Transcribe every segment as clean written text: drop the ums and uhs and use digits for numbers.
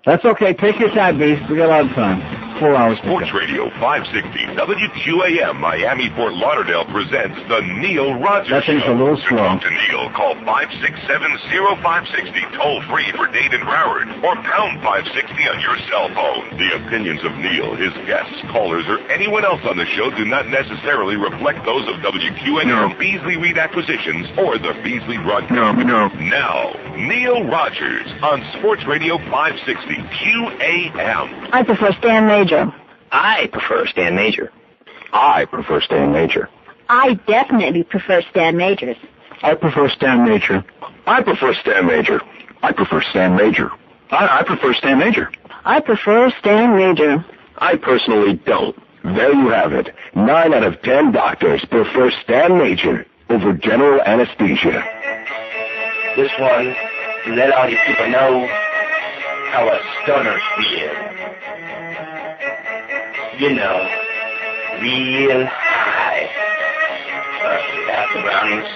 That's okay. Take your time, Beast. We got a lot of time. 4 hours. Sports Radio 560 WQAM Miami Fort Lauderdale presents the Neil Rogers That thing's Show. a little slow. To talk to Neil, call 567-0560, toll free for Dade and Broward, or pound 560 on your cell phone. The opinions of Neil, his guests, callers, or anyone else on the show do not necessarily reflect those of WQAM, Beasley Reed Acquisitions, or the Beasley Broadcast. No. Now, Neil Rogers on Sports Radio 560 QAM. I prefer Stan Major. I prefer Stan Major. I prefer Stan Major. I definitely prefer Stan Majors. I prefer Stan Major. I prefer Stan Major. I prefer Stan Major. I prefer Stan Major. I prefer Stan Major. I personally don't. There you have it. 9 out of 10 doctors prefer Stan Major over general anesthesia. This one, to let all you people know how a stoner feel. You know, real high. After brownies.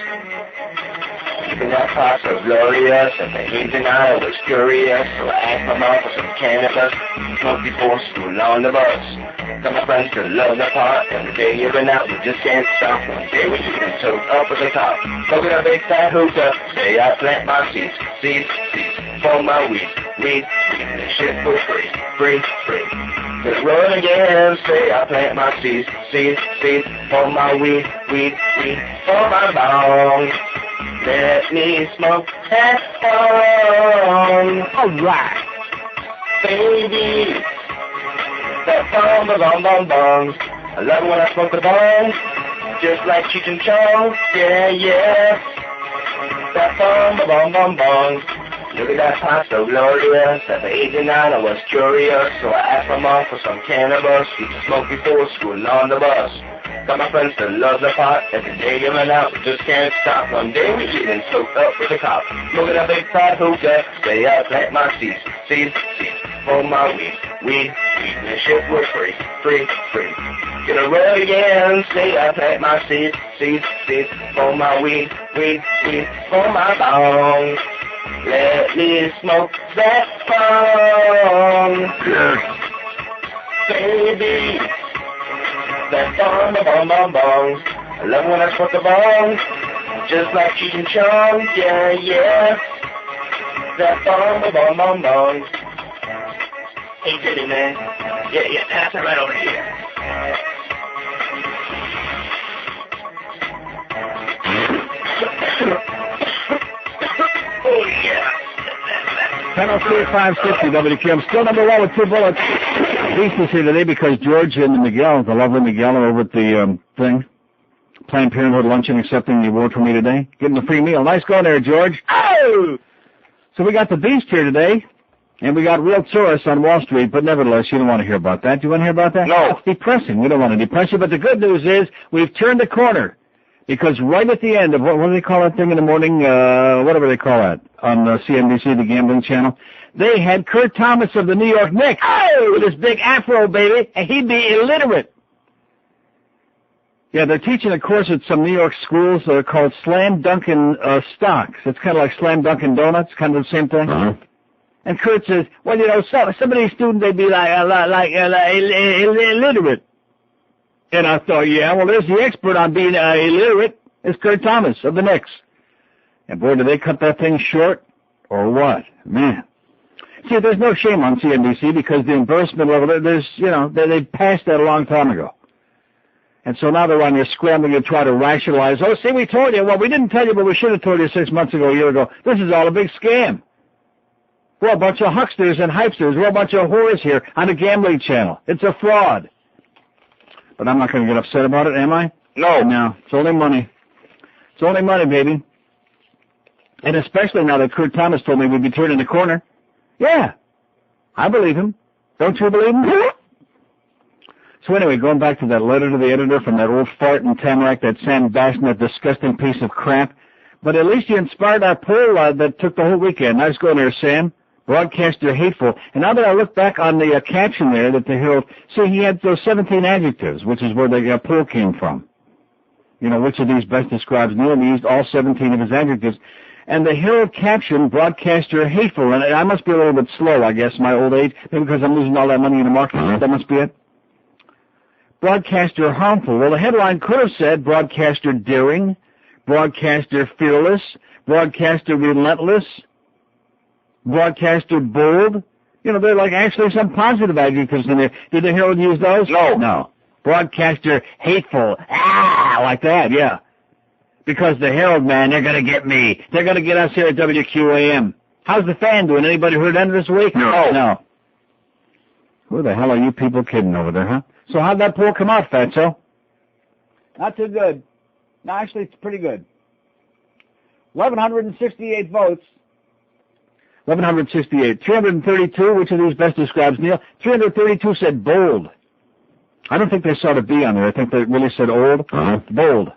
Keeping that pot so glorious, and the engine I was curious, so I asked my mom for some cannabis. Smoked before school on the bus. Got my friends to love the pot, and the day you've been out, we just can't stop. One day we even soaked up at the top. Smoking a big fat hookah, say I plant my seeds for my weed, and this shit for free. Gonna run again, say I plant my seeds for my weed, for my bong. Let me smoke that bong. Alright. Baby, that bong. I love it when I smoke the bong, just like Cheech and Chong. Yeah. That bong. Look at that pot so glorious. At the age of 9 I was curious, so I asked my mom for some cannabis. We could smoke before school on the bus. Got my friends to love the pot. Every day you went out, we just can't stop. One day we getting soaked up with the cop. Smoking a big fat hookah, say I plant my seeds for my weed, and this shit was free. Gonna run again, say I plant my seeds for my weed, for my bong. Let me smoke that bong. Baby, that bong. I love when I smoke the bong, just like Cheech and Chong. Yeah. That bong. Hey, Diddy, man. Yeah, pass it right over here. Oh, yeah. 10:05:60 WQM. Still number 1 with 2 bullets. Beast is here today because George and Miguel, the lovely Miguel, are over at the thing. Planned Parenthood luncheon, accepting the award for me today. Getting a free meal. Nice going there, George. Oh! So we got the Beast here today, and we got real tourists on Wall Street, but nevertheless, you don't want to hear about that. Do you want to hear about that? No. It's depressing. We don't want to depress you, but the good news is we've turned the corner. Because right at the end of, what do they call that thing in the morning, whatever they call that, on CNBC, the gambling channel, they had Kurt Thomas of the New York Knicks, with his big afro, baby, and he'd be illiterate. Yeah, they're teaching a course at some New York schools called Slam Dunkin' Stocks. It's kind of like Slam Dunkin' Donuts, kind of the same thing. Uh-huh. And Kurt says, well, you know, some of these students, they'd be like illiterate. And I thought, yeah, well, there's the expert on being illiterate. It's Kurt Thomas of the Knicks. And boy, did they cut that thing short, or what? Man. See, there's no shame on CNBC because the embarrassment level, they passed that a long time ago. And so now they're on there scrambling to try to rationalize, oh, see, we told you. Well, we didn't tell you, but we should have told you 6 months ago, a year ago. This is all a big scam. We're a bunch of hucksters and hypesters. We're a bunch of whores here on the gambling channel. It's a fraud. But I'm not going to get upset about it, am I? No. No. It's only money. It's only money, baby. And especially now that Kurt Thomas told me we'd be turning the corner. Yeah. I believe him. Don't you believe him? So anyway, going back to that letter to the editor from that old fart in Tamarack, that Sam Bastion, that disgusting piece of crap. But at least you inspired our poll that took the whole weekend. Nice going there, Sam. Broadcast your hateful. And now that I look back on the caption there that the Herald, see, he had those 17 adjectives, which is where the poll came from. You know, which of these best describes Neil? And he used all 17 of his adjectives. And the Herald caption, broadcaster hateful, and I must be a little bit slow, I guess, my old age, maybe because I'm losing all that money in the market. That must be it. Broadcaster harmful. Well, the headline could have said broadcaster daring, broadcaster fearless, broadcaster relentless, broadcaster bold. You know, they're like actually some positive adjectives in there. Did the Herald use those? No. Broadcaster hateful. Like that, yeah. Because the Herald, man, they're going to get me. They're going to get us here at WQAM. How's the Fan doing? Anybody heard of this week? No. Who the hell are you people kidding over there, huh? So how'd that poll come out, Fatso? Not too good. No, actually, it's pretty good. 1,168 votes. 1,168. 332, which of these best describes Neil? 332 said bold. I don't think they saw the B on there. I think they really said old. Bold.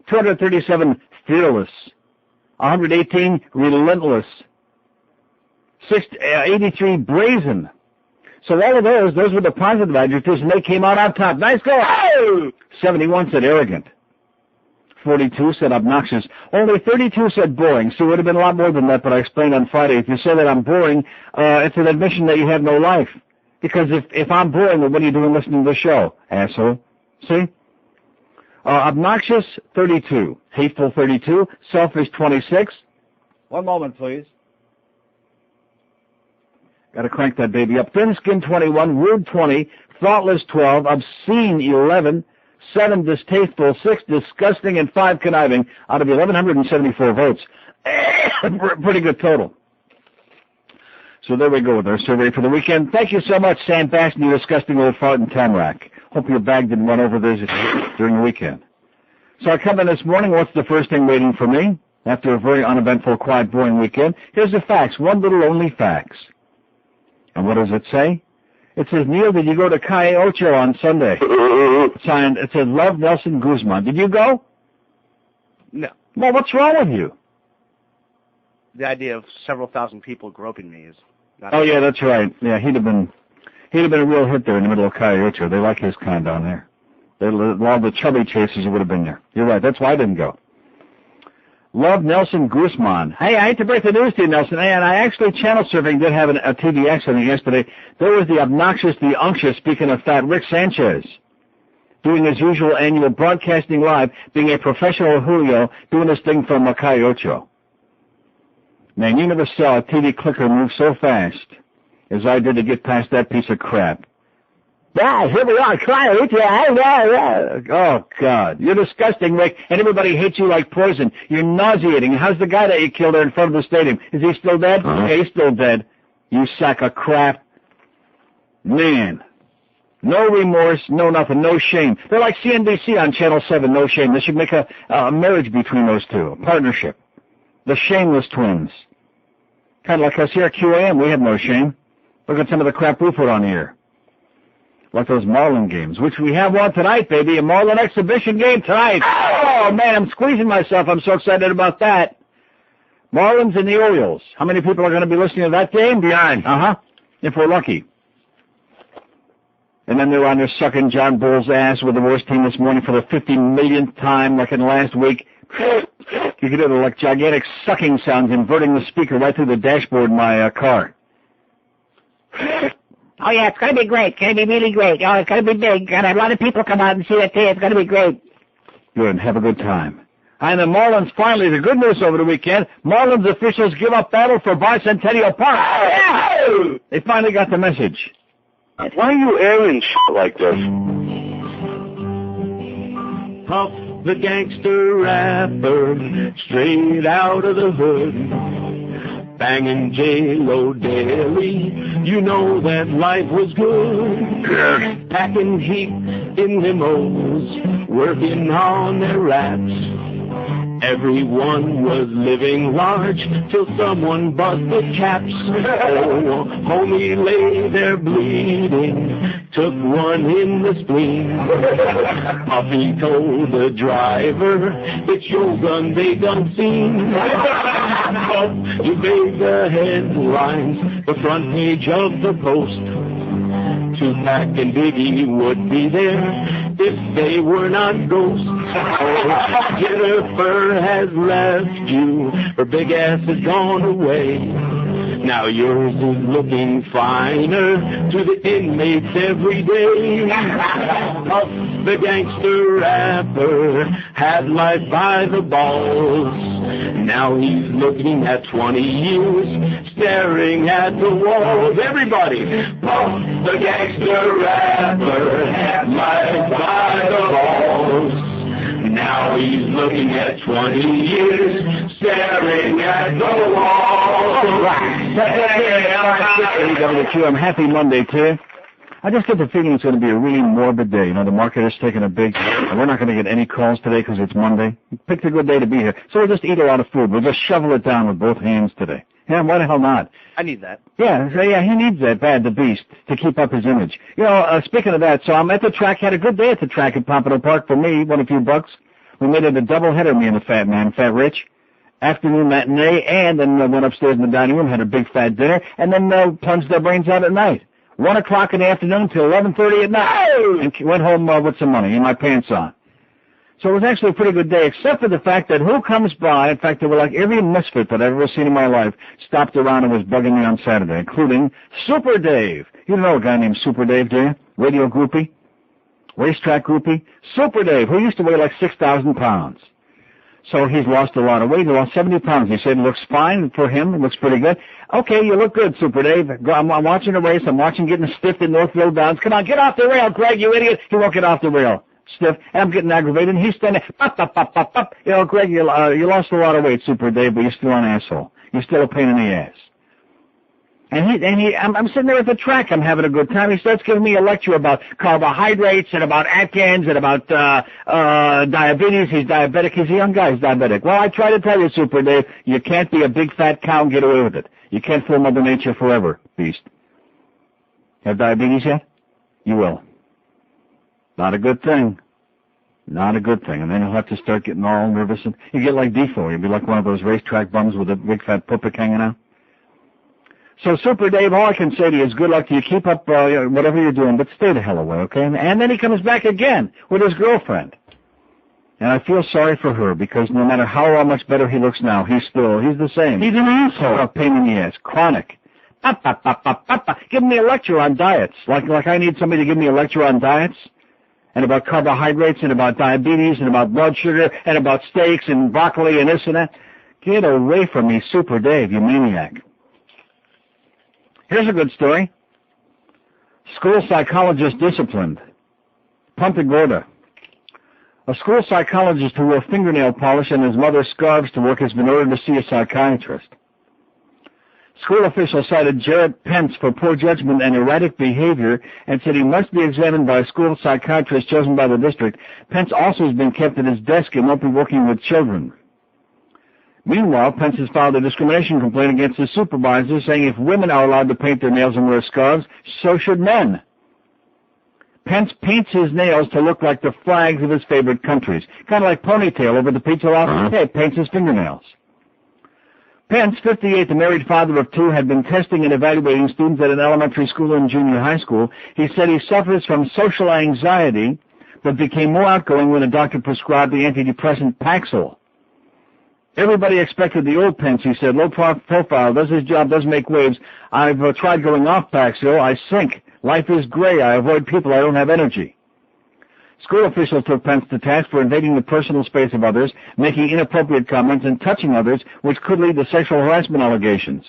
237 fearless. 118 relentless. 83 brazen. So all of those were the positive adjectives, and they came out on top. Nice go! 71 said arrogant. 42 said obnoxious. Only 32 said boring. So it would have been a lot more than that, but I explained on Friday. If you say that I'm boring, it's an admission that you have no life. Because if I'm boring, then what are you doing listening to the show, asshole? See? Obnoxious, 32. Hateful, 32. Selfish, 26. One moment, please. Got to crank that baby up. Thin-skinned, 21. Rude, 20. Thoughtless, 12. Obscene, 11. 7 distasteful, 6 disgusting, and 5 conniving out of 1,174 votes. Pretty good total. So there we go with our survey for the weekend. Thank you so much, Sam Bastion, you disgusting old fart and tamarack. Hope your bag didn't run over this during the weekend. So I come in this morning. What's the first thing waiting for me? After a very uneventful, quiet, boring weekend, here's the facts. One little only facts. And what does it say? It says, Neil, did you go to Calle Ocho on Sunday? Signed, it says, Love Nelson Guzman. Did you go? No. Well, what's wrong with you? The idea of several thousand people groping me is not... Oh, yeah, that's right. Yeah, he'd have been a real hit there in the middle of Calle Ocho. They like his kind down there. All the chubby chasers would have been there. You're right. That's why I didn't go. Love Nelson Guzman. Hey, I hate to break the news to you, Nelson. Hey, and I actually, Channel Surfing did have a TV accident yesterday. There was the obnoxious, the unctuous, speaking of fat, Rick Sanchez, doing his usual annual broadcasting live, being a professional Julio, doing this thing from Calle Ocho. Man, you never saw a TV clicker move so fast as I did to get past that piece of crap. Yeah, here we are, Calle Ocho. Oh, God. You're disgusting, Rick, and everybody hates you like poison. You're nauseating. How's the guy that you killed there in front of the stadium? Is he still dead? Yeah, he's still dead. You sack of crap. Man. No remorse, no nothing, no shame. They're like CNBC on Channel 7, no shame. They should make a marriage between those two, a partnership. The Shameless Twins. Kind of like us here at QAM, we have no shame. Look at some of the crap we put on here. Like those Marlin games, which we have one tonight, baby, a Marlin exhibition game tonight. Oh, man, I'm squeezing myself. I'm so excited about that. Marlins and the Orioles. How many people are going to be listening to that game? Behind. If we're lucky. And then they're on there sucking John Bull's ass with the worst team this morning for the 50 millionth time, like in last week. You could hear the like gigantic sucking sounds inverting the speaker right through the dashboard in my car. Oh, yeah, it's going to be great. It's going to be really great. Oh, it's going to be big. Got a lot of people come out and see it, too. It's going to be great. Good. Have a good time. And the Marlins, finally, the good news over the weekend, Marlins officials give up battle for Bicentennial Park. Yeah! They finally got the message. Why are you airing shit like this? Puff the gangster rapper, straight out of the hood. Banging J-Lo daily, you know that life was good. Packing heat in limos, working on their raps. Everyone was living large till someone busted caps. Oh, homie lay there bleeding, took one in the spleen. Puffy told the driver, it's your gun they done seen. But you made the headlines, the front page of the Post. Tupac and Biggie would be there if they were not ghosts. Oh, Jennifer has left you. Her big ass has gone away. Now yours is looking finer to the inmates every day. Puff the gangster rapper had life by the balls. Now he's looking at 20 years, staring at the walls. Everybody! Puff the gangster rapper had life by the balls. Now he's looking at 20 years, staring at the walls. Hey, WQ, I'm happy Monday, too. I just get the feeling it's going to be a really morbid day. You know, the market is taking a big, and we're not going to get any calls today because it's Monday. Picked a good day to be here. So we'll just eat a lot of food. We'll just shovel it down with both hands today. Yeah, why the hell not? I need that. Yeah, he needs that bad, the beast, to keep up his image. You know, speaking of that, so I'm at the track, had a good day at the track at Pompano Park for me, won a few bucks. We made it a doubleheader, me and the fat man, Fat Rich. Afternoon matinee, and then went upstairs in the dining room, had a big fat dinner, and then plunged our brains out at night. 1 o'clock in the afternoon till 11:30 at night, and went home with some money and my pants on. So it was actually a pretty good day, except for the fact that who comes by, in fact, there were like every misfit that I've ever seen in my life, stopped around and was bugging me on Saturday, including Super Dave. You know a guy named Super Dave, do you? Radio groupie? Racetrack groupie? Super Dave, who used to weigh like 6,000 pounds. So he's lost a lot of weight. He lost 70 pounds. He said it looks fine for him. It looks pretty good. Okay, you look good, Super Dave. I'm watching the race. I'm watching getting stiffed in Northville Downs. Come on, get off the rail, Greg, you idiot. He won't get off the rail. Stiff. And I'm getting aggravated. And he's standing, pop, pop, pop, pop, pop. You know, Greg, you lost a lot of weight, Super Dave, but you're still an asshole. You're still a pain in the ass. I'm sitting there at the track. I'm having a good time. He starts giving me a lecture about carbohydrates and about Atkins and about diabetes. He's diabetic. He's a young guy. He's diabetic. Well, I try to tell you, Super Dave, you can't be a big fat cow and get away with it. You can't fool Mother Nature forever, beast. Have diabetes yet? You will. Not a good thing. Not a good thing. And then you'll have to start getting all nervous. And you get like Defoe. You'll be like one of those racetrack bums with a big fat puppet hanging out. So, Super Dave, all I can say to you is good luck to you. Keep up whatever you're doing, but stay the hell away, okay? And then he comes back again with his girlfriend. And I feel sorry for her, because no matter how much better he looks now, he's the same. He's an asshole. A pain in the ass. Chronic. Give me a lecture on diets. Like I need somebody to give me a lecture on diets? And about carbohydrates, and about diabetes, and about blood sugar, and about steaks, and broccoli, and this and that. Get away from me, Super Dave, you maniac. Here's a good story. School psychologist disciplined. Punta Gorda. A school psychologist who wore fingernail polish and his mother's scarves to work has been ordered to see a psychiatrist. School officials cited Jared Pence for poor judgment and erratic behavior and said he must be examined by a school psychiatrist chosen by the district. Pence also has been kept at his desk and won't be working with children. Meanwhile, Pence has filed a discrimination complaint against his supervisor, saying if women are allowed to paint their nails and wear scarves, so should men. Pence paints his nails to look like the flags of his favorite countries, kind of like Ponytail over the pizza loft. Hey, paints his fingernails. Pence, 58, the married father of two, had been testing and evaluating students at an elementary school and junior high school. He said he suffers from social anxiety, but became more outgoing when a doctor prescribed the antidepressant Paxil. Everybody expected the old Pence, he said. Low profile, does his job, does make waves. I've tried going off Paxil. I sink. Life is gray. I avoid people. I don't have energy. School officials took Pence to task for invading the personal space of others, making inappropriate comments, and touching others, which could lead to sexual harassment allegations.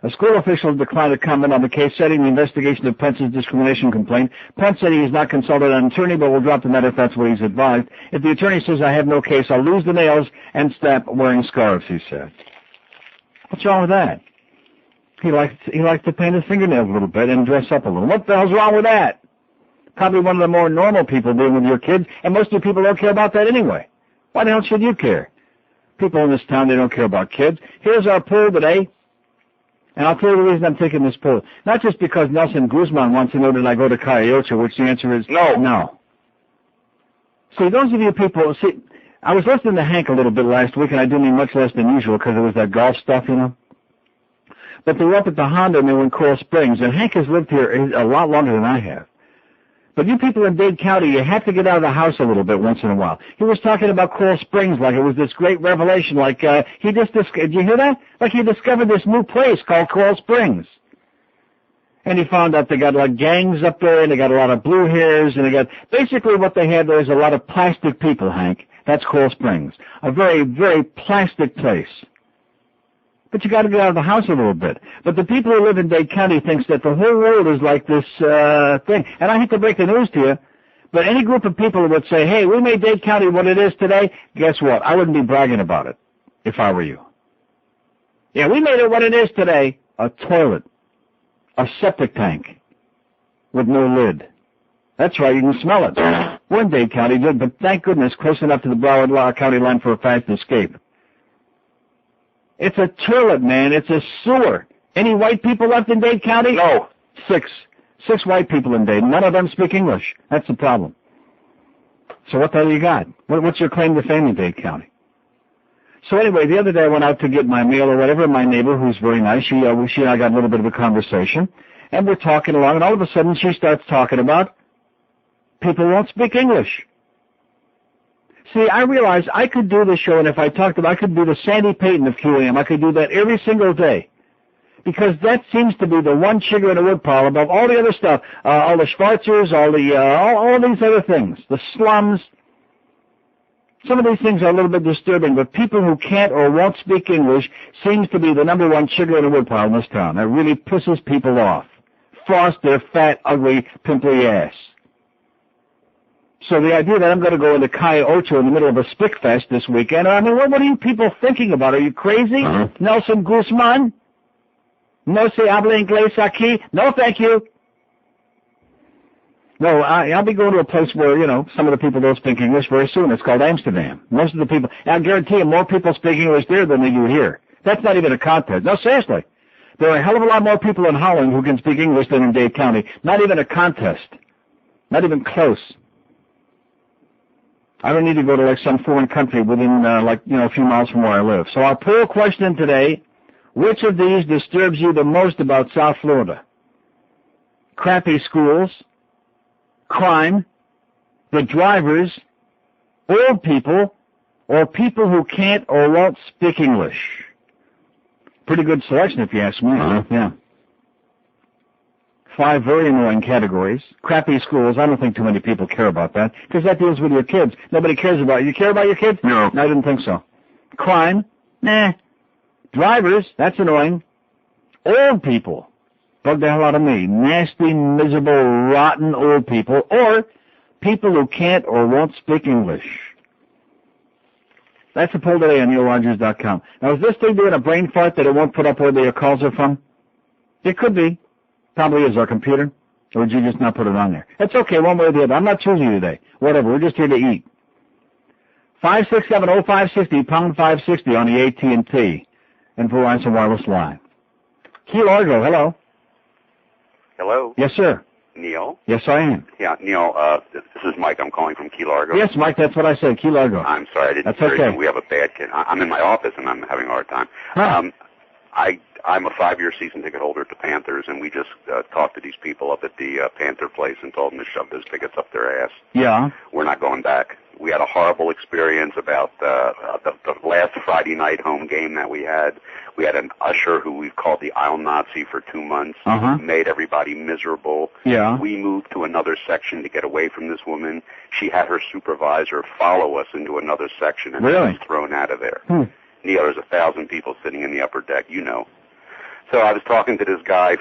A school official declined to comment on the case, citing the investigation of Pence's discrimination complaint. Pence said he has not consulted an attorney, but will drop the matter if that's what he's advised. If the attorney says I have no case, I'll lose the nails and stop wearing scarves, he said. What's wrong with that? He likes to paint his fingernails a little bit and dress up a little. What the hell's wrong with that? Probably one of the more normal people doing with your kids, and most of you people don't care about that anyway. Why the hell should you care? People in this town, they don't care about kids. Here's our poll today. And I'll tell you the reason I'm taking this poll. Not just because Nelson Guzman wants to know that I go to Cayocha, which the answer is no. See, those of you people, I was listening to Hank a little bit last week, and I didn't mean much less than usual because it was that golf stuff, you know. But they were up at the Honda and they were in Coral Springs, and Hank has lived here a lot longer than I have. But you people in Dade County, you have to get out of the house a little bit once in a while. He was talking about Coral Springs like it was this great revelation, like did you hear that? Like he discovered this new place called Coral Springs. And he found out they got like gangs up there, and they got a lot of blue hairs, and they got, basically what they had there is a lot of plastic people, Hank. That's Coral Springs. A very, very plastic place. But you got to get out of the house a little bit. But the people who live in Dade County thinks that the whole world is like this thing. And I hate to break the news to you, but any group of people who would say, hey, we made Dade County what it is today, guess what? I wouldn't be bragging about it if I were you. Yeah, we made it what it is today. A toilet. A septic tank with no lid. That's right, you can smell it. We're in Dade County, but thank goodness, close enough to the Broward County line for a fast escape. It's a toilet, man. It's a sewer. Any white people left in Dade County? No. Six white people in Dade. None of them speak English. That's the problem. So what the hell you got? What's your claim to fame in Dade County? So anyway, the other day I went out to get my mail or whatever. My neighbor, who's very nice, she and I got a little bit of a conversation, and we're talking along, and all of a sudden she starts talking about people who won't speak English. See, I realized I could do the show, and if I talked about, I could do the Sandy Payton of QAM. I could do that every single day, because that seems to be the one sugar in the woodpile above all the other stuff, all the Schwarzers, all these other things, the slums. Some of these things are a little bit disturbing, but people who can't or won't speak English seems to be the number one sugar in the woodpile in this town. That really pisses people off. Frost their fat, ugly, pimply ass. So the idea that I'm going to go into Calle Ocho in the middle of a Spick Fest this weekend, I mean, what are you people thinking about? Are you crazy? Nelson Guzman? No se habla inglés aquí? No, thank you. No, I'll be going to a place where, you know, some of the people don't speak English very soon. It's called Amsterdam. Most of the people, I guarantee you, more people speak English there than they do here. That's not even a contest. No, seriously. There are a hell of a lot more people in Holland who can speak English than in Dade County. Not even a contest. Not even close. I don't need to go to like some foreign country within a few miles from where I live. So our poll question today, which of these disturbs you the most about South Florida? Crappy schools, crime, the drivers, old people, or people who can't or won't speak English? Pretty good selection if you ask me. Yeah. 5 very annoying categories. Crappy schools, I don't think too many people care about that, because that deals with your kids. Nobody cares about it. You care about your kids? No, I didn't think so. Crime? Nah. Drivers? That's annoying. Old people? Bug the hell out of me. Nasty, miserable, rotten old people, or people who can't or won't speak English. That's the poll today on NeilRogers.com. Now, is this thing doing a brain fart that it won't put up where the calls are from? It could be. Probably is our computer. Or did you just not put it on there? It's okay, one way or the other. I'm not choosing today. Whatever, we're just here to eat. 567-0560, pound 560 on the AT&T and Verizon Wireless line. Key Largo, hello. Hello? Yes, sir. Neil? Yes, I am. Yeah, Neil, this is Mike. I'm calling from Key Largo. Yes, Mike, that's what I said, Key Largo. I'm sorry, I didn't That's hear okay. you. We have a bad kid. I'm in my office, and I'm having a hard time. Huh. I'm a 5-year season ticket holder at the Panthers, and we just talked to these people up at the Panther place and told them to shove those tickets up their ass. Yeah. We're not going back. We had a horrible experience about the last Friday night home game that we had. We had an usher who we've called the aisle Nazi for 2 months. Made everybody miserable. Yeah. We moved to another section to get away from this woman. She had her supervisor follow us into another section and Really? was thrown out of there. Neil, there's 1,000 people sitting in the upper deck, you know. So I was talking to this guy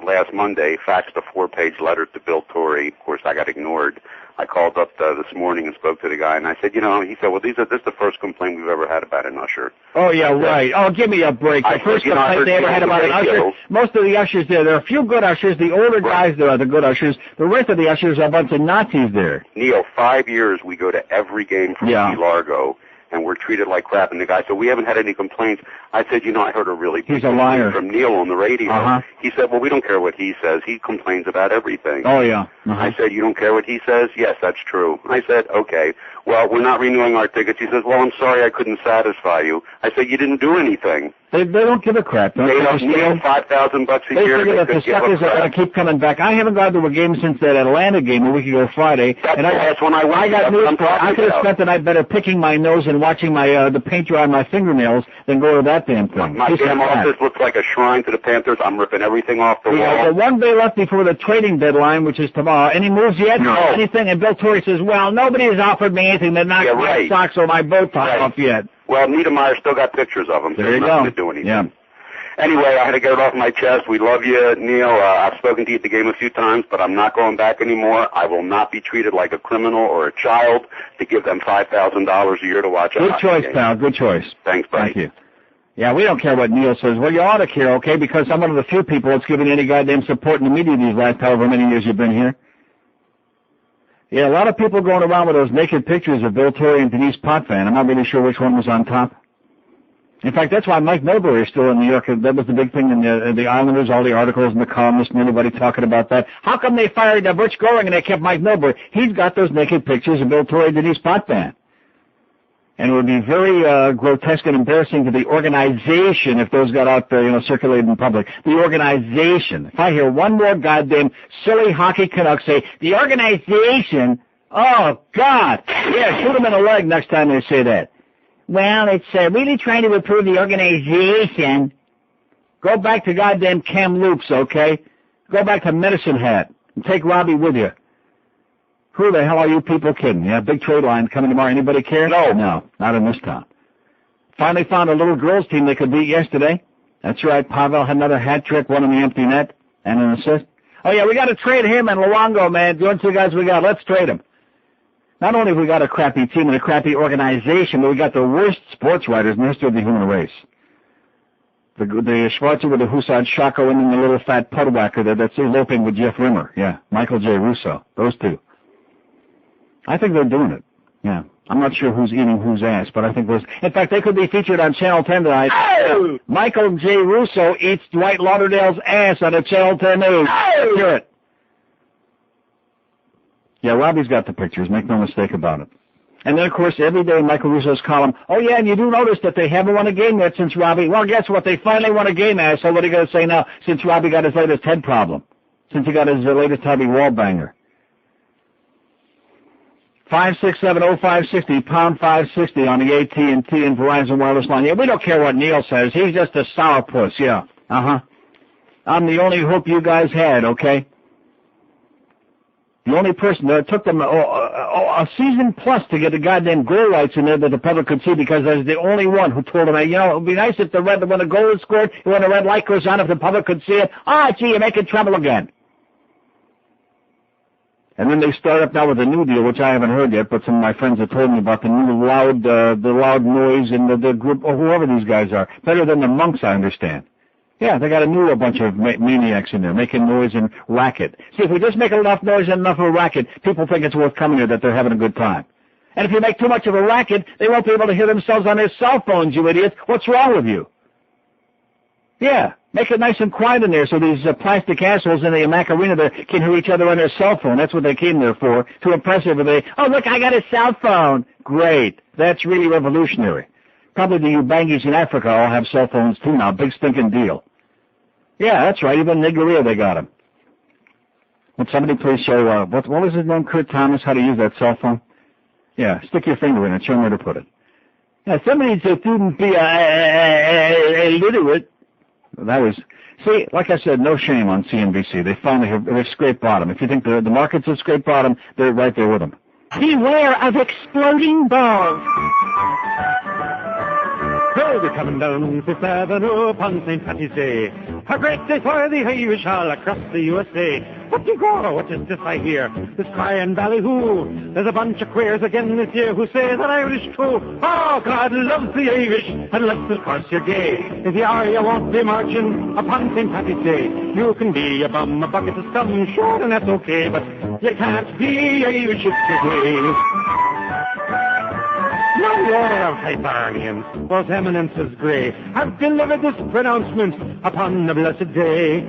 last Monday, faxed a 4-page letter to Bill Torrey. Of course, I got ignored. I called up this morning and spoke to the guy, and I said, you know, he said, well, this is the first complaint we've ever had about an usher. Oh, yeah, right. Oh, give me a break. The first complaint they ever had about an usher, most of the ushers there are a few good ushers. The older guys there are the good ushers. The rest of the ushers are a bunch of Nazis there. Neil, 5 years we go to every game from Key Largo, and we're treated like crap. And the guy said, we haven't had any complaints. I said, you know, I heard a really big complaint from Neil on the radio. He said, well, we don't care what he says. He complains about everything. Oh, yeah. I said, you don't care what he says? Yes, that's true. I said, okay. Well, we're not renewing our tickets. He says, well, I'm sorry I couldn't satisfy you. I said, you didn't do anything. They don't give a crap. They don't need $5,000 a year. They figure that the suckers are going to keep coming back. I haven't gone to a game since that Atlanta game a week ago Friday. That's when I got news for I could have spent the night better picking my nose and watching my the paint dry on my fingernails than go to that damn thing. My damn office looks like a shrine to the Panthers. I'm ripping everything off the wall. So one day left before the trading deadline, which is tomorrow. Any moves yet? No. Anything? And Bill Torrey says, well, nobody has offered me anything. They're not my socks or my bow tie off yet. Well, Niedermeyer still got pictures of him. So there you go. To do anything. Yeah. Anyway, I had to get it off my chest. We love you, Neil. I've spoken to you at the game a few times, but I'm not going back anymore. I will not be treated like a criminal or a child to give them $5,000 a year to watch a Good hockey choice, game. pal. Good choice. Thanks, buddy. Thank you. Yeah, we don't care what Neil says. Well, you ought to care, okay, because I'm one of the few people that's given any goddamn support in the media these last however many years you've been here. Yeah, a lot of people going around with those naked pictures of Bill Torrey and Denise Potvin. I'm not really sure which one was on top. In fact, that's why Mike Milbury is still in New York. That was the big thing in the Islanders, all the articles and the columnists and everybody talking about that. How come they fired Butch Goring and they kept Mike Milbury? He's got those naked pictures of Bill Torrey and Denise Potvin. And it would be very grotesque and embarrassing to the organization if those got out there, circulated in public. The organization. If I hear one more goddamn silly hockey Canuck say, the organization, oh, God. Yeah, shoot them in the leg next time they say that. Well, it's really trying to improve the organization. Go back to goddamn Kamloops, okay? Go back to Medicine Hat and take Robbie with you. Who the hell are you people kidding? Yeah, big trade line coming tomorrow. Anybody care? No, not in this town. Finally found a little girls team they could beat yesterday. That's right. Pavel had another hat trick, one in the empty net, and an assist. Oh, yeah, we got to trade him and Luongo, man. The only two guys we got. Let's trade him. Not only have we got a crappy team and a crappy organization, but we got the worst sports writers in the history of the human race. The Schwarzer with the Husad Shako and then the little fat pudwhacker that's eloping with Jeff Rimmer. Yeah, Michael J. Russo. Those two. I think they're doing it. Yeah. I'm not sure who's eating whose ass, but I think those... In fact, they could be featured on Channel 10 tonight. Oh! Michael J. Russo eats Dwight Lauderdale's ass on a Channel 10 news. Oh! Hear it. Yeah, Robbie's got the pictures. Make no mistake about it. And then, of course, every day in Michael Russo's column, oh, yeah, and you do notice that they haven't won a game yet since Robbie... Well, guess what? They finally won a game, asshole. What are you going to say now? Since Robbie got his latest head problem. Since he got his latest heavy wall banger. 567-0560, pound 560 on the AT&T and Verizon wireless line. Yeah, we don't care what Neil says. He's just a sourpuss, yeah. Uh-huh. I'm the only hope you guys had, okay? The only person that took them a season plus to get the goddamn goal rights in there that the public could see because I was the only one who told them, it would be nice if when the goal is scored, when the red light goes on, if the public could see it. Gee, you're making trouble again. And then they start up now with a new deal, which I haven't heard yet, but some of my friends have told me about the new loud noise and the group, or whoever these guys are. Better than the monks, I understand. Yeah, they got a bunch of maniacs in there making noise and racket. See, if we just make enough noise and enough of a racket, people think it's worth coming here, that they're having a good time. And if you make too much of a racket, they won't be able to hear themselves on their cell phones, you idiots. What's wrong with you? Yeah, make it nice and quiet in there so these plastic assholes in the Macarena there can hear each other on their cell phone. That's what they came there for, to impress everybody. Oh, look, I got a cell phone. Great. That's really revolutionary. Probably the Ubangis in Africa all have cell phones too now. Big stinking deal. Yeah, that's right. Even in Nigeria they got them. Would somebody please show, what was his name, Kurt Thomas, how to use that cell phone? Yeah, stick your finger in it. Show him where to put it. Yeah, somebody shouldn't be illiterate. That was, see, like I said, no shame on CNBC. They finally they've scraped bottom. If you think the markets have scraped bottom, they're right there with them. Beware of exploding balls. They'll be coming down Fifth Avenue upon St. Patty's Day. A great day for the Irish all across the USA. What you go? What is this I hear? This cry and ballyhoo. There's a bunch of queers again this year who say that Irish too. Oh, God loves the Irish, unless of course you're gay. If you are, you won't be marching upon St. Patty's Day. You can be a bum, a bucket of scum, sure, and that's okay, but you can't be Irish if you're gay. Now the order of Hibernians, those eminences grey, have delivered this pronouncement upon the blessed day.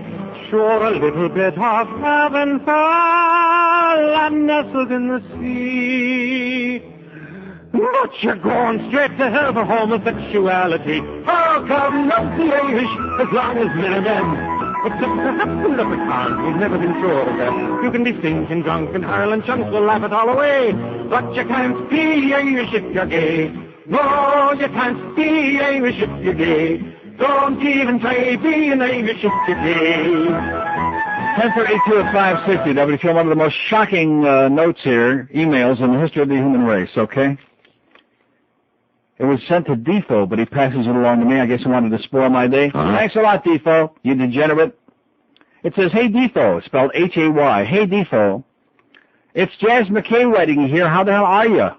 Sure, a little bit of heaven fell and nestled in the sea. But you're going straight to hell for homosexuality. Oh, God loves the Irish as long as men are men. Except perhaps the leprechauns who've never been sure of that. You can be stinking drunk and Ireland chunks will laugh it all away. But you can't be Irish if you're gay. No, you can't be Irish if you're gay. Don't even try being Irish if you're gay. 1032 at 560. WTO, one of the most shocking notes here, emails in the history of the human race, okay? It was sent to Defoe, but he passes it along to me. I guess he wanted to spoil my day. Thanks a lot, Defoe, you degenerate. It says, hey, Defoe, spelled H-A-Y. Hey, Defoe. It's Jazz McKay writing here. How the hell are you?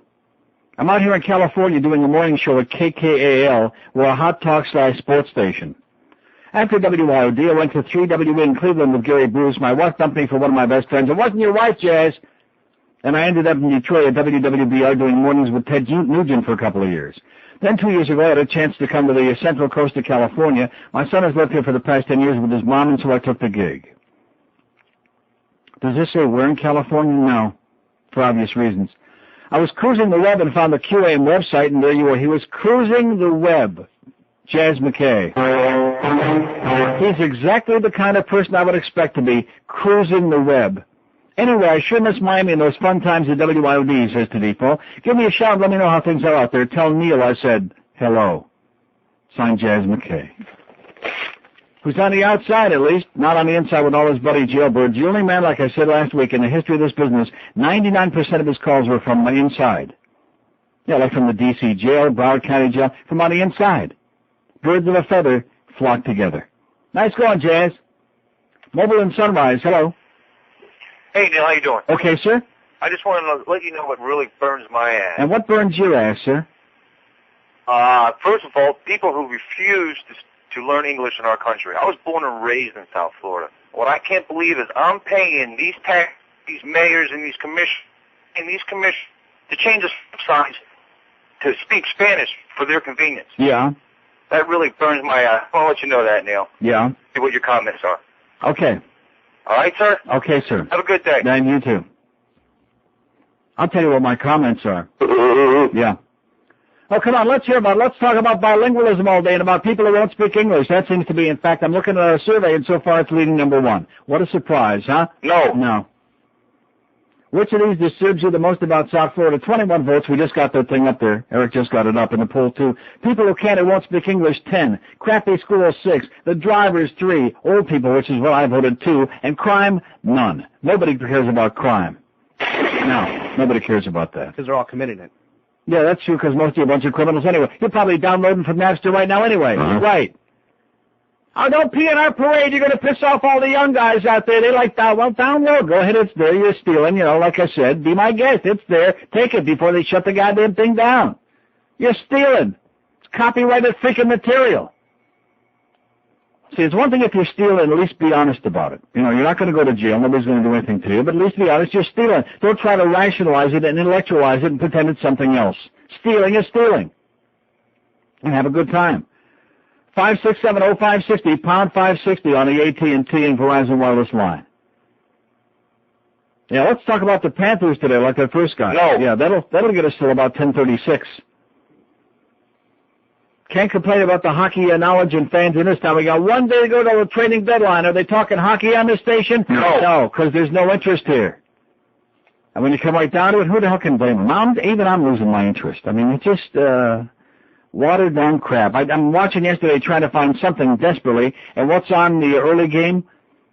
I'm out here in California doing a morning show at KKAL. We're a hot talk/sports station. After WYOD, I went to 3WA in Cleveland with Gary Bruce. My wife dumped me for one of my best friends. It wasn't your wife, Jazz. And I ended up in Detroit at WWBR doing mornings with Ted Nugent for a couple of years. Then 2 years ago, I had a chance to come to the Central Coast of California. My son has lived here for the past 10 years with his mom, and so I took the gig. Does this say we're in California? No, for obvious reasons. I was cruising the web and found the QAM website, and there you were. He was cruising the web. Jazz McKay. He's exactly the kind of person I would expect to be, cruising the web. Anyway, I sure miss Miami and those fun times at WYOD, says to Defoe. Give me a shout and let me know how things are out there. Tell Neil I said hello. Signed, Jazz McKay. Who's on the outside, at least, not on the inside with all his buddy jailbirds. The only man, like I said last week, in the history of this business, 99% of his calls were from the inside. Yeah, like from the D.C. jail, Broward County jail, from on the inside. Birds of a feather flock together. Nice going, Jazz. Mobile and Sunrise, hello. Hey, Neil, how you doing? Okay, sir. I just wanted to let you know what really burns my ass. And what burns your ass, sir? First of all, people who refuse to learn English in our country. I was born and raised in South Florida. What I can't believe is I'm paying these mayors and these commissions to change the signs to speak Spanish for their convenience. Yeah. That really burns my ass. I want to let you know that, Neil. Yeah. See what your comments are. Okay. All right, sir? Okay, sir. Have a good day. And you too. I'll tell you what my comments are. Yeah. Oh, come on, let's talk about bilingualism all day and about people who won't speak English. That seems to be, in fact, I'm looking at a survey, and so far it's leading number one. What a surprise, huh? No. No. Which of these disturbs you the most about South Florida? 21 votes. We just got that thing up there. Eric just got it up in the poll, too. People who can't and won't speak English, 10. Crappy schools, 6. The drivers, 3. Old people, which is what I voted, 2. And crime, none. Nobody cares about crime. No, nobody cares about that. Because they're all committing it. Yeah, that's true, because most of you are a bunch of criminals anyway. You're probably downloading from Napster right now anyway. Right. Oh, don't pee in our parade. You're going to piss off all the young guys out there. They like that. Well, download. Go ahead. It's there. You're stealing. You know, like I said, be my guest. It's there. Take it before they shut the goddamn thing down. You're stealing. It's copyrighted freaking material. See, it's one thing if you're stealing, at least be honest about it. You know, you're not going to go to jail. Nobody's going to do anything to you. But at least be honest. You're stealing. Don't try to rationalize it and intellectualize it and pretend it's something else. Stealing is stealing. And have a good time. 5670560, pound 560 on the AT&T and Verizon wireless line. Yeah, let's talk about the Panthers today, like that first guy. No. Yeah, that'll get us till about 10:36. Can't complain about the hockey knowledge and fans in this town. We got 1 day to go to the trading deadline. Are they talking hockey on this station? No, because there's no interest here. And when you come right down to it, who the hell can blame them? Even I'm losing my interest. I mean, it's just watered down crap. I'm watching yesterday trying to find something desperately, and what's on the early game?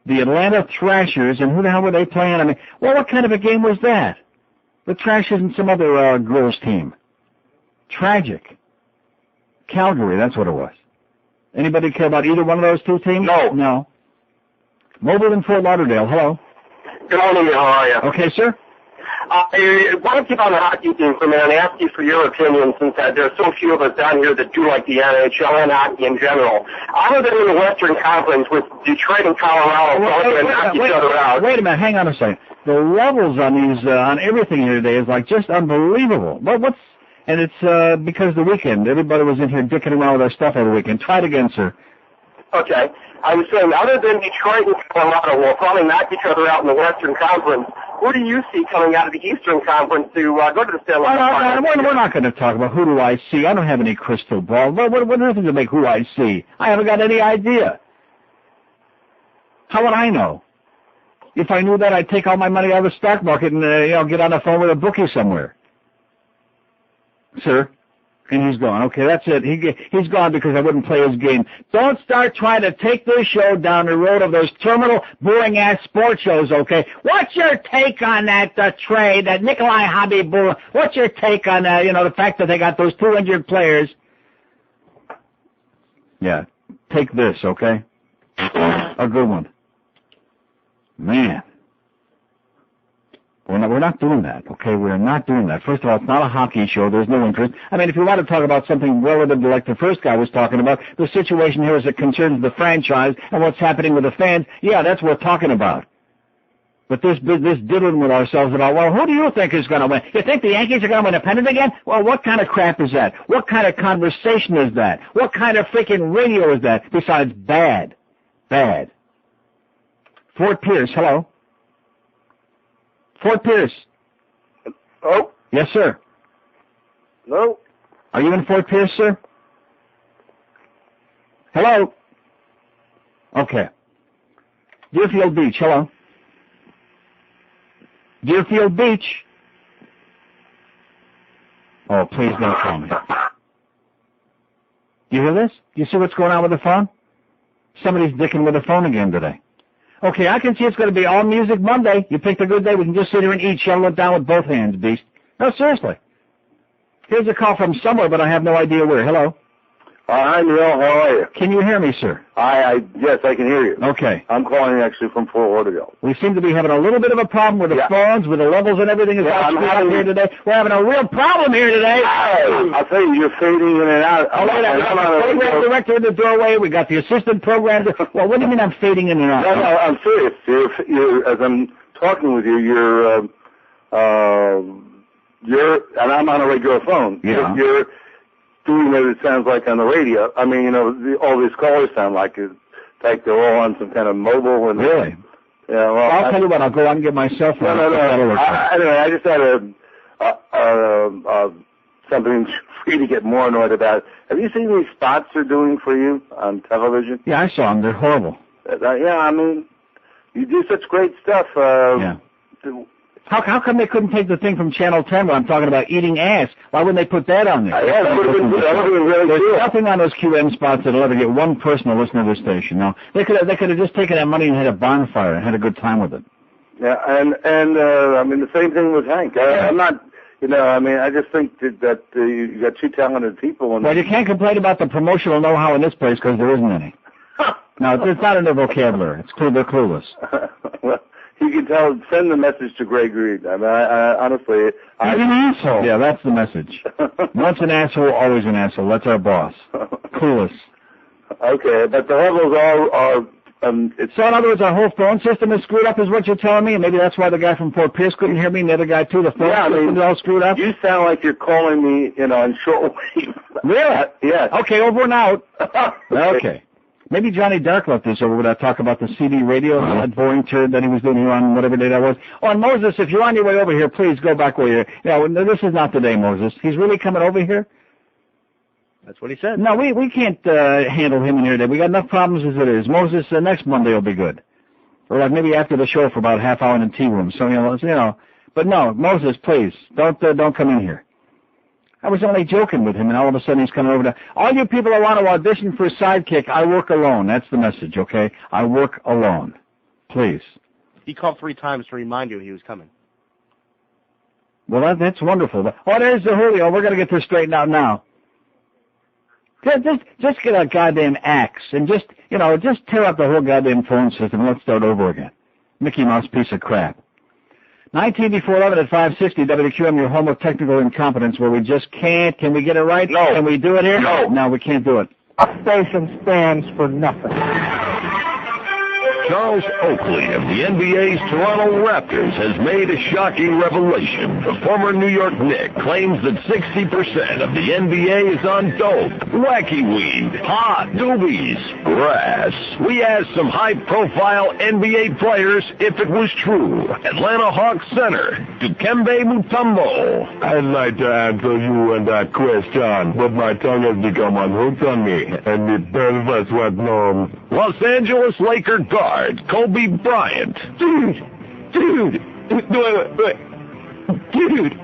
The Atlanta Thrashers, and who the hell were they playing? I mean, well, what kind of a game was that? The Thrashers and some other girls' team. Tragic. Calgary, that's what it was. Anybody care about either one of those two teams? No. Mobile in Fort Lauderdale, hello. Good morning, how are you? Okay, sir. I want to keep on the hockey team for a minute and ask you for your opinion, since there are so few of us down here that do like the NHL and hockey in general. Other than in the Western Conference with Detroit and Colorado and knock each other out. Wait a minute, hang on a second. The levels on these, on everything here today is like just unbelievable. And it's because the weekend. Everybody was in here dicking around with our stuff over the weekend. Try it again, sir. Okay. I was saying, other than Detroit and Colorado will probably knock each other out in the Western Conference, who do you see coming out of the Eastern Conference to go to the Stanley Cup Finals? We're not going to talk about who do I see. I don't have any crystal ball. What does it make who I see? I haven't got any idea. How would I know? If I knew that, I'd take all my money out of the stock market and get on the phone with a bookie somewhere. Sir? And he's gone. Okay, that's it. He's gone because I wouldn't play his game. Don't start trying to take this show down the road of those terminal, boring-ass sports shows, okay? What's your take on that trade, that Nikolai Habibullah? What's your take on the fact that they got those 2 injured players? Yeah, take this, okay? A good one. Man. We're not doing that, okay? We're not doing that. First of all, it's not a hockey show. There's no interest. I mean, if you want to talk about something relative to like the first guy was talking about, the situation here as it concerns the franchise and what's happening with the fans, yeah, that's what we're talking about. But this diddling with ourselves about, well, who do you think is going to win? You think the Yankees are going to win a pennant again? Well, what kind of crap is that? What kind of conversation is that? What kind of freaking radio is that besides bad? Bad. Fort Pierce, hello. Fort Pierce. Oh? Yes, sir. Hello? Are you in Fort Pierce, sir? Hello? Okay. Deerfield Beach, hello. Deerfield Beach. Oh, please don't call me. You hear this? You see what's going on with the phone? Somebody's dicking with the phone again today. Okay, I can see it's going to be all music Monday. You picked a good day. We can just sit here and eat, shovel it down with both hands, beast. No, seriously. Here's a call from somewhere, but I have no idea where. Hello? Hi, Neil. How are you? Can you hear me, sir? Yes, I can hear you. Okay. I'm calling actually from Fort Lauderdale. We seem to be having a little bit of a problem with the phones, with the levels and everything. I'm having here today. We're having a real problem here today. I'll tell you, you're fading in and out. Oh, wait, we got the program director in the doorway. We got the assistant program. Well, what do you mean I'm fading in and out? No, I'm serious. You're, as I'm talking with you, you're, and I'm on a regular phone. Yeah. You're doing what it sounds like on the radio. I mean, all these callers sound like they're all on some kind of mobile. And really? Yeah. Well, I'll tell you what. I'll go on and get my cell phone. No. Anyway, I just had something for you to get more annoyed about. Have you seen these spots they're doing for you on television? Yeah, I saw them. They're horrible. Yeah, I mean, you do such great stuff. Yeah. How come they couldn't take the thing from Channel 10 where I'm talking about eating ass? Why wouldn't they put that on there? Yeah, that would have been really There's cool. nothing on those QM spots that'll ever get one person to listen to the station. No, they could have just taken that money and had a bonfire and had a good time with it. Yeah, and I mean the same thing with Hank. I'm not, I mean I just think that you got 2 talented people. And well, you can't complain about the promotional know-how in this place because there isn't any. No, it's not in their vocabulary. They're clueless. Well, you can send the message to Greg Reed. I mean, I honestly... He's an asshole. Yeah, that's the message. Once an asshole, always an asshole. That's our boss. Clueless. Okay, but the levels are so in other words, our whole phone system is screwed up is what you're telling me? And maybe that's why the guy from Fort Pierce couldn't hear me and the other guy too. The phone system is all screwed up? You sound like you're calling me, on shortwave. Really? Yes. Okay, over and out. Okay. Maybe Johnny Dark left this over when I talk about the CD radio, that boring turd that he was doing here on whatever day that was. Oh, and Moses, if you're on your way over here, please go back where you're... this is not the day, Moses. He's really coming over here? That's what he said. No, we can't handle him in here today. We got enough problems as it is. Moses, next Monday will be good. Or like maybe after the show for about a half hour in the tea room. So, But no, Moses, please, don't come in here. I was only joking with him, and all of a sudden he's coming over to... All you people that want to audition for a sidekick, I work alone. That's the message, okay? I work alone. Please. He called 3 times to remind you he was coming. Well, that's wonderful. Oh, there's the Julio. We're going to get this straightened out now. Just get a goddamn axe and just tear up the whole goddamn phone system and let's start over again. Mickey Mouse piece of crap. 19 before 11 at 560 WQM, your home of technical incompetence, where we just can't. Can we get it right? No. Can we do it here? No. No, we can't do it. Our station stands for nothing. Charles Oakley of the NBA's Toronto Raptors has made a shocking revelation. The former New York Knick claims that 60% of the NBA is on dope, wacky weed, pot, doobies, grass. We asked some high-profile NBA players if it was true. Atlanta Hawks center, Dikembe Mutombo. I'd like to answer you on that question, but my tongue has become unhooked on me, and it tells us what known. Los Angeles Laker guard, Kobe Bryant. Dude.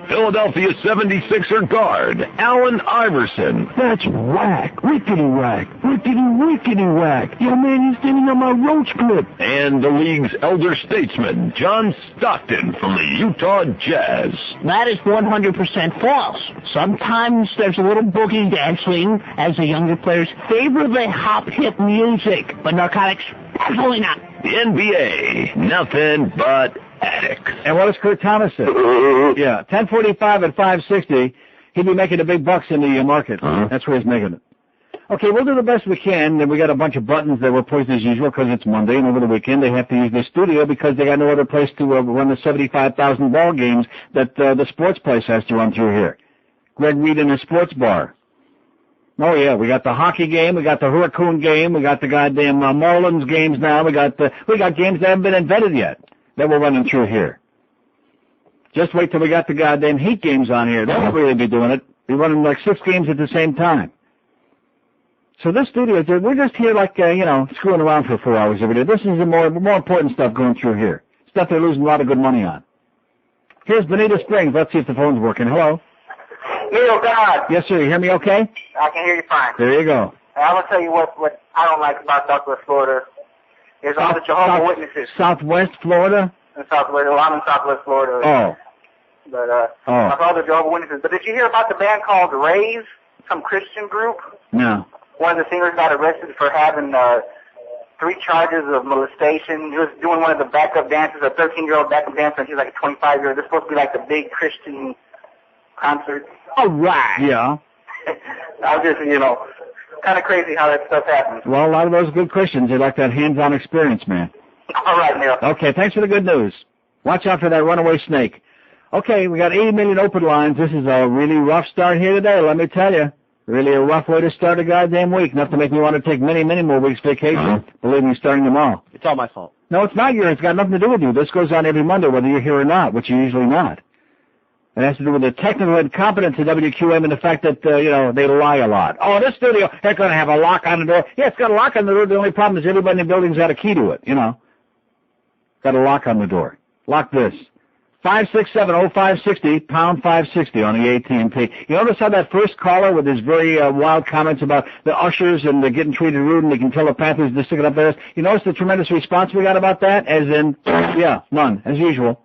Philadelphia 76er guard, Allen Iverson. That's whack. Rickety whack. Rickety whack. Yo, man, he's standing on my roach clip. And the league's elder statesman, John Stockton from the Utah Jazz. That is 100% false. Sometimes there's a little boogie dancing as the younger players favor the hop-hip music, but narcotics, absolutely not. The NBA, nothing but addicts. And what does Kurt Thomas say? Yeah, 1045 at 560, he'd be making the big bucks in the market. That's where he's making it. Okay, we'll do the best we can. And we got a bunch of buttons that were pushed as usual because it's Monday, and over the weekend they have to use the studio because they got no other place to run the 75,000 ball games that the sports place has to run through here. Greg Reed in a sports bar. Oh, yeah, we got the hockey game, we got the Hurricane game, we got the goddamn Marlins games now, we got games that haven't been invented yet that we're running through here. Just wait till we got the goddamn Heat games on here. They won't really be doing it. We're running like 6 games at the same time. So this studio, we're just here like, screwing around for 4 hours every day. This is the more important stuff going through here. Stuff they're losing a lot of good money on. Here's Bonita Springs. Let's see if the phone's working. Hello? Neil, God. Yes, sir. You hear me okay? I can hear you fine. There you go. I'm going to tell you what I don't like about Southwest Florida. There's all the Jehovah's Witnesses. Southwest Florida? In Southwest, well, I'm in Southwest Florida. Oh. But, all the Jehovah's Witnesses. But did you hear about the band called Rays? Some Christian group? No. One of the singers got arrested for having 3 charges of molestation. He was doing one of the backup dances, a 13-year-old backup dancer, and he's like a 25-year-old. This is supposed to be like the big Christian concert. All right. Yeah. I was just, kind of crazy how that stuff happens. Well, a lot of those good Christians, they like that hands-on experience, man. All right, Neil. Okay, thanks for the good news. Watch out for that runaway snake. Okay, we got 80 million open lines. This is a really rough start here today, let me tell you. Really a rough way to start a goddamn week. Enough to make me want to take many, many more weeks vacation. Believe me, starting tomorrow. It's all my fault. No, it's not yours. It's got nothing to do with you. This goes on every Monday, whether you're here or not, which you're usually not. It has to do with the technical incompetence of WQM and the fact that, they lie a lot. Oh, this studio, they're going to have a lock on the door. Yeah, it's got a lock on the door. The only problem is everybody in the building's got a key to it, Got a lock on the door. Lock this. 567-0560, pound 560 on the AT&T. You notice how that first caller with his very wild comments about the ushers and they're getting treated rude and they can tell the Panthers to stick it up there. You notice the tremendous response we got about that? As in, yeah, none, as usual.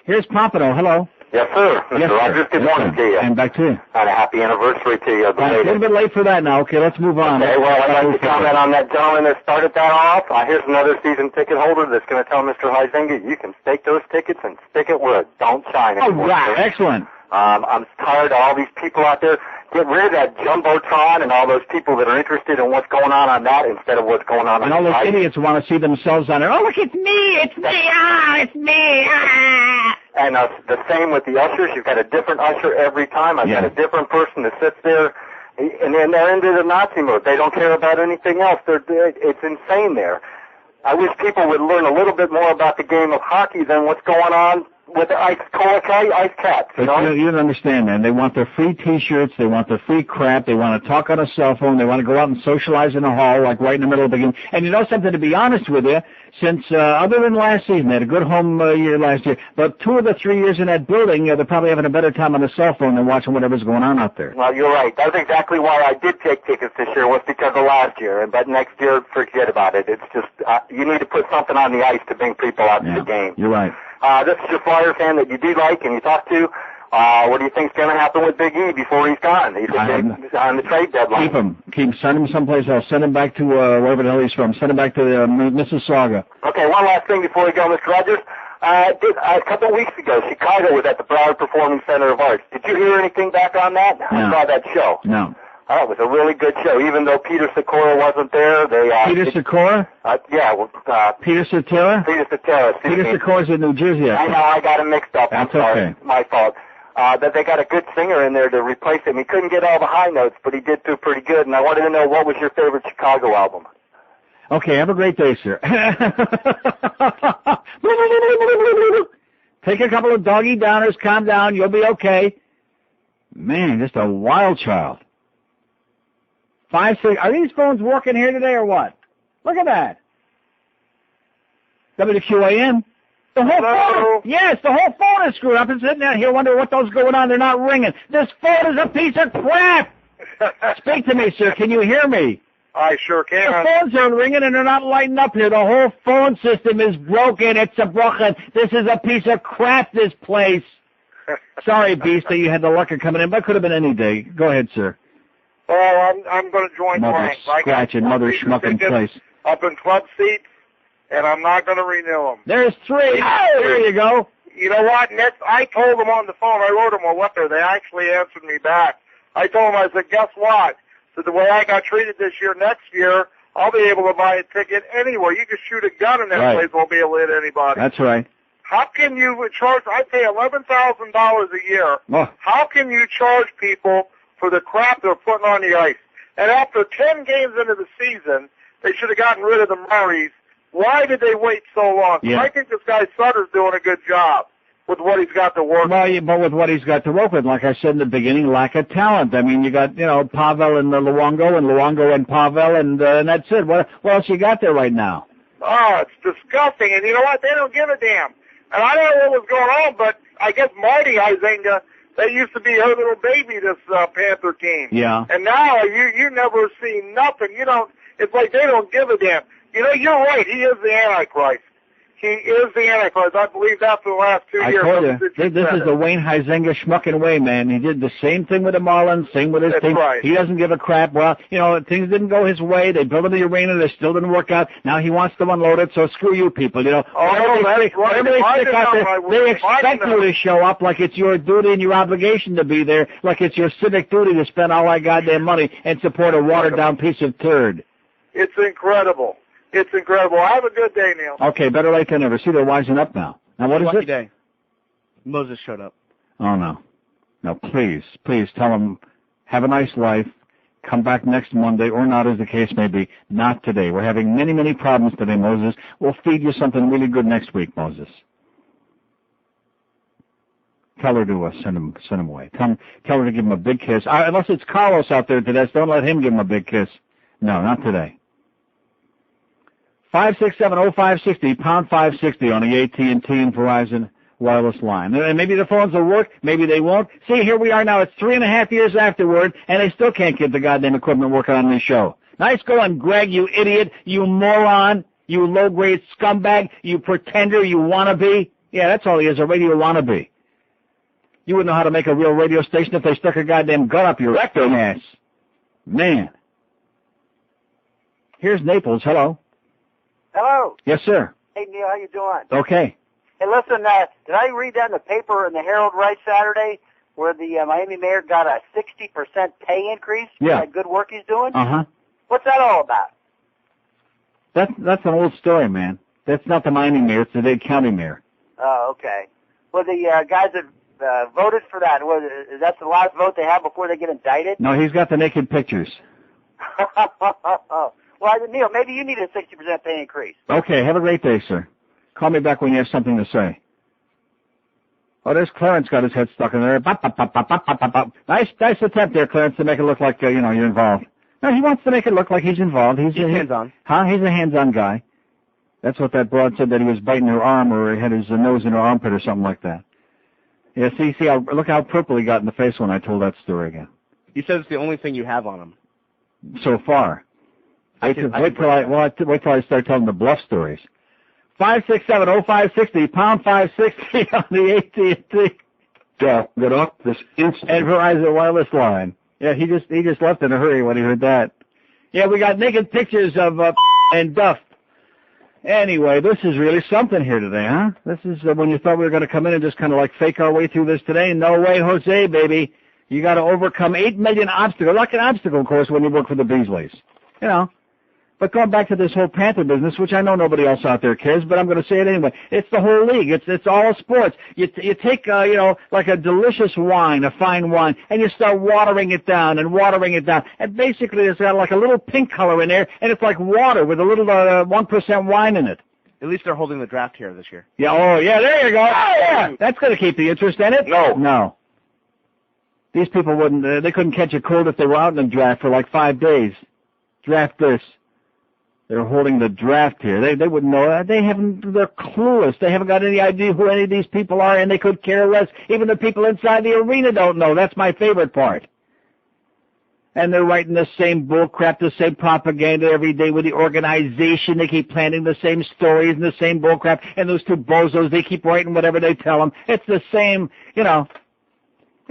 Here's Pompano. Hello. Yes, sir. Mr. Rogers, good morning to you. And back to you. And a happy anniversary to you. A little bit late for that now. Okay, let's move on. Okay, well, I'd like to comment on that gentleman that started that off. Here's another season ticket holder that's going to tell Mr. Huizinga, you can stake those tickets and stick it where it don't shine anymore. Oh, right. Excellent. I'm tired of all these people out there. Get rid of that Jumbotron and all those people that are interested in what's going on that instead of what's going on and all those idiots who want to see themselves on there. Oh, look, it's me, it's me, And the same with the ushers. You've got a different usher every time. I've got a different person that sits there, and then they're into the Nazi mode. They don't care about anything else. It's insane there. I wish people would learn a little bit more about the game of hockey than what's going on with the ice cats. You don't understand, man. They want their free T-shirts. They want their free crap. They want to talk on a cell phone. They want to go out and socialize in a hall, like right in the middle of the game. And you know something, to be honest with you, since other than last season, they had a good home year last year, but 2 of the 3 years in that building, they're probably having a better time on the cell phone than watching whatever's going on out there. Well, you're right. That's exactly why I did take tickets this year, was because of last year. But next year, forget about it. It's just, you need to put something on the ice to bring people out to the game. You're right. This is your Flyer fan that you do like and you talk to. What do you think's going to happen with Big E before he's gone? He's on the trade deadline. Send him someplace else. Send him back to wherever the hell he's from. Send him back to Mississauga. Okay, one last thing before we go, Mr. Rogers. A couple of weeks ago, Chicago was at the Broward Performing Center of Arts. Did you hear anything back on that? No. I saw that show. No. It was a really good show, even though Peter Sikora wasn't there. Peter Sikora? Peter Cetera? Peter Cetera. Peter Sikora's in New Jersey. I know, I got him mixed up. That's I'm sorry. okay. My fault. That they got a good singer in there to replace him. He couldn't get all the high notes, but he did do pretty good. And I wanted to know, what was your favorite Chicago album? Okay, have a great day, sir. Take a couple of doggy downers, calm down, you'll be okay. Man, just a wild child. 5, 6. Are these phones working here today or what? Look at that. WQAM. The whole phone. Yes, the whole phone is screwed up. I'm sitting down here wondering what those going on. They're not ringing. This phone is a piece of crap. Speak to me, sir. Can you hear me? I sure can. The phones aren't ringing and they're not lighting up here. The whole phone system is broken. It's a broken. This is a piece of crap, this place. Sorry, Beast, that you had the luck of coming in, but it could have been any day. Go ahead, sir. Well, I'm going to join the Mother ranks. scratching, mother schmucking place. Up in club seats, and I'm not going to renew them. There's 3. There you go. You know what? I told them on the phone. I wrote them a letter. They actually answered me back. I told them, I said, guess what? So the way I got treated this year, next year, I'll be able to buy a ticket anywhere. You can shoot a gun in that place, won't be able to hit anybody. That's right. How can you charge? I pay $11,000 a year. Oh. How can you charge people for the crap they're putting on the ice? And after 10 games into the season, they should have gotten rid of the Murrays. Why did they wait so long? Yeah. I think this guy Sutter's doing a good job with what he's got to work with. Well, but with what he's got to work with, like I said in the beginning, lack of talent. I mean, you got, Pavel and Luongo and Pavel, and that's it. What else you got there right now? Oh, it's disgusting. And you know what? They don't give a damn. And I don't know what was going on, but I guess Marty Huizenga, they used to be her little baby, this Panther team. Yeah. And now you never see nothing. It's like they don't give a damn. You're right. He is the Antichrist. He is the Antichrist. I believe that for the last 2 years. I told you, this is the Wayne Huizenga schmucking way, man. He did the same thing with the Marlins, same with his team. Right. He doesn't give a crap. Well, things didn't go his way. They built him the arena. They still didn't work out. Now he wants to unload it, so screw you people, Whenever they stick out there, they expect you to show up like it's your duty and your obligation to be there, like it's your civic duty to spend all that goddamn money and support a watered-down piece of turd. It's incredible. It's incredible. Have a good day, Neil. Okay, better late than never. See, they're wising up now. Now, what is Lucky it? day. Moses showed up. Oh, no. No, please tell them, have a nice life. Come back next Monday, or not, as the case may be. Not today. We're having many, many problems today, Moses. We'll feed you something really good next week, Moses. Tell her to send him away. Tell her to give him a big kiss. Unless it's Carlos out there today, so don't let him give him a big kiss. No, not today. 567-0560, pound 560 on the AT&T and Verizon wireless line. And maybe the phones will work, maybe they won't. See, here we are now. It's 3.5 years afterward, and they still can't get the goddamn equipment working on this show. Nice going, Greg, you idiot, you moron, you low-grade scumbag, you pretender, you wannabe. Yeah, that's all he is, a radio wannabe. You wouldn't know how to make a real radio station if they stuck a goddamn gun up your rectum ass. Man. Here's Naples. Hello. Hello. Yes, sir. Hey, Neil, how you doing? Okay. Hey, listen, did I read that in the paper in the Herald right Saturday where the Miami mayor got a 60% pay increase for that good work he's doing? Uh-huh. What's that all about? That's an old story, man. That's not the Miami mayor. It's the Dade County mayor. Oh, okay. Well, the guys that voted for that, that's the last vote they have before they get indicted? No, he's got the naked pictures. Well, Neil, maybe you need a 60% pay increase. Okay, have a great day, sir. Call me back when you have something to say. Oh, there's Clarence got his head stuck in there. Bop, bop, bop, bop, bop, bop, bop. Nice attempt there, Clarence, to make it look like, you're involved. No, he wants to make it look like he's involved. He's hands-on. Huh? He's a hands-on guy. That's what that broad said, that he was biting her arm or he had his nose in her armpit or something like that. Yeah, see, look how purple he got in the face when I told that story again. He says it's the only thing you have on him. So far. Wait till I start telling the bluff stories. 567-0560, pound 560 on the AT&T. Get off this instant. And Verizon wireless line. Yeah, he just left in a hurry when he heard that. Yeah, we got naked pictures of and Duff. Anyway, this is really something here today, huh? This is when you thought we were going to come in and just kind of like fake our way through this today. No way, Jose, baby. You got to overcome 8 million obstacles, like an obstacle course when you work for the Beasleys. You know. But going back to this whole Panther business, which I know nobody else out there cares, but I'm going to say it anyway. It's the whole league. It's all sports. You take, like a delicious wine, a fine wine, and you start watering it down. And basically it's got like a little pink color in there, and it's like water with a little 1% wine in it. At least they're holding the draft here this year. Yeah, oh, yeah, there you go. Oh, yeah. That's going to keep the interest in it? No. These people they couldn't catch a cold if they were out in the draft for like 5 days. Draft this. They're holding the draft here. They wouldn't know that. They're clueless. They haven't got any idea who any of these people are, and they could care less. Even the people inside the arena don't know. That's my favorite part. And they're writing the same bull crap, the same propaganda every day with the organization. They keep planting the same stories and the same bull crap. And those two bozos, they keep writing whatever they tell them. It's the same, It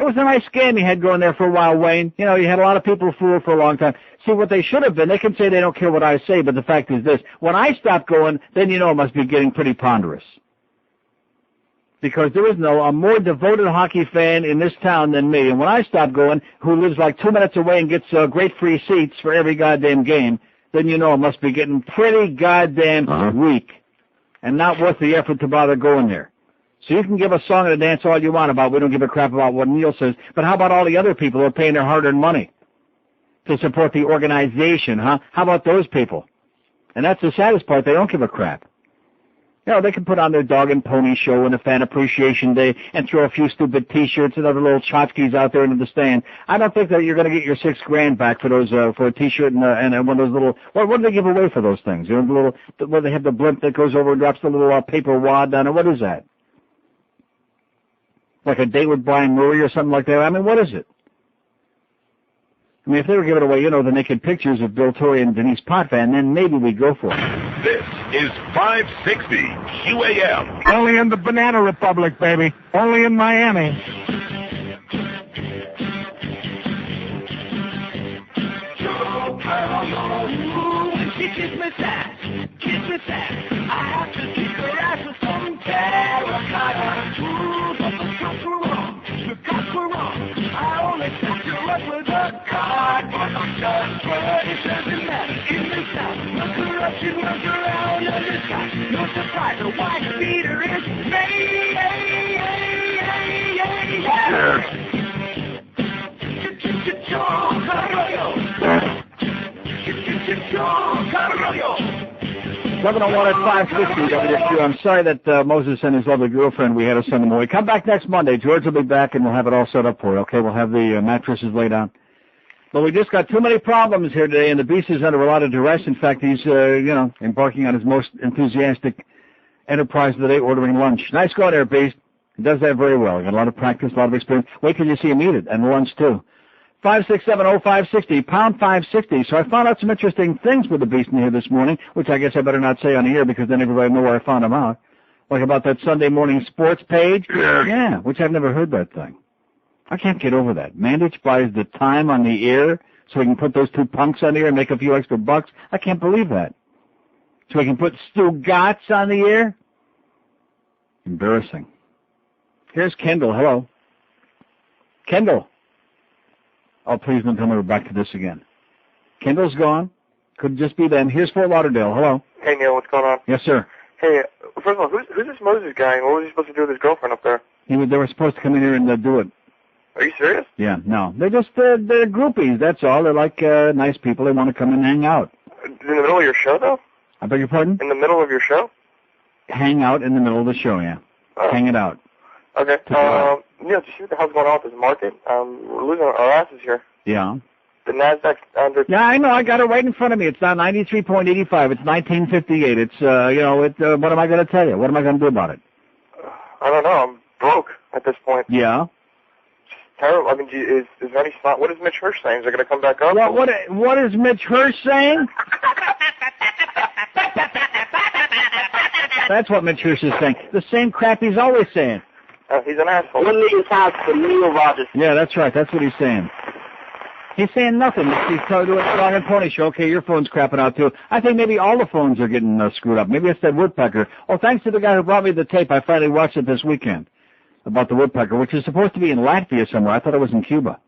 was a nice scam you had going there for a while, Wayne. You had a lot of people fooled for a long time. See, what they should have been, they can say they don't care what I say, but the fact is this. When I stop going, then it must be getting pretty ponderous. Because there is a more devoted hockey fan in this town than me. And when I stop going, who lives like 2 minutes away and gets great free seats for every goddamn game, then it must be getting pretty goddamn weak. And not worth the effort to bother going there. So you can give a song and a dance all you want about, we don't give a crap about what Neil says, but how about all the other people who are paying their hard-earned money to support the organization, huh? How about those people? And that's the saddest part, they don't give a crap. They can put on their dog and pony show and a fan appreciation day and throw a few stupid T-shirts and other little tchotchkes out there into the stand. I don't think that you're going to get your $6,000 back for those, for a T-shirt and one of those little, what do they give away for those things? The little, where they have the blimp that goes over and drops the little paper wad down, or what is that? Like a date with Brian Murray or something like that. I mean, what is it? I mean, if they were giving away, the naked pictures of Bill Torrey and Denise Potvin, then maybe we'd go for it. This is 560 QAM. Only in the Banana Republic, baby. Only in Miami. Kiss me sad. I have to kick her ass with some terracotta. The cuts were wrong. I only set you up with a cardboard box. But it doesn't matter in the South. The corruption runs around in the sky. No surprise, a white beater is me. Governor 1 at 560 WSQ. I'm sorry that Moses and his lovely girlfriend, we had to send them away. Come back next Monday. George will be back, and we'll have it all set up for you, okay? We'll have the mattresses laid out. But we just got too many problems here today, and the beast is under a lot of duress. In fact, he's, embarking on his most enthusiastic enterprise of the day, ordering lunch. Nice going there, Beast. He does that very well. He got a lot of practice, a lot of experience. Wait till you see him eat it, and lunch, too. 5670560, pound 560. So I found out some interesting things with the beast in here this morning, which I guess I better not say on the air because then everybody will know where I found them out. Like about that Sunday morning sports page. Yeah, which I've never heard that thing. I can't get over that. Mandich buys the time on the air so he can put those two punks on the air and make a few extra bucks. I can't believe that. So he can put Stu Gatz on the air? Embarrassing. Here's Kendall. Hello. Kendall. Oh, please don't tell me we're back to this again. Kendall's gone. Could just be them. Here's Fort Lauderdale. Hello. Hey, Neil, what's going on? Yes, sir. Hey, first of all, who's this Moses guy, and what was he supposed to do with his girlfriend up there? They were supposed to come in here and do it. Are you serious? Yeah, no. They're just they're groupies, that's all. They're like nice people. They want to come and hang out. In the middle of your show, though? I beg your pardon? In the middle of your show? Hang out in the middle of the show, yeah. Hang it out. Okay. Neil, do you see what the hell's going on with this market? We're losing our asses here. Yeah. The Nasdaq under... Yeah, I know. I got it right in front of me. It's now 93.85. It's 1958. It's, what am I going to tell you? What am I going to do about it? I don't know. I'm broke at this point. Yeah. It's terrible. I mean, is there any sign? What is Mitch Hirsch saying? Is it going to come back up? What is Mitch Hirsch saying? That's what Mitch Hirsch is saying. The same crap he's always saying. He's an asshole. $1 million for Neil Rogers. Yeah, that's right. That's what he's saying. He's saying nothing. He's doing a Dog and Pony show. Okay, your phone's crapping out, too. I think maybe all the phones are getting screwed up. Maybe it's that woodpecker. Oh, thanks to the guy who brought me the tape. I finally watched it this weekend about the woodpecker, which is supposed to be in Latvia somewhere. I thought it was in Cuba.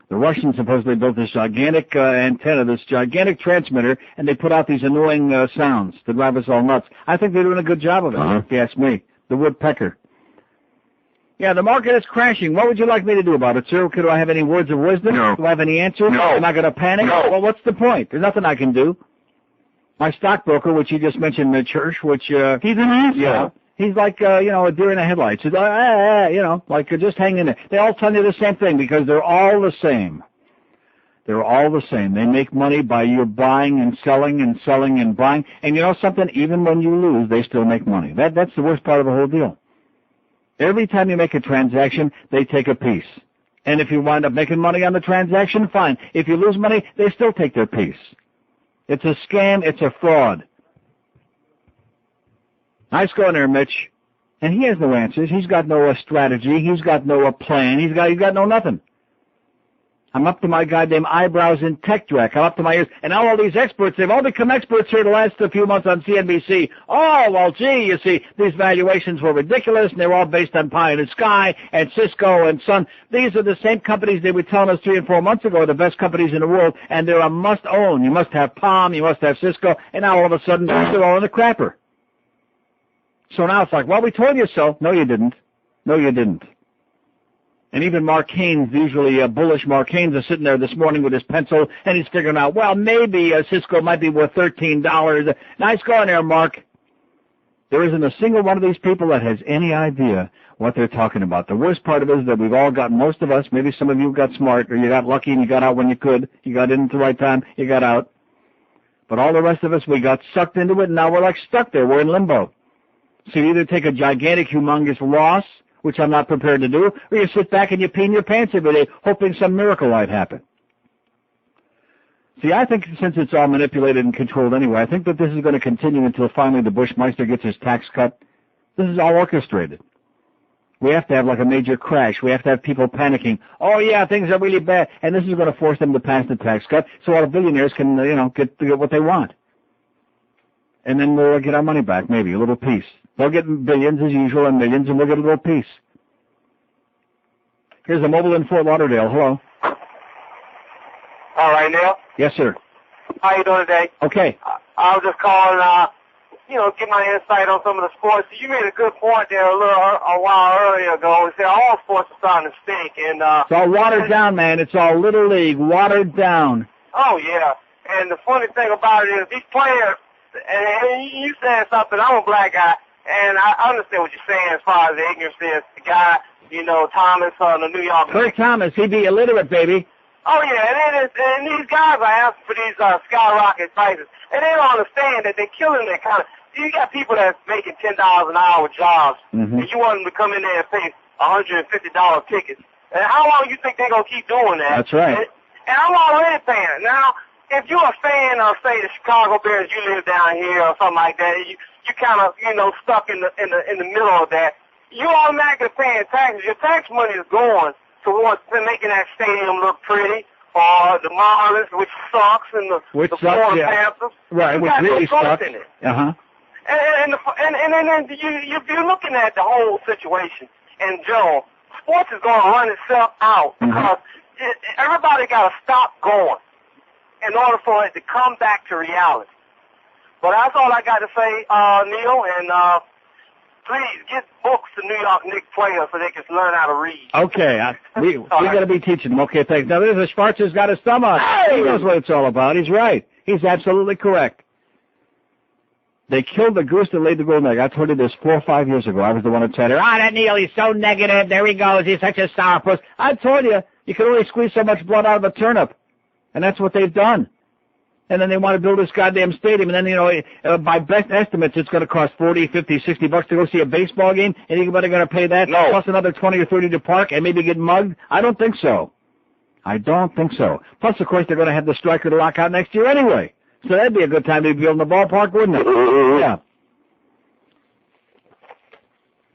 The Russians supposedly built this gigantic antenna, this gigantic transmitter, and they put out these annoying sounds to drive us all nuts. I think they're doing a good job of it, if you ask me. The woodpecker. Yeah, the market is crashing. What would you like me to do about it, sir? Do I have any words of wisdom? No. Do I have any answers? No. Am I going to panic? No. Well, what's the point? There's nothing I can do. My stockbroker, which you just mentioned, Church, which... he's an asshole. Yeah. He's like, a deer in the headlights. He's like, just hang in there. They all tell you the same thing because they're all the same. They're all the same. They make money by you buying and selling and selling and buying. And you know something? Even when you lose, they still make money. That's the worst part of the whole deal. Every time you make a transaction, they take a piece. And if you wind up making money on the transaction, fine. If you lose money, they still take their piece. It's a scam. It's a fraud. Nice going there, Mitch. And he has no answers. He's got no strategy. He's got no plan. He's got no nothing. I'm up to my goddamn eyebrows in tech dreck. I'm up to my ears. And now all these experts, they've all become experts here the last few months on CNBC. Oh, well, gee, you see, these valuations were ridiculous, and they were all based on pie in the sky and Cisco and Sun. These are the same companies they were telling us 3 and 4 months ago are the best companies in the world, and they're a must-own. You must have Palm, you must have Cisco, and now all of a sudden they're all in the crapper. So now it's like, well, we told you so. No, you didn't. No, you didn't. And even Mark Haynes, usually bullish Mark Haynes, is sitting there this morning with his pencil, and he's figuring out, well, maybe Cisco might be worth $13. Nice going there, Mark. There isn't a single one of these people that has any idea what they're talking about. The worst part of it is that we've all got, most of us, maybe some of you got smart, or you got lucky and you got out when you could. You got in at the right time, you got out. But all the rest of us, we got sucked into it, and now we're like stuck there. We're in limbo. So you either take a gigantic, humongous loss, which I'm not prepared to do, or you sit back and you pee in your pants every day, hoping some miracle might happen. See, I think since it's all manipulated and controlled anyway, I think that this is going to continue until finally the Bushmeister gets his tax cut. This is all orchestrated. We have to have like a major crash. We have to have people panicking. Oh, yeah, things are really bad. And this is going to force them to pass the tax cut so all the billionaires can, get what they want. And then we'll get our money back, maybe, a little piece. They'll get billions as usual and millions, and we'll get a little piece. Here's a mobile in Fort Lauderdale. Hello. All right, Neil. Yes, sir. How you doing today? Okay. I was just calling, get my insight on some of the sports. You made a good point there a while earlier ago. You said all sports are starting to stink. And, it's all watered down, man. It's all Little League, watered down. Oh, yeah. And the funny thing about it is these players, and you said something, I'm a black guy, and I understand what you're saying as far as the ignorance is. The guy, Thomas on the New York. Kurt Thomas, he'd be illiterate, baby. Oh, yeah, and these guys are asking for these skyrocket prices, and they don't understand that they're killing their kind of. You got people that's making $10 an hour jobs, and you want them to come in there and pay $150 tickets. And how long you think they're going to keep doing that? That's right. And I'm already paying. Now, if you're a fan of, say, the Chicago Bears, you live down here or something like that, you kind of, stuck in the middle of that, you automatically paying taxes. Your tax money is going towards making that stadium look pretty, or the Marlins, which sucks, and the Florida Panthers. Right, which really sucks. Uh-huh. And then you're looking at the whole situation in general. Sports is going to run itself out because everybody got to stop going in order for it to come back to reality. But that's all I got to say, Neil, and please get books to New York Knicks players so they can learn how to read. Okay, we got to be teaching them. Okay, thanks. Now, there's a Schwarzer's got a stomach. Hey! He knows what it's all about. He's right. He's absolutely correct. They killed the goose that laid the golden egg. I told you this 4 or 5 years ago. I was the one that said, that Neil, he's so negative. There he goes. He's such a sourpuss. I told you, you can only squeeze so much blood out of a turnip. And that's what they've done. And then they want to build this goddamn stadium. And then, by best estimates, it's going to cost $40, $50, $60 to go see a baseball game. And anybody going to pay that? No. Plus another $20 or $30 to park and maybe get mugged? I don't think so. I don't think so. Plus, of course, they're going to have the striker to lock out next year anyway. So that'd be a good time to be building the ballpark, wouldn't it? Yeah.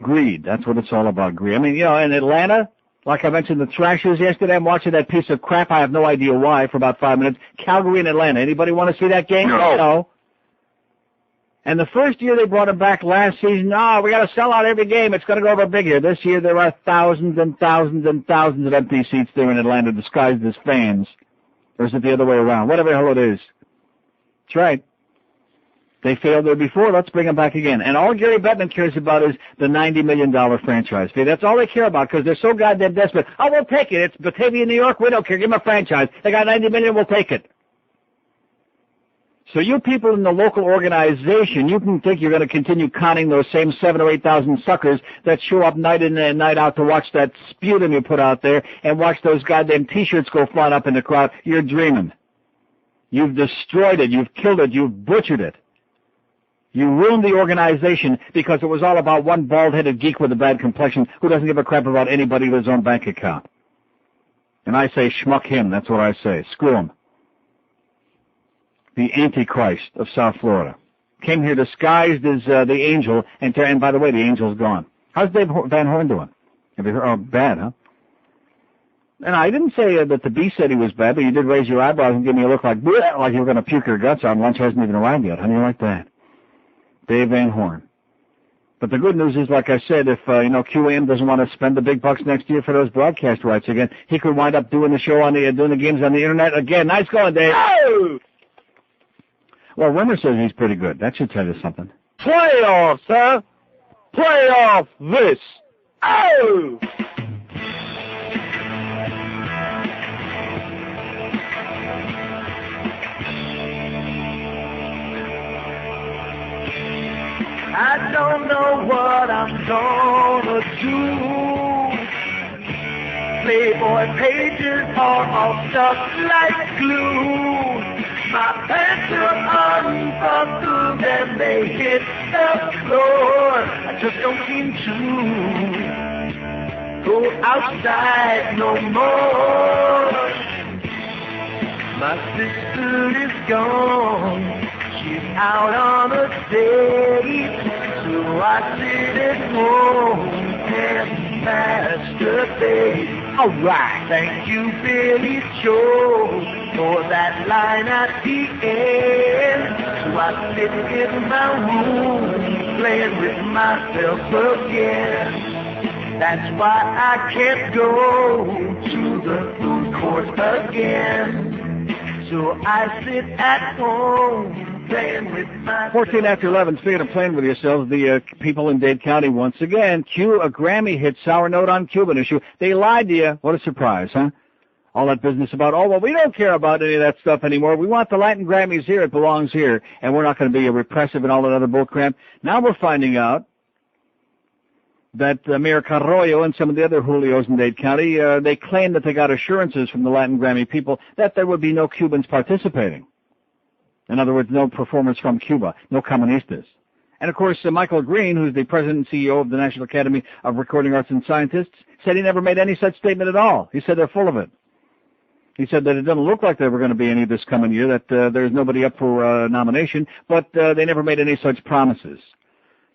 Greed. That's what it's all about, greed. I mean, in Atlanta, like I mentioned the Thrashers yesterday, I'm watching that piece of crap. I have no idea why for about 5 minutes. Calgary and Atlanta. Anybody want to see that game? No. And the first year they brought him back last season, we got to sell out every game. It's going to go over big here. This year there are thousands and thousands and thousands of empty seats there in Atlanta disguised as fans. Or is it the other way around? Whatever the hell it is. That's right. They failed there before. Let's bring them back again. And all Gary Bettman cares about is the $90 million franchise fee. That's all they care about because they're so goddamn desperate. Oh, we'll take it. It's Batavia, New York. We don't care. Give them a franchise. They got $90 million. We'll take it. So you people in the local organization, you can think you're going to continue conning those same 7,000 or 8,000 suckers that show up night in and night out to watch that sputum you put out there and watch those goddamn T-shirts go flying up in the crowd. You're dreaming. You've destroyed it. You've killed it. You've butchered it. You ruined the organization because it was all about one bald-headed geek with a bad complexion who doesn't give a crap about anybody with his own bank account. And I say, schmuck him. That's what I say. Screw him. The Antichrist of South Florida. Came here disguised as the angel, and by the way, the angel's gone. How's Dave Van Horn doing? Have you heard? Oh, bad, huh? And I didn't say that the Beast said he was bad, but you did raise your eyebrows and give me a look like you were going to puke your guts out. Lunch hasn't even arrived yet. How do you like that? Dave Van Horn. But the good news is, like I said, if QAM doesn't want to spend the big bucks next year for those broadcast rights again, he could wind up doing the show on doing the games on the internet again. Nice going, Dave. Oh! Well, Rimmer says he's pretty good. That should tell you something. Playoffs, huh? Playoff this. Oh! I don't know what I'm gonna do. Playboy pages are all stuck like glue. My pants are unbuckled and they hit the floor. I just don't seem to go outside no more. My sister is gone. She's out on a date. So I sit at home and masturbate. Alright, thank you, Billy Joe, for that line at the end. So I sit in my room, playing with myself again. That's why I can't go to the food court again. So I sit at home, 14 after 11, speaking of playing with yourselves, the people in Dade County once again, a Grammy hit sour note on Cuban issue. They lied to you. What a surprise, huh? All that business about, we don't care about any of that stuff anymore. We want the Latin Grammys here. It belongs here. And we're not going to be repressive and all that other bullcrap. Now we're finding out that Mayor Carroyo and some of the other Julios in Dade County, they claim that they got assurances from the Latin Grammy people that there would be no Cubans participating. In other words, no performers from Cuba, no comunistas. And, of course, Michael Green, who's the president and CEO of the National Academy of Recording Arts and Scientists, said he never made any such statement at all. He said they're full of it. He said that it doesn't look like there were going to be any this coming year, that there's nobody up for nomination, but they never made any such promises.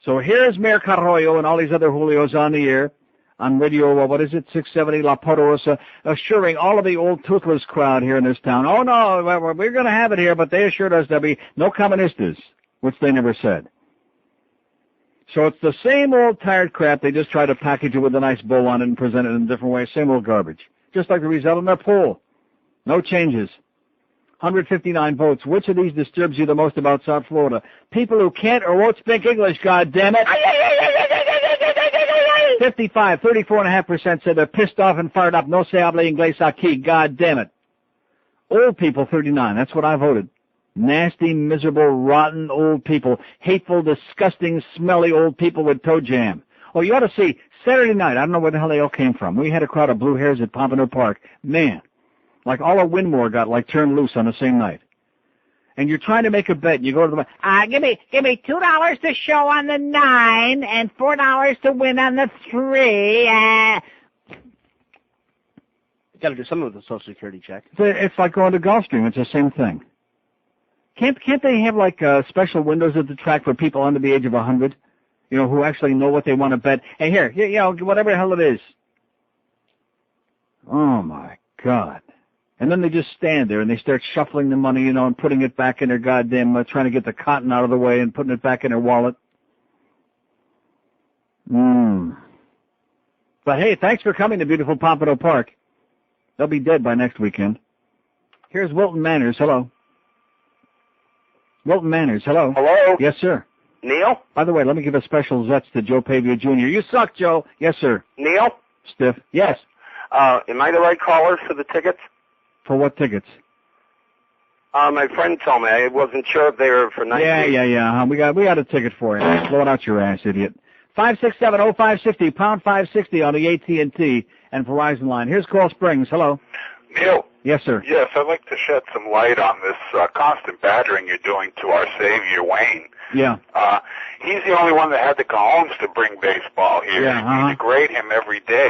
So here's Mayor Carroyo and all these other Julios on the air, on radio, 670 La Poderosa, assuring all of the old toothless crowd here in this town, oh no, we're going to have it here, but they assured us there'll be no comunistas, which they never said. So it's the same old tired crap. They just try to package it with a nice bow on it and present it in a different way, same old garbage. Just like the result in their poll. No changes. 159 votes. Which of these disturbs you the most about South Florida? People who can't or won't speak English, goddammit. 34.5% said they're pissed off and fired up. No se habla inglés aquí. God damn it. Old people, 39. That's what I voted. Nasty, miserable, rotten old people. Hateful, disgusting, smelly old people with toe jam. Oh, you ought to see Saturday night. I don't know where the hell they all came from. We had a crowd of blue hairs at Pompano Park. Man, like all of Winmore got turned loose on the same night. And you're trying to make a bet. You go to the give me $2 to show on the 9 and $4 to win on the 3. You got to do something with the Social Security check. It's like going to Gulfstream. It's the same thing. Can't they have special windows at the track for people under the age of 100? Who actually know what they want to bet. And here, whatever the hell it is. Oh my God. And then they just stand there and they start shuffling the money, and putting it back in their goddamn, trying to get the cotton out of the way and putting it back in their wallet. But hey, thanks for coming to beautiful Pompano Park. They'll be dead by next weekend. Here's Wilton Manners. Hello. Wilton Manners. Hello. Hello? Yes, sir. Neil? By the way, let me give a special zets to Joe Pavia Jr. You suck, Joe. Yes, sir. Neil? Stiff. Yes. Am I the right caller for the tickets? For what tickets? My friend told me. I wasn't sure if they were for night. Yeah. We got a ticket for you. Blow it out your ass, idiot. 567-0560, pound 560 on the AT&T and Verizon line. Here's Coral Springs. Hello. Neil? Yes, sir. Yes, I'd like to shed some light on this constant battering you're doing to our savior, Wayne. Yeah. He's the only one that had the cojones to bring baseball here. Yeah, You degrade him every day.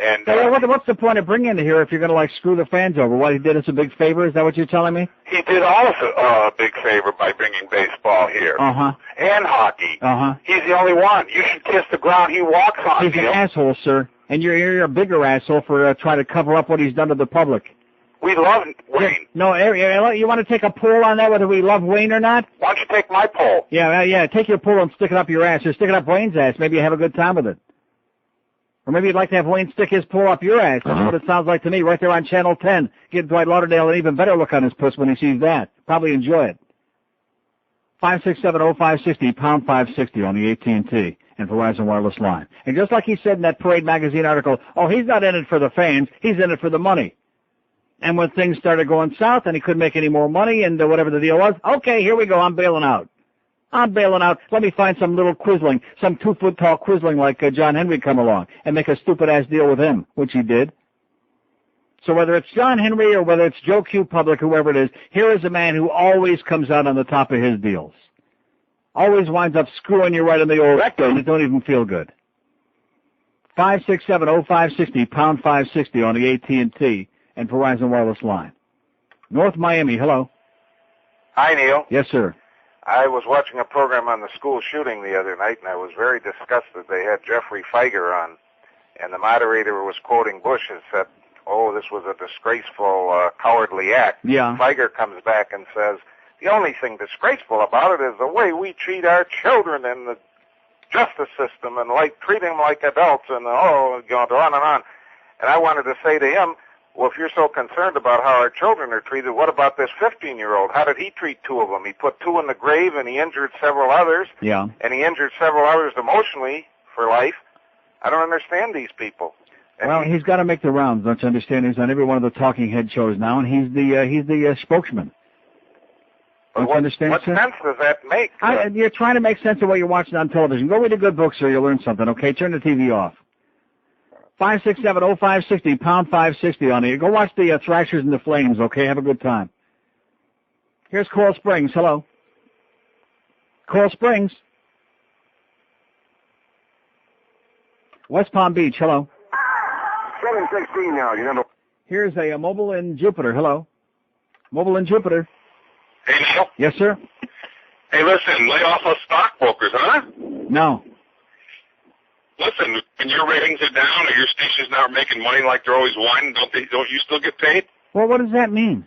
And what's the point of bringing him here if you're going to, screw the fans over? What, he did us a big favor? Is that what you're telling me? he did us a big favor by bringing baseball here. And hockey. He's the only one. You should kiss the ground he walks on. He's an asshole, sir. And you're a bigger asshole for trying to cover up what he's done to the public. We love Wayne. No, you want to take a poll on that, whether we love Wayne or not? Why don't you take my poll? Yeah, take your poll and stick it up your ass. Or stick it up Wayne's ass. Maybe you have a good time with it. Or maybe you'd like to have Wayne stick his poll up your ass. That's what it sounds like to me, right there on Channel 10. Give Dwight Lauderdale an even better look on his puss when he sees that. Probably enjoy it. 567-0560, pound 560 on the AT&T and Verizon Wireless line. And just like he said in that Parade magazine article, he's not in it for the fans, he's in it for the money. And when things started going south and he couldn't make any more money and whatever the deal was, okay, here we go, I'm bailing out. Let me find some little quisling, some 2-foot-tall quisling like John Henry come along and make a stupid-ass deal with him, which he did. So whether it's John Henry or whether it's Joe Q. Public, whoever it is, here is a man who always comes out on the top of his deals. Always winds up screwing you right in the old rectum that don't even feel good. 567-0560, pound 560 on the AT&T and Verizon Wireless line. North Miami, hello. Hi, Neil. Yes, sir. I was watching a program on the school shooting the other night, and I was very disgusted. They had Jeffrey Feiger on, and the moderator was quoting Bush and said, this was a disgraceful, cowardly act. Yeah. Feiger comes back and says, the only thing disgraceful about it is the way we treat our children in the justice system and treat them like adults and going on and on. And I wanted to say to him, well, if you're so concerned about how our children are treated, what about this 15-year-old? How did he treat 2 of them? He put 2 in the grave and he injured several others. Yeah. And he injured several others emotionally for life. I don't understand these people. And he's got to make the rounds, don't you understand? He's on every one of the talking head shows now, and he's the spokesman. Don't you understand? What sense does that make? You're trying to make sense of what you're watching on television. Go read a good book, sir. You'll learn something, okay? Turn the TV off. 567-0560, pound 560 on it. Go watch the Thrashers and the Flames, okay? Have a good time. Here's Coral Springs. Hello. Coral Springs. West Palm Beach. Hello. 716 now. You know. Here's a mobile in Jupiter. Hello. Mobile in Jupiter. Hey, Neil. Yes, sir. Hey, listen, lay off of stockbrokers, huh? No. Listen, when your ratings are down or your station's not making money like they're always whining, don't you still get paid? Well, what does that mean?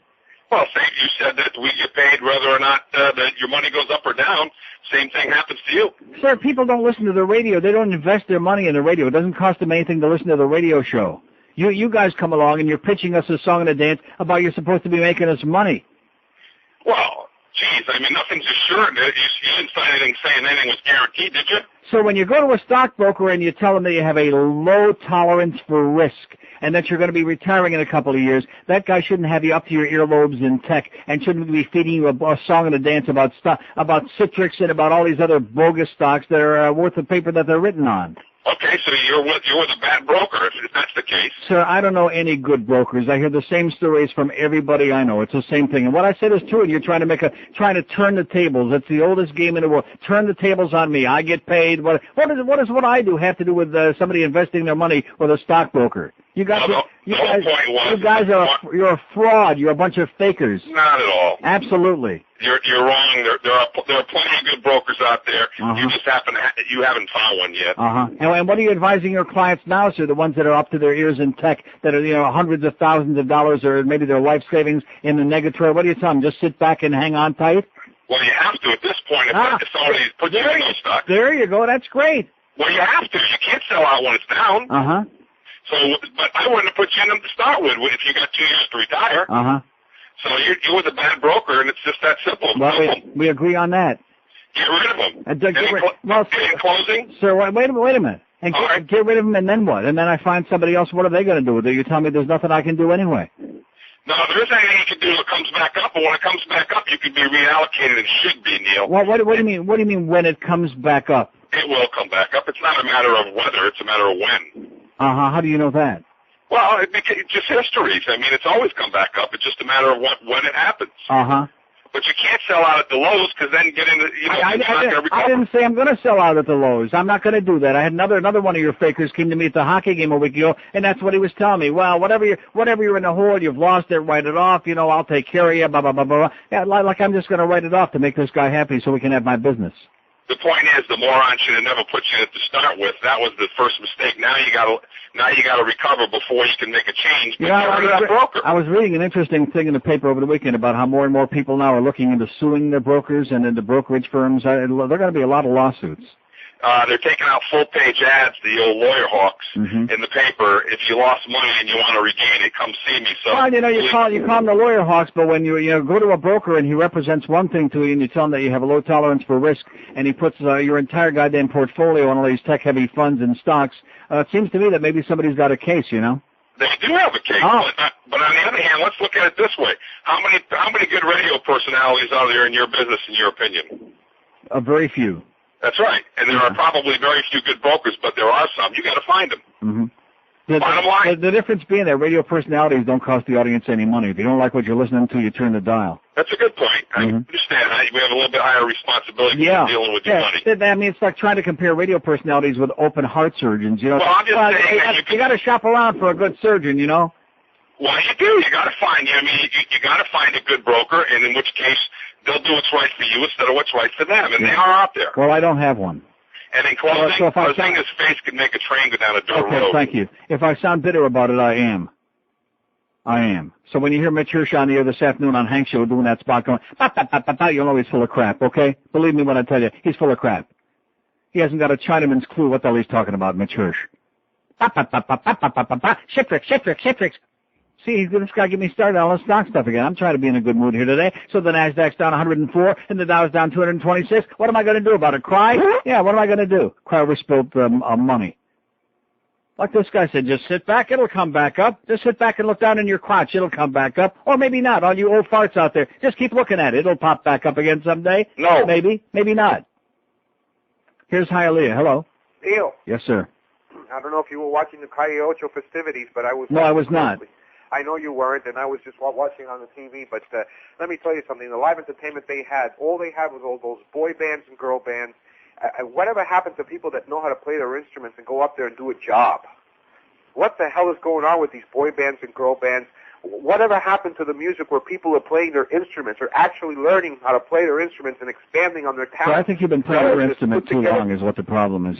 Well, say you said that we get paid whether or not that your money goes up or down. Same thing happens to you. Sir, people don't listen to the radio. They don't invest their money in the radio. It doesn't cost them anything to listen to the radio show. You guys come along and you're pitching us a song and a dance about you're supposed to be making us money. Well, geez, I mean, nothing's assured. You didn't sign anything saying anything was guaranteed, did you? So when you go to a stockbroker and you tell them that you have a low tolerance for risk and that you're going to be retiring in a couple of years, that guy shouldn't have you up to your earlobes in tech and shouldn't be feeding you a song and a dance about Citrix and about all these other bogus stocks that are worth the paper that they're written on. Okay, so you're with a bad broker if that's the case. Sir, I don't know any good brokers. I hear the same stories from everybody I know. It's the same thing. And what I said is true, and you're trying to turn the tables. It's the oldest game in the world. Turn the tables on me. I get paid. What does what I do have to do with somebody investing their money with a stockbroker? You guys you're a fraud. You're a bunch of fakers. Not at all. Absolutely. You're wrong. There are plenty of good brokers out there. You just you haven't found one yet. And what are you advising your clients now, sir? The ones that are up to their ears in tech, that are hundreds of thousands of dollars, or maybe their life savings in the negatory. What do you tell them? Just sit back and hang on tight. Well, you have to at this point. If somebody puts you in those stocks. There you go. That's great. Well, you have to. You can't sell out when it's down. So, but I wouldn't have put you in them to start with if you got 2 years to retire. So you're with a bad broker, and it's just that simple. Well, we agree on that. Get rid of them. In closing? Sir, wait a minute. And get rid of them, and then what? And then I find somebody else. What are they going to do with it? You tell me there's nothing I can do anyway. No, there isn't anything you can do. It comes back up, and when it comes back up, you can be reallocated. It should be, Neil. Well, what do you mean? What do you mean when it comes back up? It will come back up. It's not a matter of whether; it's a matter of when. How do you know that? Well, it's just histories. I mean, it's always come back up. It's just a matter of when it happens. But you can't sell out at the lows because then get into, I didn't say I'm going to sell out at the lows. I'm not going to do that. I had another one of your fakers came to me at the hockey game a week ago, and that's what he was telling me. Well, whatever you're in the hole, you've lost it, write it off. I'll take care of you, blah, blah, blah, blah. Yeah, like I'm just going to write it off to make this guy happy so we can have my business. The point is, the moron should have never put you in it to start with. That was the first mistake. Now you got to recover before you can make a change. But I was reading an interesting thing in the paper over the weekend about how more and more people now are looking into suing their brokers and into brokerage firms. There are going to be a lot of lawsuits. They're taking out full-page ads, the old lawyer hawks, in the paper. If you lost money and you want to regain it, come see me. So, well, you call them the lawyer hawks, but when you go to a broker and he represents one thing to you, and you tell him that you have a low tolerance for risk, and he puts your entire goddamn portfolio on all these tech-heavy funds and stocks, it seems to me that maybe somebody's got a case, They do have a case, but on the other hand, let's look at it this way: how many good radio personalities are there in your business, in your opinion? Very few. That's right, and there are probably very few good brokers, but there are some. You got to find them. Bottom line, the difference being that radio personalities don't cost the audience any money. If you don't like what you're listening to, you turn the dial. That's a good point. I understand. We have a little bit higher responsibility for dealing with your money. I mean, it's like trying to compare radio personalities with open heart surgeons. Well, I'm just saying you got to shop around for a good surgeon, Well, you do. You got to find. You got to find a good broker, and in which case they'll do what's right for you instead of what's right for them, and they are out there. Well, I don't have one. And in closing, a thing his face can make a train go down a dirt road. Thank you. If I sound bitter about it, I am. So when you hear Mitch Hirsch on the air this afternoon on Hank's show doing that spot going, you'll know he's full of crap, okay? Believe me when I tell you, he's full of crap. He hasn't got a Chinaman's clue what the hell he's talking about, Mitch Hirsch. Shiptricks. See, this guy get me started on the stock stuff again. I'm trying to be in a good mood here today. So the Nasdaq's down 104 and the Dow's down 226. What am I going to do about it? Cry? Yeah, what am I going to do? Cry over spilled money. Like this guy said, just sit back. It'll come back up. Just sit back and look down in your crotch. It'll come back up. Or maybe not. All you old farts out there, just keep looking at it. It'll pop back up again someday. No. Maybe not. Here's Hialeah. Hello. Neil. Yes, sir. I don't know if you were watching the Calle Ocho festivities, but I was. No, I was not. I know you weren't, and I was just watching on the TV. But let me tell you something. The live entertainment all they had was all those boy bands and girl bands. Whatever happened to people that know how to play their instruments and go up there and do a job? What the hell is going on with these boy bands and girl bands? Whatever happened to the music where people are playing their instruments, or actually learning how to play their instruments and expanding on their talent? Well, I think you've been playing your instrument too long is what the problem is,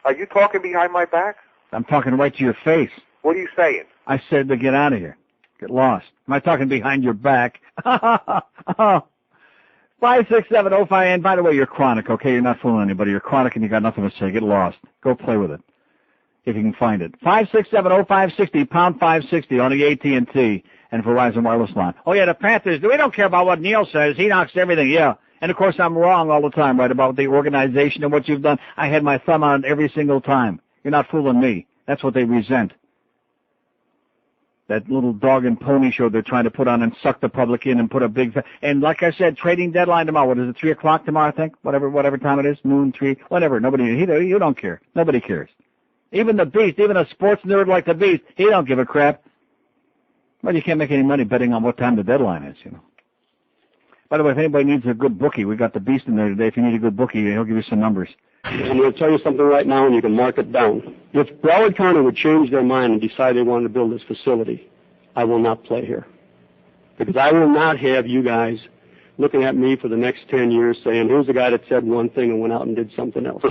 Are you talking behind my back? I'm talking right to your face. What are you saying? I said to get out of here. Get lost. Am I talking behind your back? 56705, and by the way, you're chronic, okay? You're not fooling anybody. You're chronic and you got nothing to say. Get lost. Go play with it, if you can find it. 5670560, pound 560 on the AT&T and Verizon Wireless line. Oh, yeah, the Panthers, we don't care about what Neil says. He knocks everything, yeah. And, of course, I'm wrong all the time, right, about the organization and what you've done. I had my thumb on it every single time. You're not fooling me. That's what they resent. That little dog and pony show they're trying to put on and suck the public in and put a big... And like I said, trading deadline tomorrow. What is it, 3 o'clock tomorrow, I think? Whatever time it is, noon, 3, whatever. You don't care. Nobody cares. Even the Beast, even a sports nerd like the Beast, he don't give a crap. Well, you can't make any money betting on what time the deadline is, By the way, if anybody needs a good bookie, we got the Beast in there today. If you need a good bookie, he'll give you some numbers. I'm going to tell you something right now, and you can mark it down. If Broward County would change their mind and decide they wanted to build this facility, I will not play here. Because I will not have you guys looking at me for the next 10 years saying, here's the guy that said one thing and went out and did something else.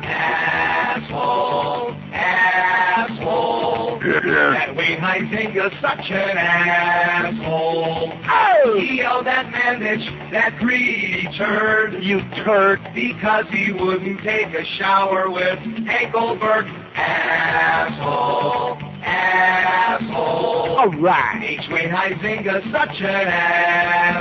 Asshole, asshole. That Wayne Huizinga's such an asshole. Oh! He yelled that man bitch, that greedy turd. You turd. Because he wouldn't take a shower with Hank Goldberg. Asshole, asshole. All right. H. Wayne Huizinga's such an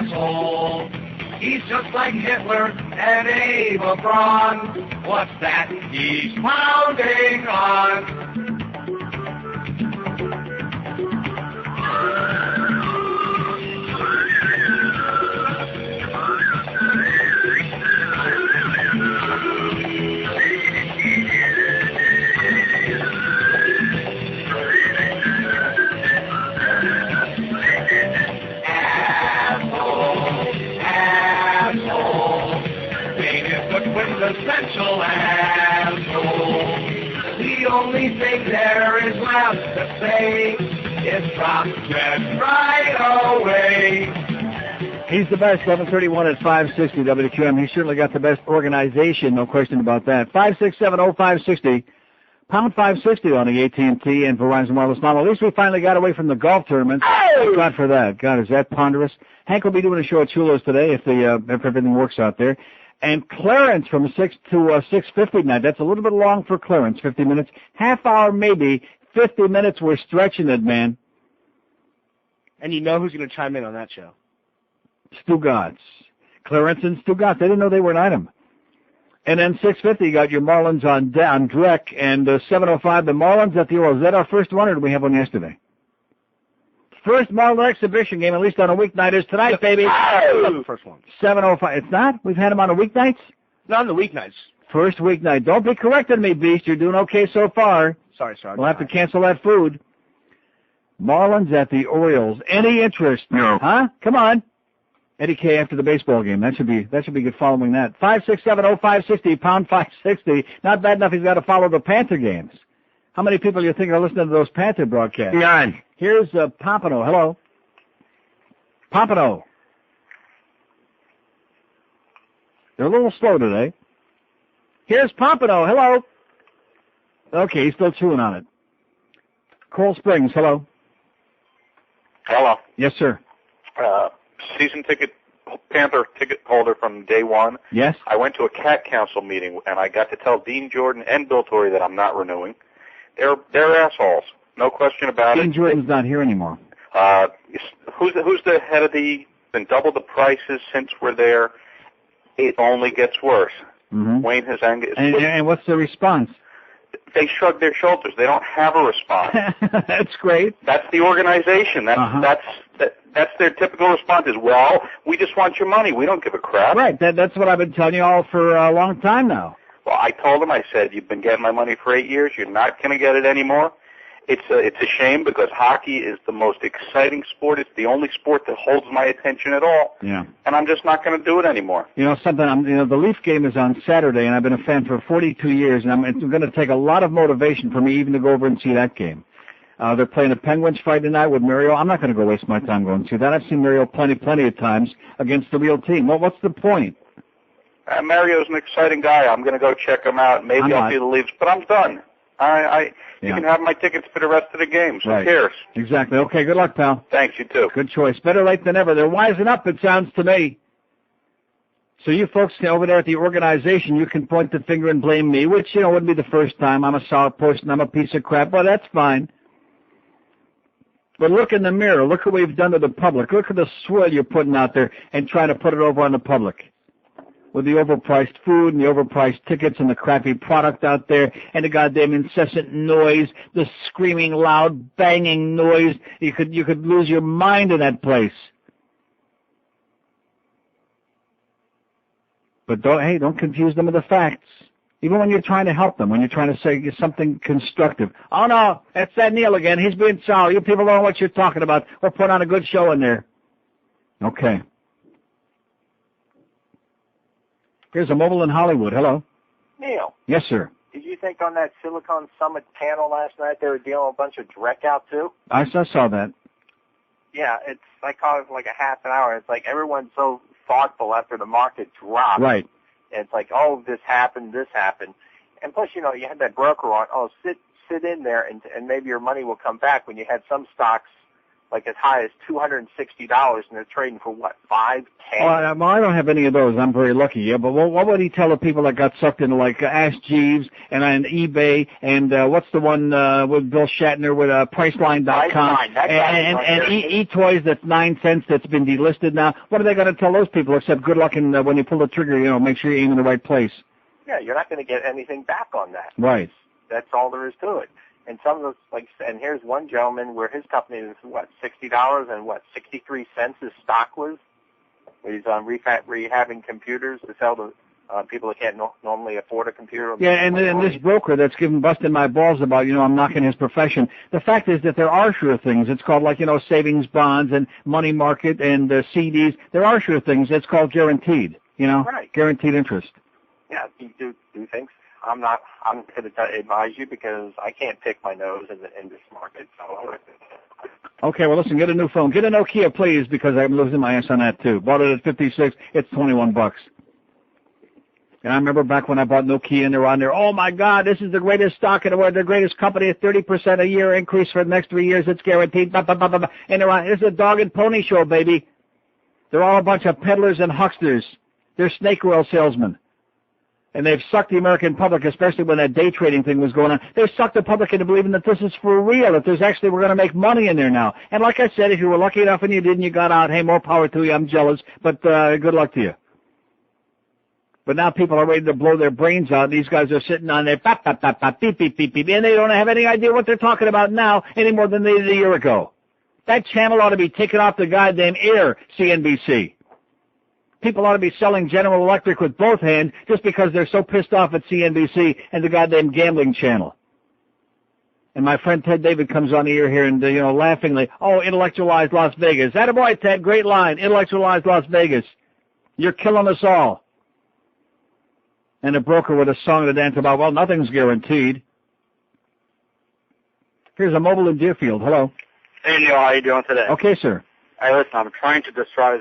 asshole. He's just like Hitler and Eva Braun. What's that? He's pounding on. Quintessential asshole. The only thing there is left to say is drop dead right away. He's the best, 731 at 560 WQM. He's certainly got the best organization, no question about that. 567-0560, pound 560 on the AT&T and Verizon Wireless model. At least we finally got away from the golf tournament. Thank God for that. God, is that ponderous? Hank will be doing a show at Chulo's today if everything works out there. And Clarence from 6 to 6:50 tonight. That's a little bit long for Clarence, 50 minutes. Half hour maybe, 50 minutes we're stretching it, man. And you know who's going to chime in on that show? Stugatz. Clarence and Stugatz. They didn't know they were an item. And then 6:50 you got your Marlins on Drek. And 7:05 the Marlins at the Orioles. Is that our first one or did we have one yesterday? First Marlin exhibition game, at least on a weeknight, is tonight, baby. The first one. 7:05. It's not? We've had them on the weeknights? Not on the weeknights. First weeknight. Don't be correcting me, Beast. You're doing okay so far. Sorry. We'll have to cancel that food. Marlins at the Orioles. Any interest? No. Huh? Come on. Eddie K after the baseball game. That should be good following that. 567-0560, pound 560. Not bad enough he's got to follow the Panther games. How many people do you think are listening to those Panther broadcasts? None. Here's Pompano. Hello. Pompano. They're a little slow today. Here's Pompano. Hello. Okay, he's still chewing on it. Coral Springs. Hello. Hello. Yes, sir. Season ticket, Panther ticket holder from day one. Yes. I went to a CAT council meeting, and I got to tell Dean Jordan and Bill Torrey that I'm not renewing. They're assholes. No question about it. Dean Jordan's not here anymore. Who's the head of been double the prices since we're there? It only gets worse. Mm-hmm. Wayne Huizinga is... And what's the response? They shrug their shoulders. They don't have a response. That's great. That's the organization. That's their typical response is, well, we just want your money. We don't give a crap. Right. That's what I've been telling you all for a long time now. Well, I told them, I said, you've been getting my money for 8 years. You're not going to get it anymore. It's a shame because hockey is the most exciting sport. It's the only sport that holds my attention at all. Yeah. And I'm just not going to do it anymore. You know something? The Leaf game is on Saturday, and I've been a fan for 42 years, and it's going to take a lot of motivation for me even to go over and see that game. They're playing the Penguins Friday night with Mario. I'm not going to go waste my time going to that. I've seen Mario plenty of times against the real team. Well, what's the point? Mario's an exciting guy. I'm going to go check him out. Maybe I'll see the Leafs, but I'm done. You can have my tickets for the rest of the games. Right. Who cares? Exactly. Okay, good luck, pal. Thanks, you too. Good choice. Better late than never. They're wising up, it sounds to me. So you folks over there at the organization, you can point the finger and blame me, which, wouldn't be the first time. I'm a solid person. I'm a piece of crap. Well, that's fine. But look in the mirror. Look what we've done to the public. Look at the swill you're putting out there and trying to put it over on the public. With the overpriced food and the overpriced tickets and the crappy product out there and the goddamn incessant noise, the screaming, loud, banging noise. You could lose your mind in that place. But don't confuse them with the facts. Even when you're trying to help them, when you're trying to say something constructive. Oh, no, that's that Neil again. He's being sour. You people don't know what you're talking about. We'll put on a good show in there. Okay. Here's a mobile in Hollywood. Hello. Neil. Yes, sir. Did you think on that Silicon Summit panel last night they were dealing with a bunch of Drek out too? I saw that. Yeah, I caught it for like a half an hour. It's like everyone's so thoughtful after the market dropped. Right. And it's like, oh, this happened. And plus, you had that broker on, sit in there and maybe your money will come back, when you had some stocks like as high as $260 and they're trading for what, 5, 10? Well, I don't have any of those. I'm very lucky. Yeah, but what would he tell the people that got sucked into like Ask Jeeves and eBay and what's the one with Bill Shatner with Priceline.com and eToys that's 9 cents that's been delisted now? What are they going to tell those people except good luck and when you pull the trigger, make sure you aim in the right place? Yeah, you're not going to get anything back on that. Right. That's all there is to it. And some of those, and here's one gentleman where his company is, $60 and 63 cents his stock was. He's rehabbing computers to sell to people that can't normally afford a computer. Yeah, and this broker that's busting my balls about, I'm knocking his profession. The fact is that there are sure things. It's called savings bonds and money market and CDs. There are sure things. It's called guaranteed, Right. Guaranteed interest. Yeah, you do things. I'm going to advise you because I can't pick my nose in this market. So. Okay, well, listen, get a new phone. Get a Nokia, please, because I'm losing my ass on that, too. Bought it at 56. It's $21. And I remember back when I bought Nokia and they were on there, oh, my God, this is the greatest stock in the world, the greatest company, a 30% a year increase for the next 3 years. It's guaranteed. Blah, blah, blah, blah, blah. And they're on, it's a dog and pony show, baby. They're all a bunch of peddlers and hucksters. They're snake oil salesmen. And they've sucked the American public, especially when that day trading thing was going on. They've sucked the public into believing that this is for real, that we're going to make money in there now. And like I said, if you were lucky enough and you did and you got out, hey, more power to you. I'm jealous, but good luck to you. But now people are ready to blow their brains out. These guys are sitting on there, pop, pop, pop, pop, beep, beep, beep, beep, and they don't have any idea what they're talking about now any more than they did a year ago. That channel ought to be taken off the goddamn air, CNBC. People ought to be selling General Electric with both hands just because they're so pissed off at CNBC and the goddamn gambling channel. And my friend Ted David comes on the air here and, laughingly, intellectualized Las Vegas. Attaboy, Ted, great line. Intellectualized Las Vegas. You're killing us all. And a broker with a song to dance about, well, nothing's guaranteed. Here's a mobile in Deerfield. Hello. Hey, Neil, how you doing today? Okay, sir. Hey, listen, I'm trying to disguise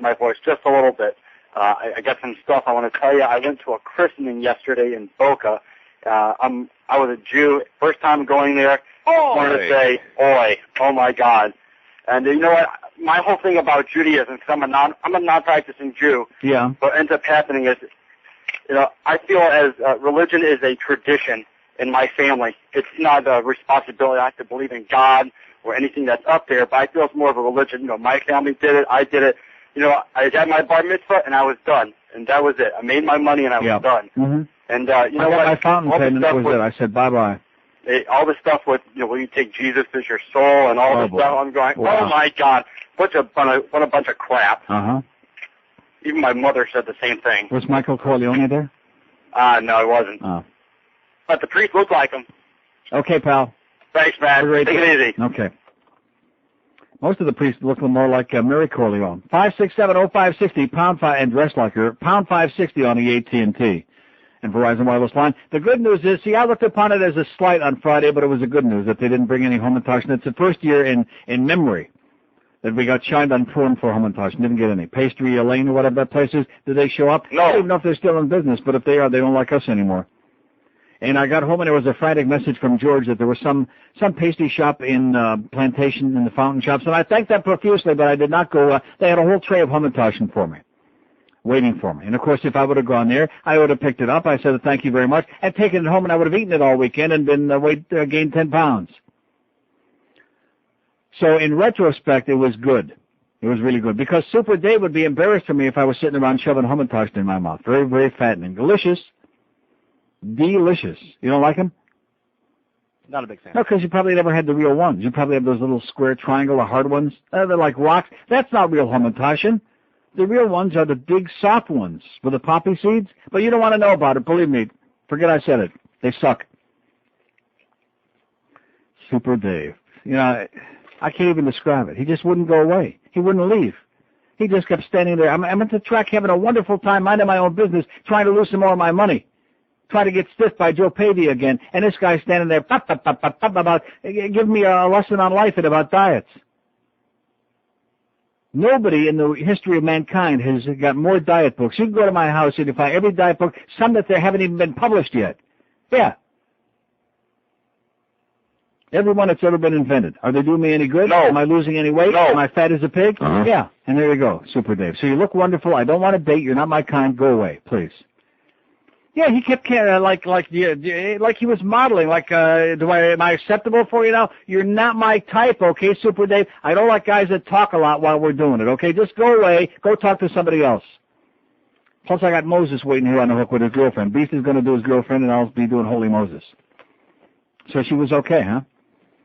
my voice just a little bit. I got some stuff I want to tell you. I went to a christening yesterday in Boca. I was a Jew. First time going there. I wanted to say, oi, oh my God. And you know what? My whole thing about Judaism, because I'm a non-practicing Jew. Yeah. What ends up happening is, I feel as religion is a tradition in my family. It's not a responsibility. I have to believe in God or anything that's up there, but I feel it's more of a religion. My family did it. I did it. I had my bar mitzvah, and I was done. And that was it. I made my money, and I was done. Mm-hmm. And, you know what? My fountain pen, and that was it. I said bye-bye. All the stuff with, where you take Jesus as your soul and all this stuff, I'm going, oh, my God, what a bunch of crap. Uh-huh. Even my mother said the same thing. Was Michael Corleone there? No, he wasn't. Oh. But the priest looked like him. Okay, pal. Thanks, man. Take it easy. Okay. Most of the priests look more like Mary Corleone. 567-0560, pound 5, and dressed like her, pound 560 on the AT&T and Verizon Wireless line. The good news is, I looked upon it as a slight on Friday, but it was a good news that they didn't bring any Hamantaschen. It's the first year in memory that we got shined on Purim for Hamantaschen. Didn't get any. Pastry Lane or whatever that place is, did they show up? No. I don't even know if they're still in business, but if they are, they don't like us anymore. And I got home and there was a frantic message from George that there was some pastry shop in Plantation in the fountain shops. And I thanked them profusely, but I did not go. They had a whole tray of Hamantaschen for me, waiting for me. And, of course, if I would have gone there, I would have picked it up. I said, thank you very much, and taken it home, and I would have eaten it all weekend and been gained 10 pounds. So in retrospect, it was good. It was really good. Because Super Dave would be embarrassed for me if I was sitting around shoving Hamantaschen in my mouth. Very, very fattening. Delicious. Delicious. You don't like them? Not a big fan. No, because you probably never had the real ones. You probably have those little square triangle, the hard ones. They're like rocks. That's not real Hamantaschen. The real ones are the big soft ones with the poppy seeds. But you don't want to know about it. Believe me. Forget I said it. They suck. Super Dave. I can't even describe it. He just wouldn't go away. He wouldn't leave. He just kept standing there. I'm at the track having a wonderful time, minding my own business, trying to lose some more of my money. Trying to get stiff by Joe Pavey again. And this guy's standing there, about giving me a lesson on life and about diets. Nobody in the history of mankind has got more diet books. You can go to my house and you find every diet book, some that they haven't even been published yet. Yeah. Every one that's ever been invented. Are they doing me any good? No. Am I losing any weight? No. Am I fat as a pig? Uh-huh. Yeah. And there you go, Super Dave. So you look wonderful. I don't want to date. You're not my kind. Go away, please. Yeah, he kept like he was modeling. Like, am I acceptable for you now? You're not my type, okay, Super Dave? I don't like guys that talk a lot while we're doing it, okay? Just go away. Go talk to somebody else. Plus, I got Moses waiting here on the hook with his girlfriend. Beast is going to do his girlfriend, and I'll be doing Holy Moses. So she was okay, huh?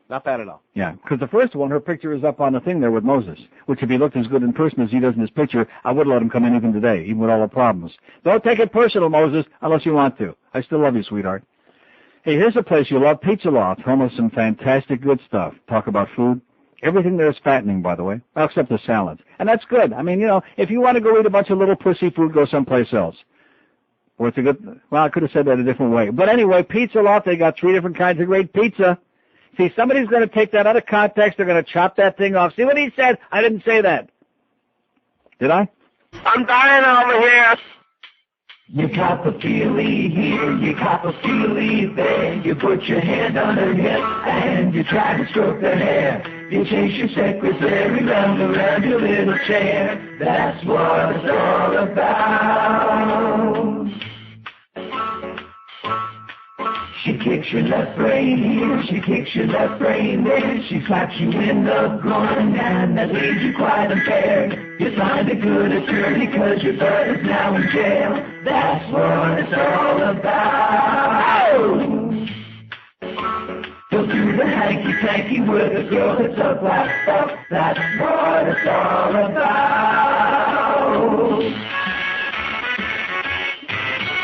Not bad at all. Yeah, because the first one, her picture is up on the thing there with Moses, which if he looked as good in person as he does in his picture, I would let him come in even today, even with all the problems. Don't take it personal, Moses, unless you want to. I still love you, sweetheart. Hey, here's a place you love, Pizza Loft, home of some fantastic good stuff. Talk about food. Everything there is fattening, by the way, well, except the salads. And that's good. I mean, you know, if you want to go eat a bunch of little pussy food, go someplace else. Or it's a good, well, I could have said that a different way. But anyway, Pizza Loft, they got 3 different kinds of great pizza. See, somebody's going to take that out of context. They're going to chop that thing off. See what he said? I didn't say that. Did I? I'm dying over here. You got the feeling here, you got the feeling there. You put your hand on her hip and you try to stroke her hair. You chase your secretary round around your little chair. That's what it's all about. She kicks your left brain here, she kicks your left brain there. She slaps you in the groin and that leaves you quite impaired. You find a good attorney cause your butt is now in jail. That's what it's all about. Go through the hanky-panky with a girl that's a black stuff. That's what it's all about.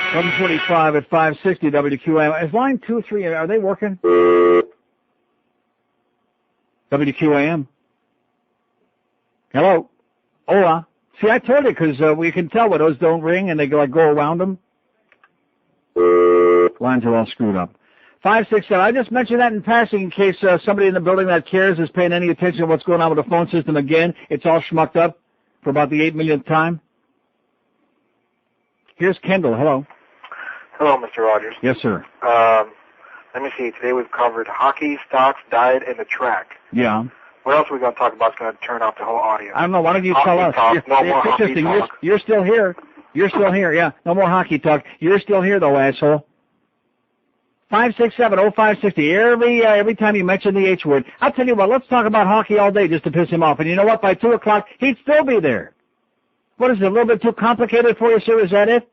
7:25 at 560 WQAM. Is line 2, 3, are they working? WQAM. Hello. Hola. See, I told you because we can tell when those don't ring and they go around them. Lines are all screwed up. 567. I just mentioned that in passing in case somebody in the building that cares is paying any attention to what's going on with the phone system again. It's all schmucked up for about the 8 millionth time. Here's Kendall. Hello. Hello, Mr. Rogers. Yes, sir. Let me see. Today we've covered hockey, stocks, diet, and the track. Yeah. What else are we going to talk about? It's going to turn off the whole audience. I don't know. Why don't you hockey tell us? Talk, no more hockey interesting. talk. You're still here. You're still here. Yeah. No more hockey talk. You're still here, though, asshole. 567-0560. Every time you mention the H word, I'll tell you what. Let's talk about hockey all day just to piss him off. And you know what? By 2 o'clock, he'd still be there. What is it? A little bit too complicated for you, sir? Is that it?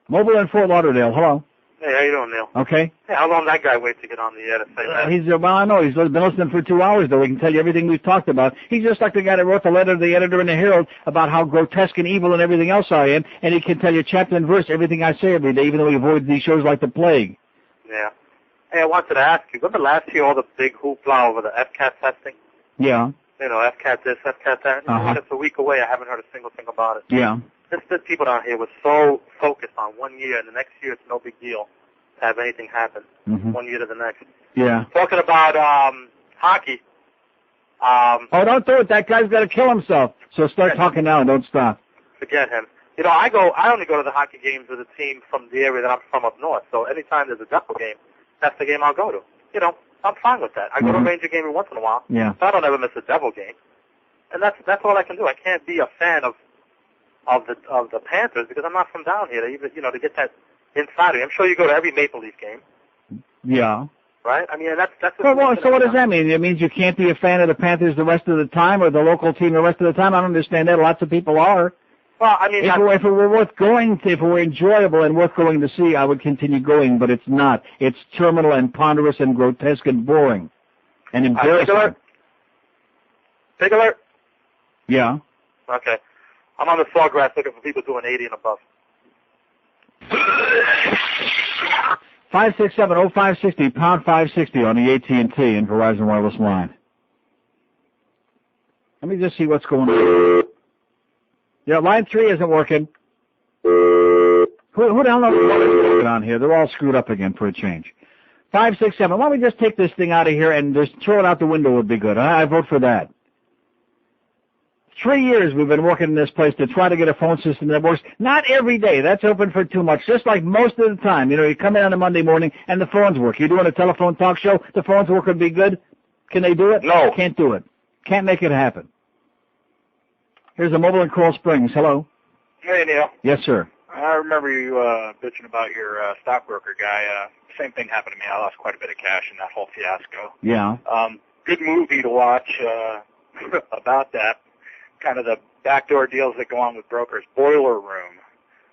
Mobile in Fort Lauderdale. Hello. Hey, how you doing, Neil? Okay. Hey, how long did that guy wait to get on the air to say that? Well, I know. He's been listening for 2 hours, though. He can tell you everything we've talked about. He's just like the guy that wrote the letter to the editor in the Herald about how grotesque and evil and everything else I am, and he can tell you chapter and verse everything I say every day, even though he avoids these shows like the plague. Yeah. Hey, I wanted to ask you, remember last year all the big hoopla over the FCAT testing? Yeah. You know, FCAT this, FCAT that. It's a week away. I haven't heard a single thing about it. Yeah. The people down here were so focused on 1 year, and the next year it's no big deal to have anything happen 1 year to the next. Yeah. Talking about hockey. Oh, don't do it. That guy's got to kill himself. So start talking now and don't stop. Forget him. You know, I only go to the hockey games with a team from the area that I'm from up north. So anytime there's a Devil game, that's the game I'll go to. You know, I'm fine with that. I go to a Ranger game every once in a while. Yeah. So I don't ever miss a Devil game. And that's all I can do. I can't be a fan of the Panthers because I'm not from down here. To get that inside of me. I'm sure you go to every Maple Leaf game. Yeah. Right? I mean, that's well, so what does that mean? It means you can't be a fan of the Panthers the rest of the time or the local team the rest of the time? I don't understand that. Lots of people are. Well, I mean, if it were worth going to, if it were enjoyable and worth going to see, I would continue going, but it's not. It's terminal and ponderous and grotesque and boring and embarrassing. Big alert? Yeah. Okay. I'm on the Sawgrass looking for people doing 80 and above. 567-0560, pound 560 on the AT&T and Verizon Wireless line. Let me just see what's going on. Yeah, line 3 isn't working. Who the hell knows what is going on here? They're all screwed up again for a change. 567. Why don't we just take this thing out of here and just throw it out the window would be good. I vote for that. 3 years we've been working in this place to try to get a phone system that works. Not every day. That's open for too much. Just like most of the time. You know, you come in on a Monday morning and the phones work. You're doing a telephone talk show. The phones work would be good. Can they do it? No. Can't do it. Can't make it happen. Here's a mobile in Coral Springs. Hello. Hey, Neil. Yes, sir. I remember you bitching about your stockbroker guy. Same thing happened to me. I lost quite a bit of cash in that whole fiasco. Yeah. Good movie to watch about that. Kind of the backdoor deals that go on with brokers. Boiler Room.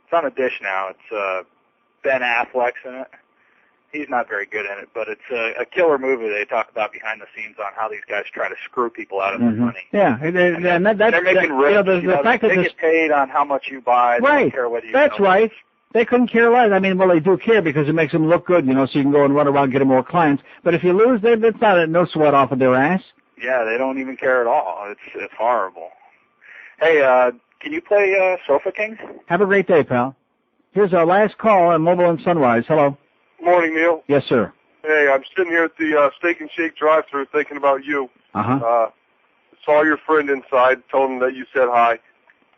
It's on a dish now. It's Ben Affleck's in it. He's not very good in it, but it's a killer movie. They talk about behind the scenes on how these guys try to screw people out of their money. Yeah, and They're making risks. The fact that they get paid on how much you buy. They don't care whether you That's know. right. They couldn't care less. I mean, well, they do care because it makes them look good, you know, so you can go and run around getting more clients. But if you lose, it's not no sweat off of their ass. Yeah, they don't even care at all. It's horrible. Hey, can you play Sofa Kings? Have a great day, pal. Here's our last call on Mobile and Sunrise. Hello. Morning, Neil. Yes, sir. Hey, I'm sitting here at the Steak and Shake drive-thru thinking about you. Uh-huh. Saw your friend inside, told him that you said hi.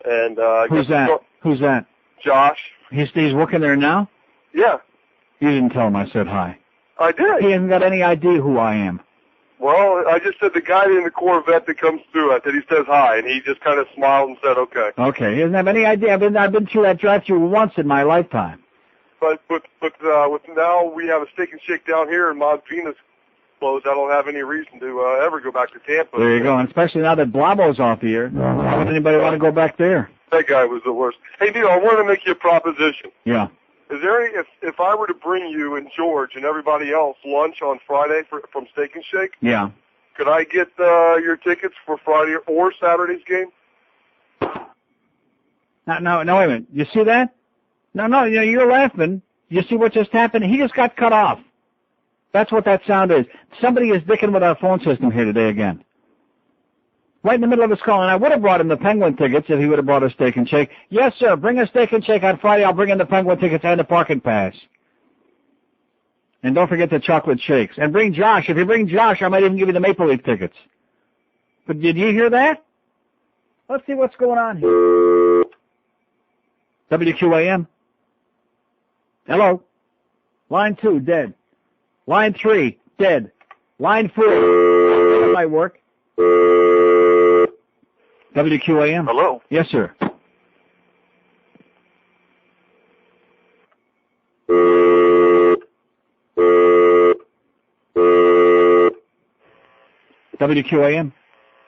And Who's that? Who's that? Josh. He's working there now? Yeah, You didn't tell him I said hi. I did. He hasn't got any idea who I am. Well, I just said the guy in the Corvette that comes through. I said he says hi, and he just kind of smiled and said okay. Okay. He doesn't have any idea. I've been through that drive-thru once in my lifetime. But with now we have a Steak and Shake down here, and Montana's closed. I don't have any reason to ever go back to Tampa. There you go. And especially now that Blabo's off the air. Why would anybody want to go back there? That guy was the worst. Hey, Neil, I wanted to make you a proposition. Yeah. Is there any, if I were to bring you and George and everybody else lunch on Friday from Steak and Shake, Yeah. could I get your tickets for Friday or Saturday's game? No, wait a minute. You see that? No, you're laughing. You see what just happened? He just got cut off. That's what that sound is. Somebody is dicking with our phone system here today again. Right in the middle of his call, and I would have brought him the Penguin tickets if he would have brought a Steak and Shake. Yes, sir, bring a Steak and Shake on Friday. I'll bring in the Penguin tickets and the parking pass. And don't forget the chocolate shakes. And bring Josh. If you bring Josh, I might even give you the Maple Leaf tickets. But did you hear that? Let's see what's going on here. WQAM. Hello. Line 2, dead. Line 3, dead. Line 4, that might work. WQAM. Hello. Yes, sir. WQAM.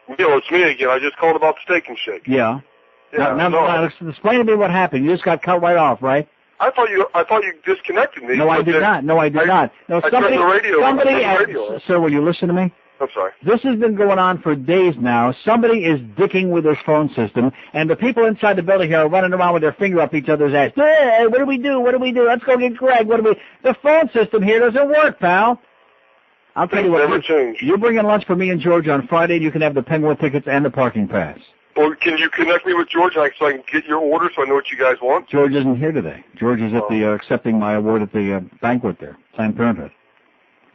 Neil, it's me again. I just called about the Steak and Shake. Yeah. Yeah. Now, explain to me what happened. You just got cut right off, right? I thought you disconnected me. No, I did not. No, somebody, turned the radio. Sir, will you listen to me? I'm sorry. This has been going on for days now. Somebody is dicking with this phone system, and the people inside the building here are running around with their finger up each other's ass. Hey, what do we do? What do we do? Let's go get Greg. The phone system here doesn't work, pal. I'll tell you what. You bring in lunch for me and George on Friday, and you can have the Penguin tickets and the parking pass. Well, can you connect me with George so I can get your order so I know what you guys want? George isn't here today. George is at the accepting my award at the banquet there, Planned Parenthood.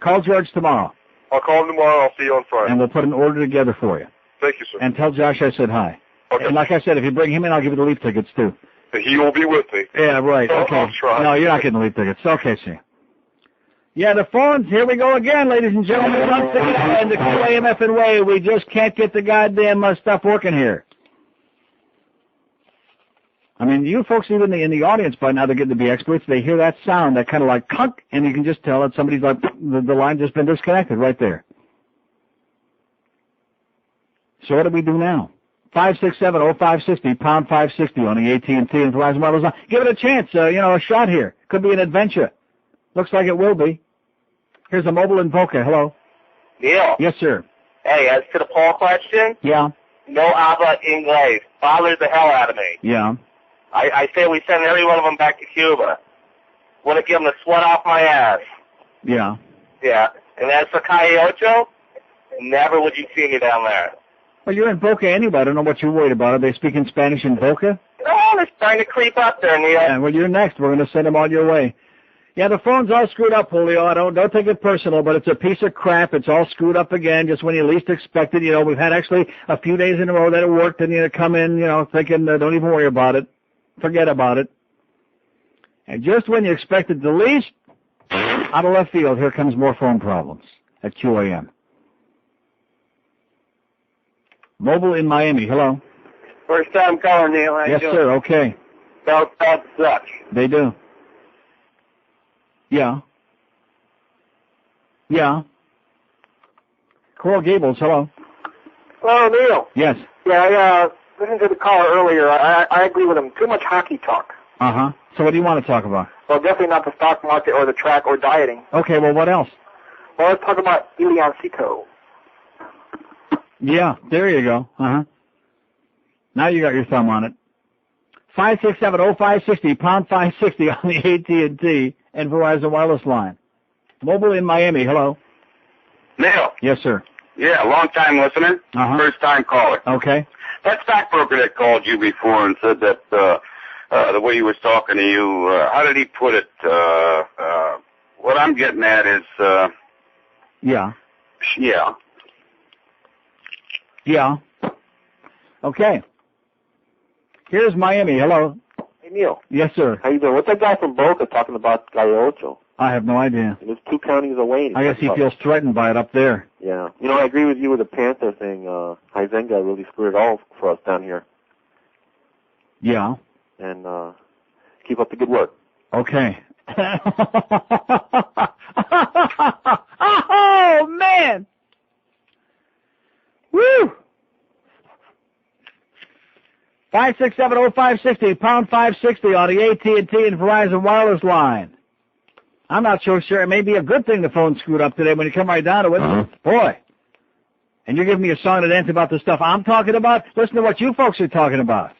Call George tomorrow. I'll call him tomorrow. I'll see you on Friday. And we'll put an order together for you. Thank you, sir. And tell Josh I said hi. Okay. And like I said, if you bring him in, I'll give you the Leaf tickets, too. He will be with me. Yeah, right. Okay. I'll try. No, you're not getting the Leaf tickets. Okay, see. Yeah, the phones, here we go again, ladies and gentlemen. And the QAMF and way. We just can't get the goddamn stuff working here. I mean, you folks even in the audience by now, they're getting to be experts. They hear that sound, that kind of like clunk, and you can just tell that somebody's like, the line just been disconnected right there. So what do we do now? 567-0560, pound 560 on the AT&T and Verizon models. Give it a chance, a shot here. Could be an adventure. Looks like it will be. Here's a mobile in Boca. Hello. Neil. Yes, sir. Hey, as to the poll question, Yeah. no habla inglés. Bothers the hell out of me. Yeah. I say we send every one of them back to Cuba. Want to give them the sweat off my ass. Yeah. Yeah. And as for Calle Ocho, never would you see me down there. Well, you're in Boca anyway. I don't know what you're worried about. Are they speaking Spanish in Boca? Oh, it's starting to creep up there, Neil. Yeah, well, you're next. We're going to send them all your way. Yeah, the phone's all screwed up, Julio. Don't take it personal, but it's a piece of crap. It's all screwed up again, just when you least expect it. You know, we've had actually a few days in a row that it worked, and you come in, thinking, don't even worry about it. Forget about it. And just when you expect it the least, out of left field, here comes more phone problems at QAM. Mobile in Miami. Hello. First time calling, Neil. How Yes, you doing? sir. Okay. Belt sucks. They do. Yeah. Yeah. Coral Gables, hello. Hello, Neil. Yes. Yeah, I listened to the caller earlier. I agree with him. Too much hockey talk. Uh-huh. So what do you want to talk about? Well, definitely not the stock market or the track or dieting. Okay, well, what else? Well, let's talk about Iliancito. Yeah, there you go. Uh-huh. Now you got your thumb on it. 567-0560, pound 560 on the AT&T and Verizon wireless line. Mobile in Miami, hello. Neil. Yes, sir. Yeah, long-time listener, first-time caller. Okay. That stockbroker that called you before and said that the way he was talking to you, how did he put it? What I'm getting at is... Yeah. Yeah. Yeah. Okay. Here's Miami, hello. Hey, Neil. Yes, sir. How you doing? What's that guy from Boca talking about Gallo Ocho? I have no idea. There's 2 counties away. I guess he feels threatened by it up there. Yeah. You know, I agree with you with the Panther thing. Huizenga really screwed it all for us down here. Yeah. And keep up the good work. Okay. Oh, man. Woo! 567-0560, pound 560 on the AT&T and Verizon wireless line. I'm not so sure. It may be a good thing the phone screwed up today when you come right down to it. Boy. And you're giving me a song and dance about the stuff I'm talking about? Listen to what you folks are talking about.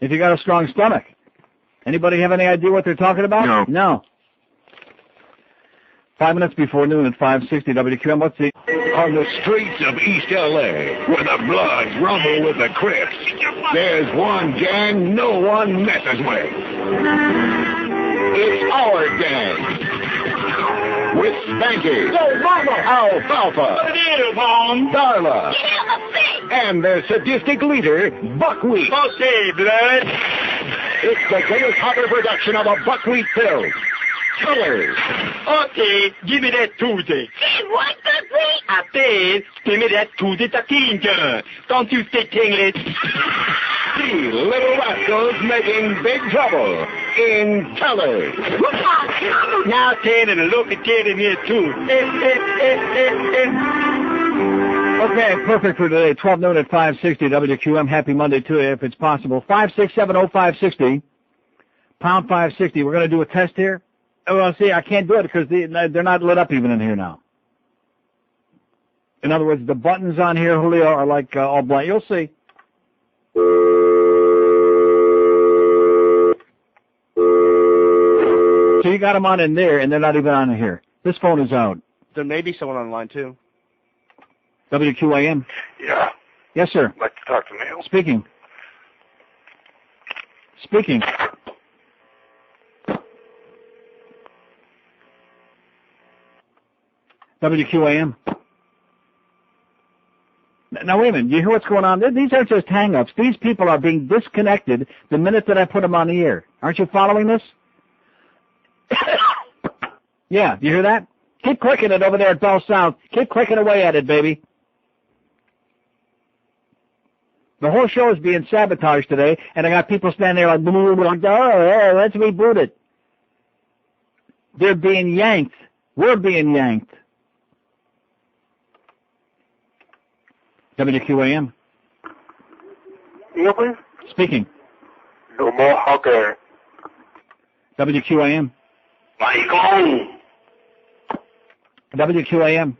If you got a strong stomach. Anybody have any idea what they're talking about? No. 5 minutes before noon at 560 WQM. What's the... On the streets of East L.A., where the bloods rumble with the Crips, there's one gang no one messes with. It's our gang. With Spanky, Alfalfa, Darla, and their sadistic leader, Buckwheat. Okay, blood. It's the greatest hotter production of a buckwheat pill. Colors. Okay, give me that Tuesday. Hey, what, Buckwheat? I said, give me that Tuesday taquinga. Don't you speak English? 3 little rascals making big trouble in colors. Now, Ted, and look at Ted in here, too. Okay, perfect for today. 12 noon at 560 WQM. Happy Monday to you, if it's possible. 567-0560, pound 560. We're going to do a test here. Well, see, I can't do it because they're not lit up even in here now. In other words, the buttons on here, Julio, are like all blank. You'll see. So you got them on in there, and they're not even on in here. This phone is out. There may be someone on line, too. WQAM. Yeah. Yes, sir. I'd like to talk to Neil. Speaking. WQAM. Now, wait a minute. You hear what's going on? These aren't just hang-ups. These people are being disconnected the minute that I put them on the air. Aren't you following this? Yeah, you hear that? Keep clicking it over there at Bell South. Keep clicking away at it, baby. The whole show is being sabotaged today, and I got people standing there like, oh, let's reboot it. They're being yanked. We're being yanked. WQAM. Neil, please. Speaking. No more hawker. WQAM. Michael. WQAM.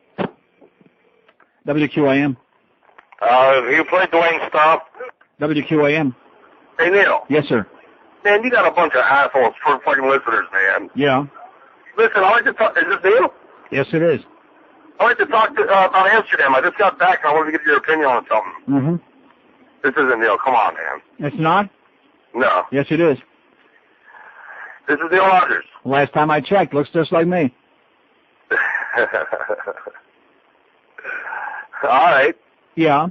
WQAM. You played Dwayne Stomp? WQAM. Hey, Neil. Yes, sir. Man, you got a bunch of assholes for fucking listeners, man. Yeah. Listen, I like to talk. Is this Neil? Yes, it is. I'd like to talk about Amsterdam. I just got back and I wanted to get your opinion on something. Mm-hmm. This isn't Neil. Come on, man. It's not? No. Yes, it is. This is Neil Rogers. Last time I checked, looks just like me. All right. Yeah.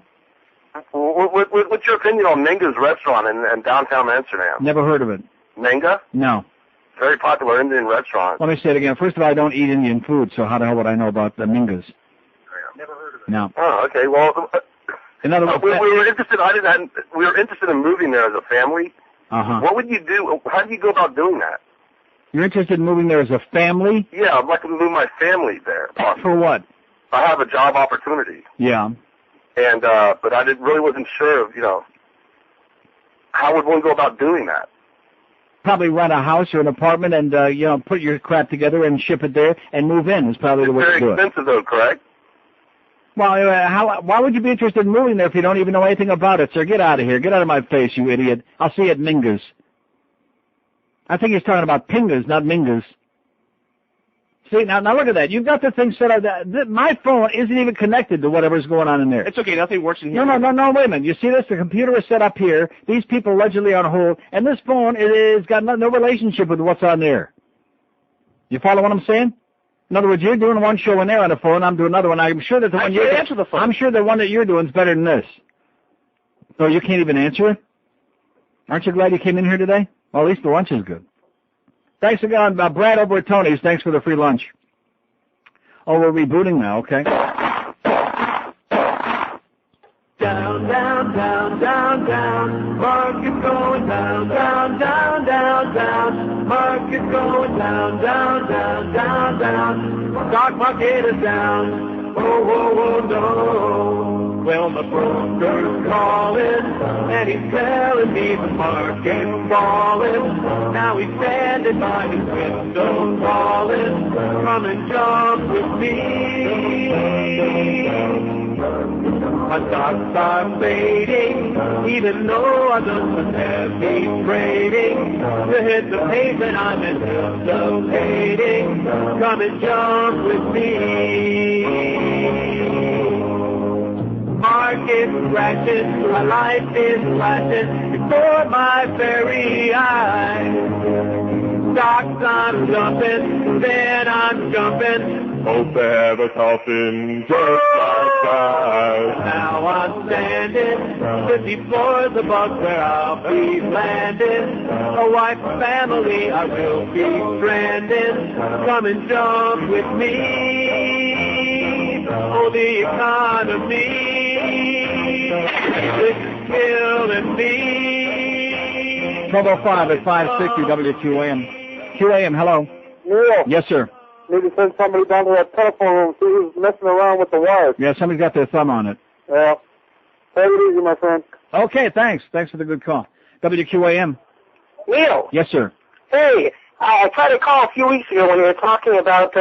What's your opinion on Minga's restaurant in downtown Amsterdam? Never heard of it. Minga? No. Very popular Indian restaurant. Let me say it again. First of all, I don't eat Indian food, so how the hell would I know about the Mingas? Never heard of it. No. Oh, okay. Well, in other words, we were interested. We were interested in moving there as a family. Uh-huh. What would you do? How do you go about doing that? You're interested in moving there as a family? Yeah, I'd like to move my family there. For what? I have a job opportunity. Yeah. And but I really wasn't sure of, how would one go about doing that? Probably rent a house or an apartment and put your crap together and ship it there and move in is probably the way to do it. It's very expensive though, correct? Well, why would you be interested in moving there if you don't even know anything about it, sir? Get out of here. Get out of my face, you idiot. I'll see you at Minga's. I think he's talking about Pingas, not Mingas. See, now look at that. You've got the thing set up. My phone isn't even connected to whatever's going on in there. It's okay. Nothing works in here. No, wait a minute. You see this? The computer is set up here. These people allegedly on hold. And this phone is got no relationship with what's on there. You follow what I'm saying? In other words, you're doing one show in there on the phone. I'm doing another one. I'm sure that the one you're answer the phone. I'm sure the one that you're doing is better than this. So you can't even answer it? Aren't you glad you came in here today? Well, at least the lunch is good. Thanks again, Brad over at Tony's. Thanks for the free lunch. Oh, we're rebooting now, okay. Down, down, down, down, down. Market going down, down, down, down, down. Market going down, down, down, down, down. Stock market is down. Oh, oh, oh, no. Well, the broker's calling, and he's telling me the market's falling. Now he's standing by his window calling. Come and jump with me. My stocks are fading, even though I've done some heavy trading. To hit the pavement, I'm anticipating. Come and jump with me. Market crashes, my life is flashing before my very eyes. Stocks I'm jumping, then I'm jumping. Hope to have a coffin just like that. Now I'm standing 50 floors above where I'll be landing. A wife, family, I will be stranded. Come and jump with me. Oh, the economy is killing me. 1205 at 560 WQAM. QAM, hello. Neil. Yes, sir. Need to send somebody down to that telephone room see who's messing around with the wires. Yeah, somebody's got their thumb on it. Yeah. Take it easy, my friend. Okay, thanks. Thanks for the good call. WQAM. Neil. Yes, sir. Hey, I tried to call a few weeks ago when you were talking about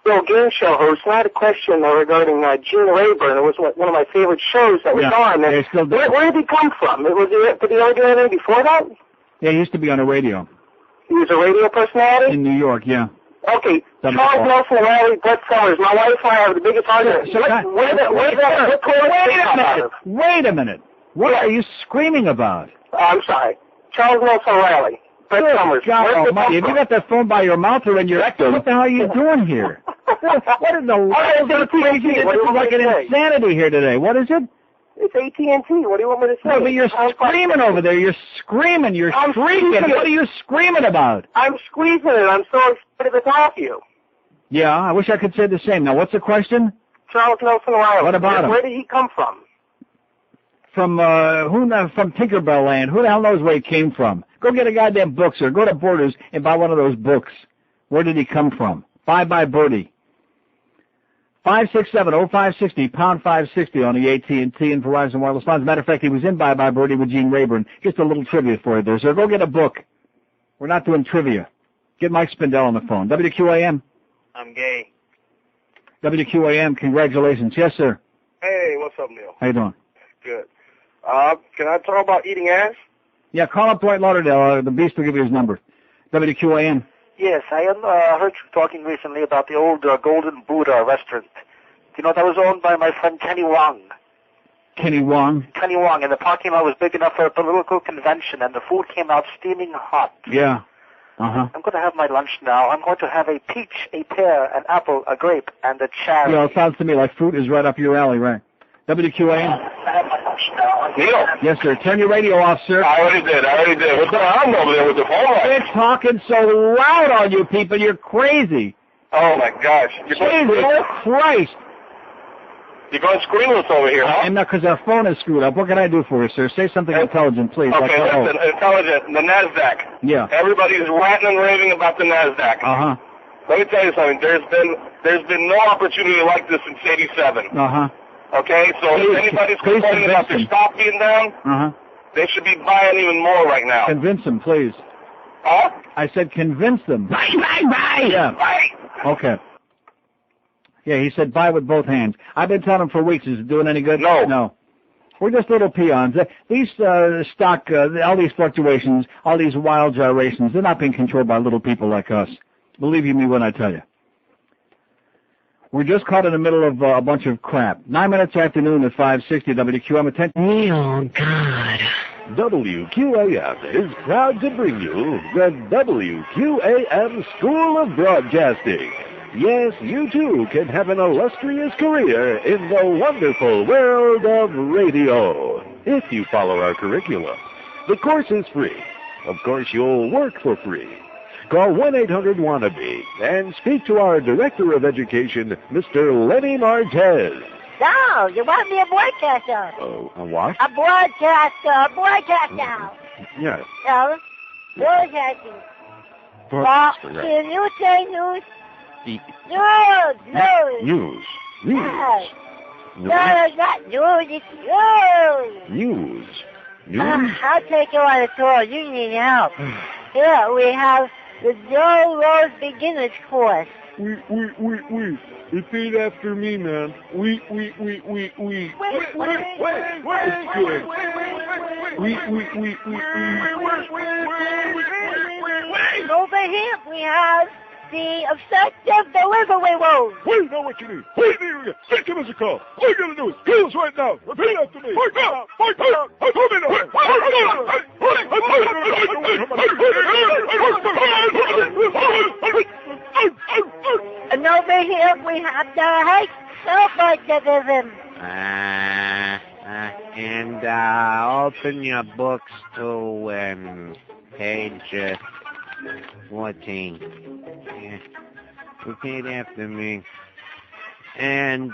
Bill game show host, and I had a question regarding Gene Rayburn. It was one of my favorite shows that was on. Yeah, still where did he come from? Did he ever do anything before that? Yeah, he used to be on the radio. He was a radio personality? In New York, yeah. Okay, Charles Nelson Riley, Brett Sellers. My wife and I have the biggest argument. Wait a minute. What are you screaming about? I'm sorry. Charles Nelson Riley, Brett Sellers. God almighty, have you got that phone by your mouth or in your rectum? What the hell are you doing here? What is the world crazy? This is like an insanity here today. What is it? It's AT&T. What do you want me to say? No, but you're screaming over there. You're screaming. You're shrieking. What are you screaming about? I'm squeezing it. I'm so excited to talk to you. Yeah, I wish I could say the same. Now, what's the question? Charles Nelson Riley. What about him? Where did he come from? From from Tinkerbell Land. Who the hell knows where he came from? Go get a goddamn book, sir. Go to Borders and buy one of those books. Where did he come from? Bye Birdie. 567-0560, pound 560 on the AT&T and Verizon wireless lines. As a matter of fact, he was in Bye Birdie with Gene Rayburn. Just a little trivia for you there, sir. Go get a book. We're not doing trivia. Get Mike Spindell on the phone. WQAM. I'm gay. WQAM, congratulations. Yes, sir. Hey, what's up, Neil? How you doing? Good. Can I talk about eating ass? Yeah, call up Dwight Lauderdale. The Beast will give you his number. WQAM. Yes, I heard you talking recently about the old Golden Buddha restaurant You know, that was owned by my friend Kenny Wong. Kenny Wong? Kenny Wong, and the parking lot was big enough for a political convention, and the food came out steaming hot. Yeah. Uh-huh. I'm going to have my lunch now. I'm going to have a peach, a pear, an apple, a grape, and a cherry. Well, it sounds to me like fruit is right up your alley, right? WQAM? Neil? Yes, sir. Turn your radio off, sir. I already did. What's going on over there with the phone line? They're talking so loud on you people. You're crazy. Oh, my gosh. Jesus Christ. You're going screenless over here, huh? I'm not, because our phone is screwed up. What can I do for you, sir? Say something intelligent, please. Okay, listen, intelligent. The Nasdaq. Yeah. Everybody's ranting and raving about the Nasdaq. Uh-huh. Let me tell you something. There's been no opportunity like this since '87. Uh-huh. Okay, so if anybody's complaining about their stock being down, uh-huh, they should be buying even more right now. Convince them, please. Huh? I said convince them. Right. Yeah. Right. Okay. Yeah, he said buy with both hands. I've been telling him for weeks. Is it doing any good? No. We're just little peons. These stock, all these fluctuations, all these wild gyrations, they're not being controlled by little people like us. Believe you me when I tell you. We're just caught in the middle of a bunch of crap. 9 minutes after noon at 560 WQAM. Attention. Oh, God. WQAM is proud to bring you the WQAM School of Broadcasting. Yes, you too can have an illustrious career in the wonderful world of radio, if you follow our curriculum. The course is free. Of course, you'll work for free. Call 1-800-WANNABE and speak to our Director of Education, Mr. Lenny Martez. No, you want me a broadcaster. A what? A broadcaster. Yes. No, broadcasting. Broadcaster, Can you say news? News. News. No, it's not news, it's news. News. I'll take you on a tour. You need help. Here we have the Joe Rose Beginners Course. Wait. Repeat after me, man. Wait. Wait. Over here we have the effective delivery woes. Wait, know what you need. Wait, hey, give us a call. All you gotta do is kill us right now. Repeat after me. And over here we have the hate self-activism. And open your books to page 14. Yeah. Repeat after me. And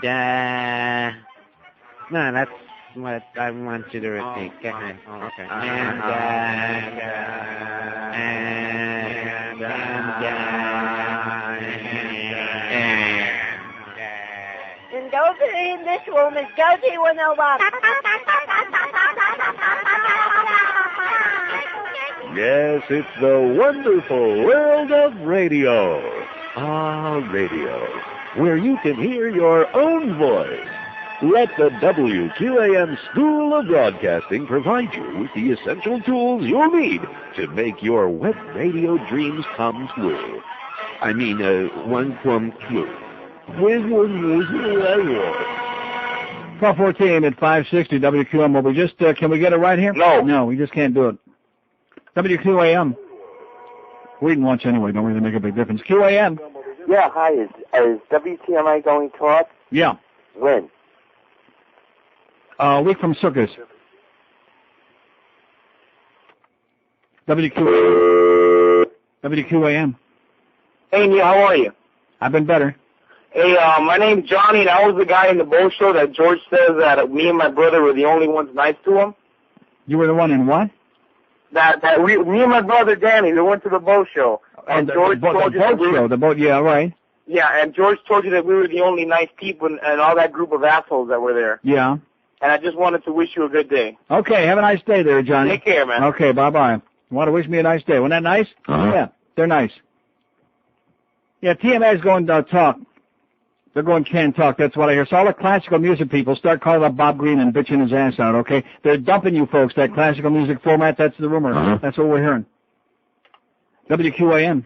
no, that's what I want you to repeat. Go ahead. Okay. And over in this room is Josie 101. Yes, it's the wonderful world of radio. Radio, where you can hear your own voice. Let the WQAM School of Broadcasting provide you with the essential tools you'll need to make your web radio dreams come true. I mean, one come true. 1214 at 560 WQAM. Well, we just, can we get it right here? No, we just can't do it. WQAM. We didn't watch anyway. Don't really make a big difference. QAM. Yeah, hi. Is WTMI going to talk? Yeah. When? A week from Sukkot. WQAM. Hey, Neil, how are you? I've been better. Hey, my name's Johnny, and I was the guy in the boat show that George says that me and my brother were the only ones nice to him. You were the one in what? Me and my brother Danny, we went to the boat show. And George told you that yeah, right. Yeah, and George told you that we were the only nice people and all that group of assholes that were there. Yeah. And I just wanted to wish you a good day. Okay, have a nice day there, Johnny. Take care, man. Okay, bye-bye. Want to wish me a nice day? Wasn't that nice? Yeah, they're nice. Yeah, TMA's going to talk. They're going can talk. That's what I hear. So all the classical music people start calling up Bob Green and bitching his ass out, okay? They're dumping you folks, that classical music format. That's the rumor. That's what we're hearing. WQAM.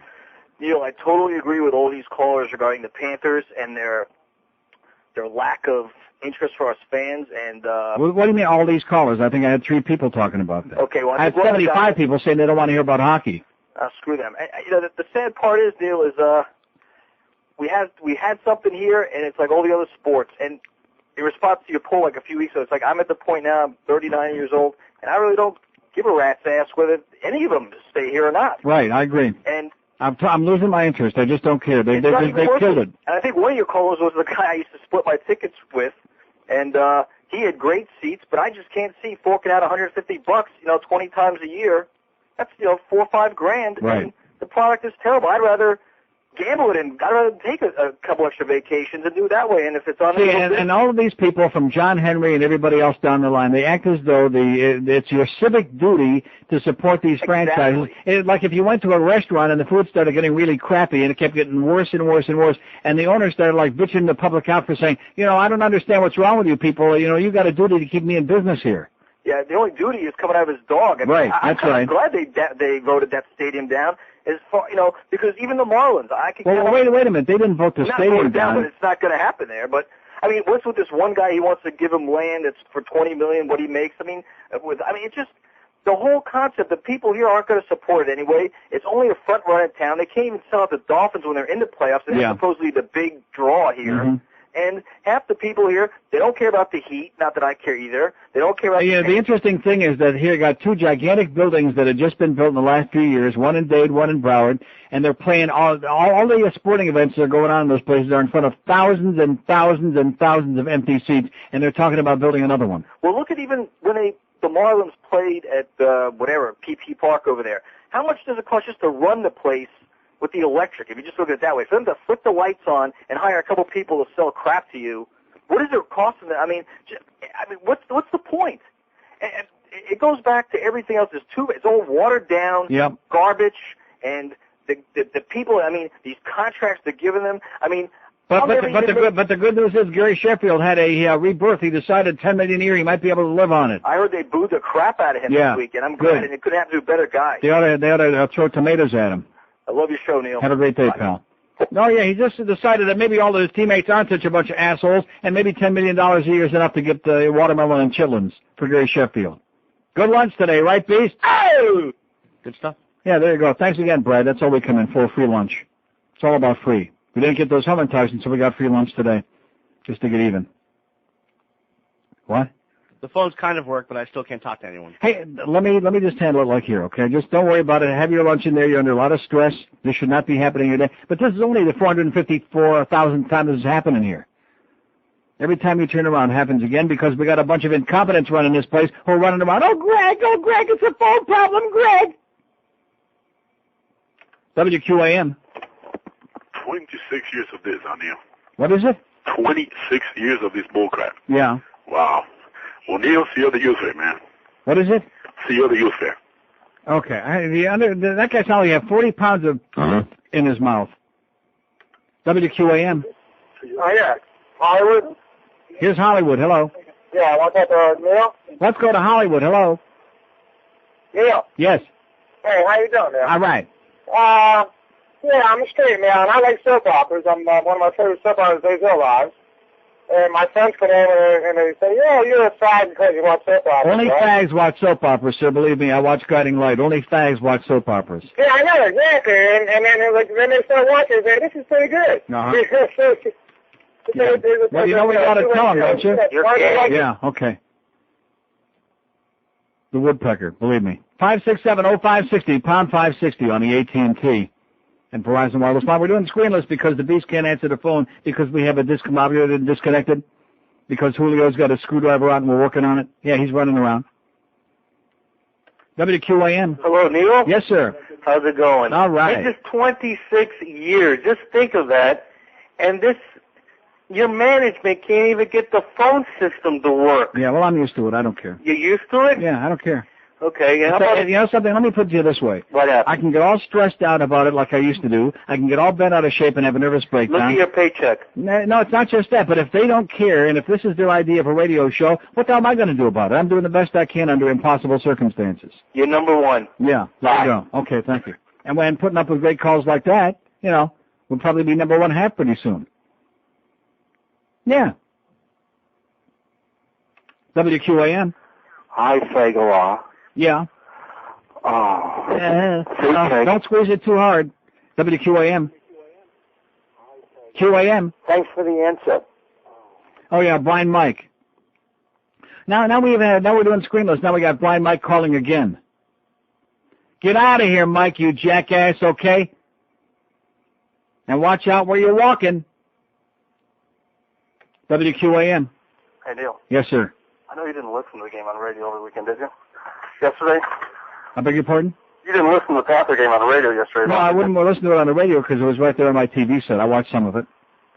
Neil, I totally agree with all these callers regarding the Panthers and their their lack of interest for us fans. And What do you mean all these callers? I think I had 3 people talking about that. Okay, well, I had 75 people saying they don't want to hear about hockey. Screw them. The sad part is, Neil, is we had something here, and it's like all the other sports. And in response to your poll like a few weeks ago, it's like I'm at the point now, I'm 39 years old, and I really don't give a rat's ass whether any of them stay here or not. Right, I agree. And I'm losing my interest. I just don't care. They killed it. And I think one of your callers was the guy I used to split my tickets with, and he had great seats, but I just can't see forking out $150, 20 times a year. That's, $4 or $5 grand. Right. And the product is terrible. I'd rather gamble it, and I'd rather take a couple extra vacations and do it that way. And if it's on, and all of these people, from John Henry and everybody else down the line, they act as though it's your civic duty to support these franchises. It's like if you went to a restaurant and the food started getting really crappy and it kept getting worse and worse and worse, and the owner started like bitching the public out for saying, I don't understand what's wrong with you people. You got a duty to keep me in business here. Yeah, the only duty is coming out of his dog. I mean, right, I'm that's right. glad they voted that stadium down. As far, because even the Marlins, wait a minute. They didn't vote the stadium down. But it's not going to happen there. But I mean, what's with this one guy? He wants to give him land that's for $20 million. What he makes. It's just the whole concept. The people here aren't going to support it anyway. It's only a front run in town. They can't even sell out the Dolphins when they're in the playoffs. And they're supposedly the big draw here. Mm-hmm. And half the people here, they don't care about the heat. Not that I care either. They don't care about the interesting thing is that here you got 2 gigantic buildings that had just been built in the last few years, one in Dade, one in Broward, and they're playing all the sporting events that are going on in those places are in front of thousands and thousands and thousands of empty seats, and they're talking about building another one. Well, look at even when the Marlins played at PP Park over there. How much does it cost just to run the place with the electric, if you just look at it that way? For them to flip the lights on and hire a couple people to sell crap to you, what is it costing them? What's the point? And it goes back to everything else. It's all watered down, garbage, and the people. These contracts they're giving them. But the good news is Gary Sheffield had a rebirth. He decided $10 million a year he might be able to live on it. I heard they booed the crap out of him this week, and I'm glad. And it could happen to a better guy. They ought to throw tomatoes at him. I love your show, Neil. Have a great day, pal. No, he just decided that maybe all of his teammates aren't such a bunch of assholes, and maybe $10 million a year is enough to get the watermelon and chitlins for Gary Sheffield. Good lunch today, right, Beast? Oh! Good stuff. Yeah, there you go. Thanks again, Brad. That's all we come in for, free lunch. It's all about free. We didn't get those Hummintoxins, so we got free lunch today, just to get even. What? The phones kind of work, but I still can't talk to anyone. Hey, let me just handle it like here, okay? Just don't worry about it. Have your lunch in there. You're under a lot of stress. This should not be happening today. But this is only the 454,000th time this is happening here. Every time you turn around, it happens again because we got a bunch of incompetents running this place who are running around. Oh, Greg, it's a phone problem, Greg. WQAM. 26 years of this, Neil. What is it? 26 years of this bullcrap. Yeah. Wow. Well, Neil, CEO the use fair, man. What is it? CEO the use fair. Okay. That guy's only have 40 pounds of in his mouth. WQAM. Oh, yeah. Hollywood? Here's Hollywood. Hello. Yeah, I want that to Neil. Let's go to Hollywood. Hello. Neil. Yes. Hey, how you doing, man? All right. Yeah, I'm a straight man. I like soap operas. I'm one of my favorite soap operas, Days of Lives. And my friends come over and they say, you're a fag because you watch soap operas. Only fags watch soap operas, sir. Believe me, I watch Guiding Light. Only fags watch soap operas. Yeah, I know, exactly. And then they start watching and say, this is pretty good. Yeah. Well, you know what you ought to tell them, don't you? Yeah, okay. The woodpecker, believe me. 567-0560, pound 560 on the AT&T and Verizon Wireless line. We're doing screenless because the Beast can't answer the phone because we have a discombobulated disconnected, because Julio's got a screwdriver out and we're working on it. Yeah, he's running around. WQAM. Hello, Neil? Yes, sir. How's it going? All right. It's just 26 years. Just think of that. And your management can't even get the phone system to work. Yeah, well, I'm used to it. I don't care. You're used to it? Yeah, I don't care. Okay. You know something? Let me put it to you this way. What happened? I can get all stressed out about it like I used to do. I can get all bent out of shape and have a nervous breakdown. Look at your paycheck. No, it's not just that. But if they don't care, and if this is their idea of a radio show, what the hell am I going to do about it? I'm doing the best I can under impossible circumstances. You're number one. Yeah, there you go. Okay, thank you. And when putting up with great calls like that, we'll probably be number one half pretty soon. Yeah. WQAM. Hi, Fagala. Yeah. Oh. Don't squeeze it too hard. WQAM. QAM. Thanks for the answer. Oh yeah, Blind Mike. Now we're doing screenless. Now we got Blind Mike calling again. Get out of here, Mike, you jackass, okay? And watch out where you're walking. WQAM. Hey, Neil. Yes, sir. I know you didn't listen to the game on the radio over the weekend, did you? Yesterday? I beg your pardon? You didn't listen to the Panther game on the radio yesterday. No, I wouldn't listen to it on the radio because it was right there on my TV set. I watched some of it.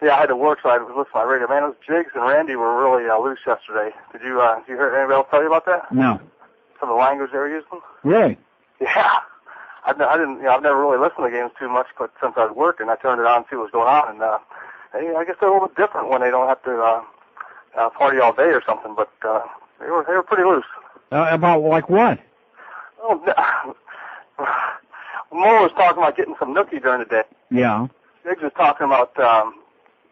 Yeah, I had to work, so I was listening to my radio. Man, those Jigs and Randy were really loose yesterday. Did you hear anybody else tell you about that? No. Some of the language they were using? Really? Yeah. I've never really listened to games too much, but since I was working, I turned it on to see what was going on, and I guess they're a little bit different when they don't have to party all day or something, but they were pretty loose. About like what? Oh, Mo was talking about getting some nookie during the day. Yeah. Diggs was talking about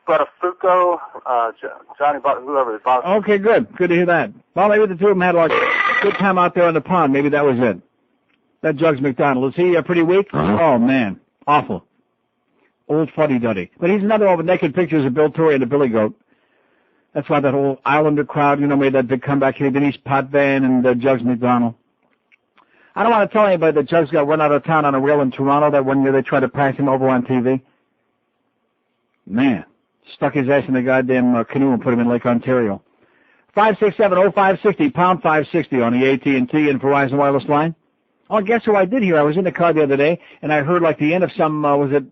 Buttafuoco, Johnny Butler, whoever it was. Okay, good. Good to hear that. Well, maybe the two of them had like a good time out there on the pond. Maybe that was it. That Jugs McDonald. Is he pretty weak? Oh, man. Awful. Old fuddy-duddy. But he's another one with naked pictures of Bill Torrey and the Billy Goat. That's why that whole Islander crowd, made that big comeback here. Denise Potvin and Jugs McDonald. I don't want to tell anybody that Jugs got run out of town on a rail in Toronto that one year they tried to pass him over on TV. Man. Stuck his ass in the goddamn canoe and put him in Lake Ontario. 567-0560, pound 560 on the AT&T and Verizon wireless line. Oh, guess who I did hear? I was in the car the other day, and I heard like the end of some, was it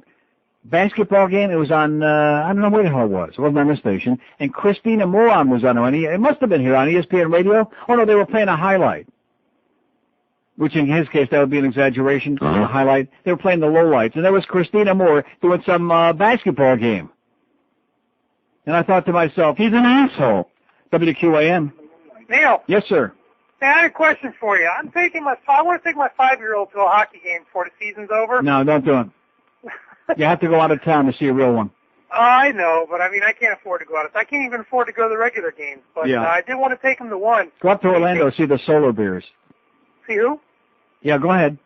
basketball game? It was on, I don't know where the hell it was. It wasn't on this station. And Christina Moran was on it. It must have been here on ESPN Radio. Oh, no, they were playing a highlight. Which in his case, that would be an exaggeration, a highlight. They were playing the lowlights. And there was Christina Moore doing some basketball game. And I thought to myself, he's an asshole. WQAM. Neil. Yes, sir. Hey, I had a question for you. I want to take my 5-year-old to a hockey game before the season's over. No, don't do it. You have to go out of town to see a real one. I know, but I can't afford to go out. I can't even afford to go to the regular games. But Yeah. I did want to take him to one. Go up to Orlando, see the Solar Bears. See who? Yeah, go ahead.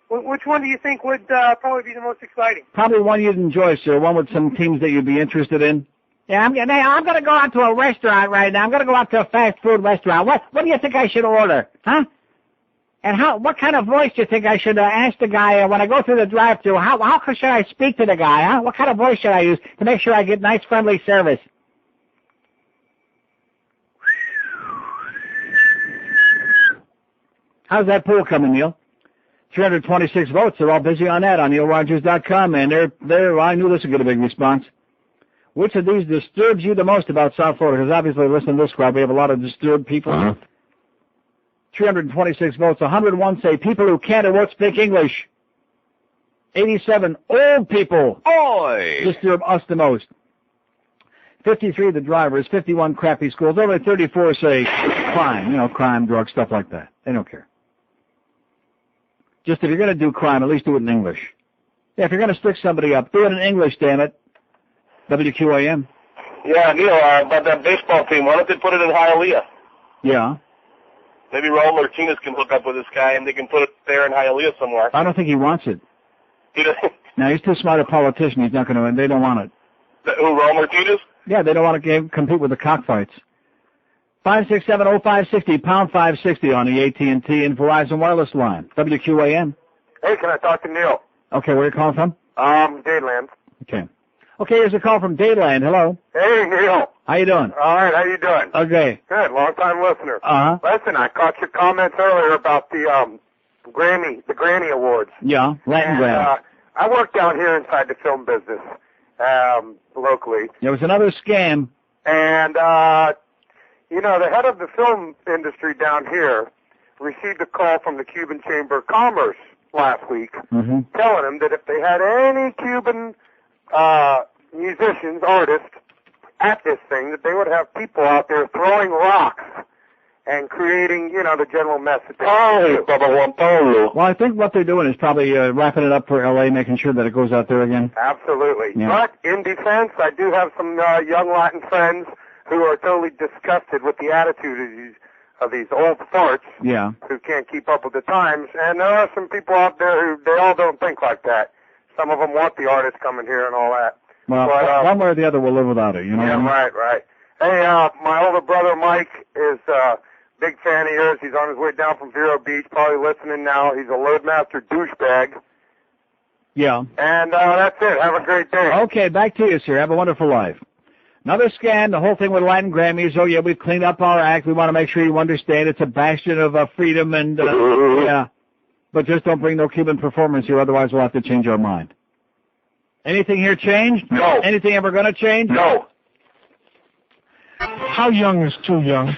Which one do you think would probably be the most exciting? Probably one you'd enjoy, sir. One with some teams that you'd be interested in. Yeah, I'm going to go out to a restaurant right now. I'm going to go out to a fast food restaurant. What do you think I should order? Huh? And what kind of voice do you think I should ask the guy when I go through the drive-thru? How should I speak to the guy? Huh? What kind of voice should I use to make sure I get nice, friendly service? How's that poll coming, Neil? 326 votes. They're all busy on that on neilrogers.com, and I knew this would get a big response. Which of these disturbs you the most about South Florida? Because obviously, listen to this crowd. We have a lot of disturbed people. 326 votes. 101 say people who can't or won't speak English. 87 old people disturb us the most. 53 the drivers. 51 crappy schools. Only 34 say crime. Crime, drugs, stuff like that. They don't care. Just if you're going to do crime, at least do it in English. Yeah, if you're going to stick somebody up, do it in English, damn it. WQAM. Yeah, Neil, about that baseball team, why don't they put it in Hialeah? Yeah. Maybe Raul Martinez can hook up with this guy and they can put it there in Hialeah somewhere. I don't think he wants it. No, he's too smart a politician. He's not going to, they don't want it. Who, Raul Martinez? Yeah, they don't want to compete with the cockfights. 567-0560, pound 560 on the AT&T and Verizon wireless line. WQAM. Hey, can I talk to Neil? Okay, where are you calling from? Dadeland. Okay. Okay, here's a call from Dadeland. Hello. Hey, Neil. How you doing? All right, how you doing? Okay. Good, long-time listener. Uh-huh. Listen, I caught your comments earlier about the Grammy Awards. Yeah, Latin Grammys. I work down here inside the film business, locally. There was another scam. And, the head of the film industry down here received a call from the Cuban Chamber of Commerce last week telling him that if they had any Cuban musicians, artists at this thing, that they would have people out there throwing rocks and creating, the general mess. Well, I think what they're doing is probably wrapping it up for L.A., making sure that it goes out there again. Absolutely. Yeah. But in defense, I do have some young Latin friends who are totally disgusted with the attitude of these old farts who can't keep up with the times. And there are some people out there who they all don't think like that. Some of them want the artists coming here and all that. Well, but, one way or the other, we'll live without it. You know. Yeah, right. Hey, my older brother Mike is a big fan of yours. He's on his way down from Vero Beach, probably listening now. He's a Loadmaster douchebag. Yeah. And that's it. Have a great day. Okay, back to you, sir. Have a wonderful life. Another scan, the whole thing with Latin Grammys. Oh, yeah, we've cleaned up our act. We want to make sure you understand it's a bastion of freedom and, yeah. But just don't bring no Cuban performance here, otherwise we'll have to change our mind. Anything here changed? No. Anything ever going to change? No. How young is too young?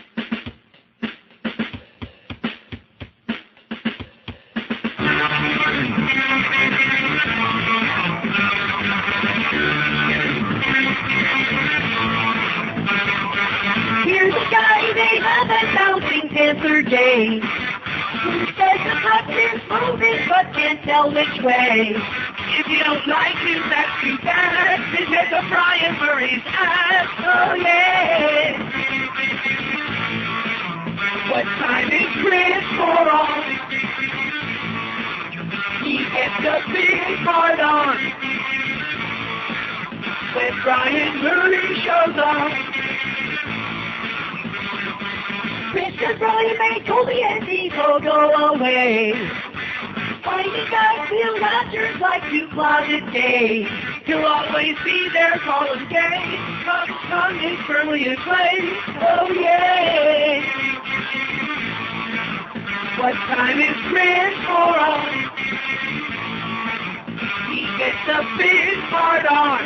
Here's a guy they have a bouncing Panther game. Who says the puck is moving but can't tell which way. If you don't like him, that's too bad. His head's a Brian Murray's ass. Oh yeah. What time is Chris for all? He gets a big part on when Brian Murray shows off. Chris says Brian May told the NC go away. Finding guys feel laughter's like two closet days. He'll always be there calling gay. Tongue is firmly in place. Oh yeah. What time is Chris for all? He gets a big part on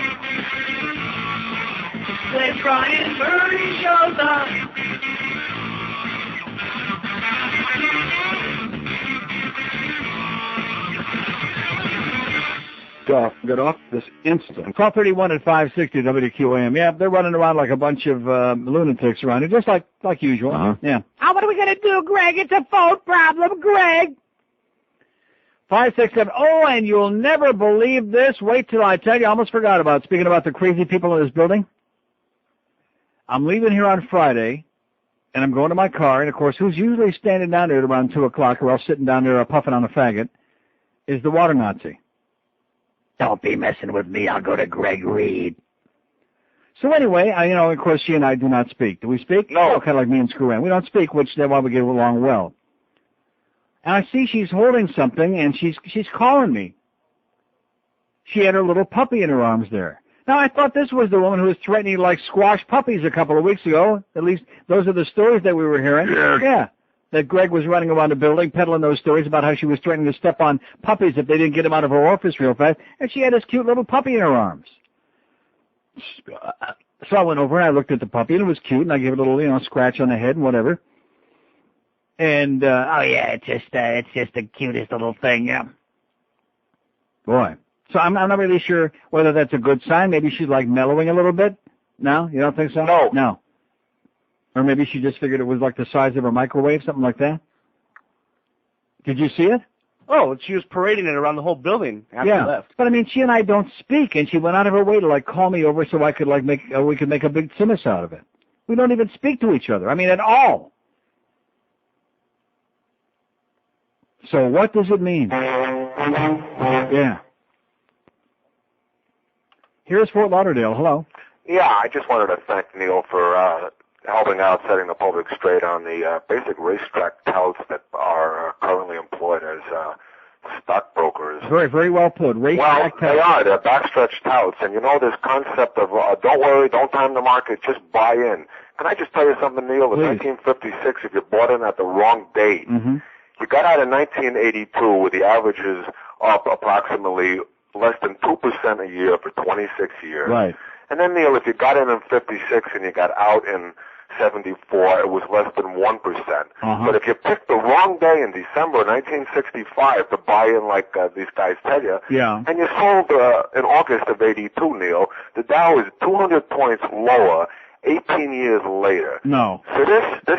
when Brian Murray shows up. Get off this instant. 1231 at 560 WQAM. Yeah, they're running around like a bunch of lunatics around here, just like usual. Uh-huh. Yeah. What are we going to do, Greg? It's a phone problem, Greg. 567. Oh, and you'll never believe this. Wait till I tell you. I almost forgot about it. Speaking about the crazy people in this building. I'm leaving here on Friday, and I'm going to my car. And, of course, who's usually standing down there at around 2 o'clock or else sitting down there puffing on a faggot is the water Nazi. Don't be messing with me. I'll go to Greg Reed. So anyway, of course, she and I do not speak. Do we speak? No. Kind of like me and Screw Ann. We don't speak, which is why we get along well. And I see she's holding something, and she's calling me. She had her little puppy in her arms there. Now, I thought this was the woman who was threatening to, like, squash puppies a couple of weeks ago. At least those are the stories that we were hearing. Yeah. That Greg was running around the building peddling those stories about how she was threatening to step on puppies if they didn't get him out of her office real fast. And she had this cute little puppy in her arms. So I went over and I looked at the puppy, and it was cute, and I gave it a little, scratch on the head and whatever. And, oh yeah, it's just the cutest little thing, yeah. Boy. So I'm not really sure whether that's a good sign. Maybe she's like mellowing a little bit. No? You don't think so? No. Or maybe she just figured it was like the size of a microwave, something like that. Did you see it? Oh, she was parading it around the whole building after she left. But I mean, she and I don't speak, and she went out of her way to like call me over so I could like we could make a big simus out of it. We don't even speak to each other. I mean, at all. So what does it mean? Yeah. Here's Fort Lauderdale. Hello. Yeah, I just wanted to thank Neil for helping out setting the public straight on the basic racetrack touts that are currently employed as stockbrokers. Very, very well put. Racetrack touts. They are. They're backstretch touts. And this concept of don't worry, don't time the market, just buy in. Can I just tell you something, Neil? In 1956, if you bought in at the wrong date, you got out in 1982 with the averages up approximately less than 2% a year for 26 years. Right. And then, Neil, if you got in 56 and you got out in 74, it was less than 1%. But if you picked the wrong day in December 1965 to buy in like these guys tell you, and you sold in August of 82, Neil, the Dow is 200 points lower 18 years later. No. So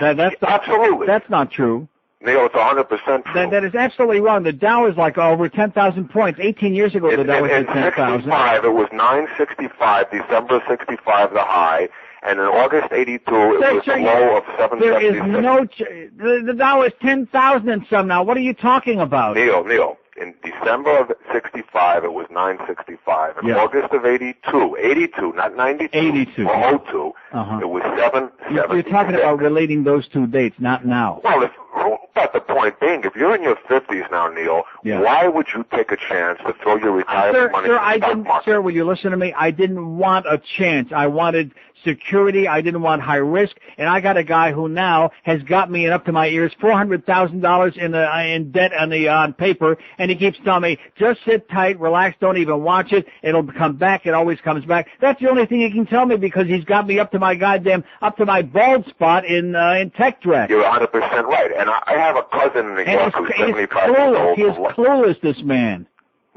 absolutely. That's not true. Neil, it's 100% true. That is absolutely wrong. The Dow is like over 10,000 points. 18 years ago, the Dow was at 10,000. In 65, it was 965, December 65, the high. And in August 82, it was a low of 776. There is no... The Dow is 10,000 and some now. What are you talking about? Neil, in December of 65, it was 965. In August of 82, not 92, 82. Or 02, it was 776. You're talking about relating those two dates, not now. Well, but the point being, if you're in your 50s now, Neil, why would you take a chance to throw your retirement money in the stock market? Sir, will you listen to me? I didn't want a chance. I wanted security. I didn't want high risk. And I got a guy who now has got me up to my ears $400,000 in debt on paper, and he keeps telling me, just sit tight, relax, don't even watch it. It'll come back. It always comes back. That's the only thing he can tell me because he's got me up to my bald spot in Tech Track. You're 100% right. And I have a cousin in New York who's 75 years old. He is clueless, this man.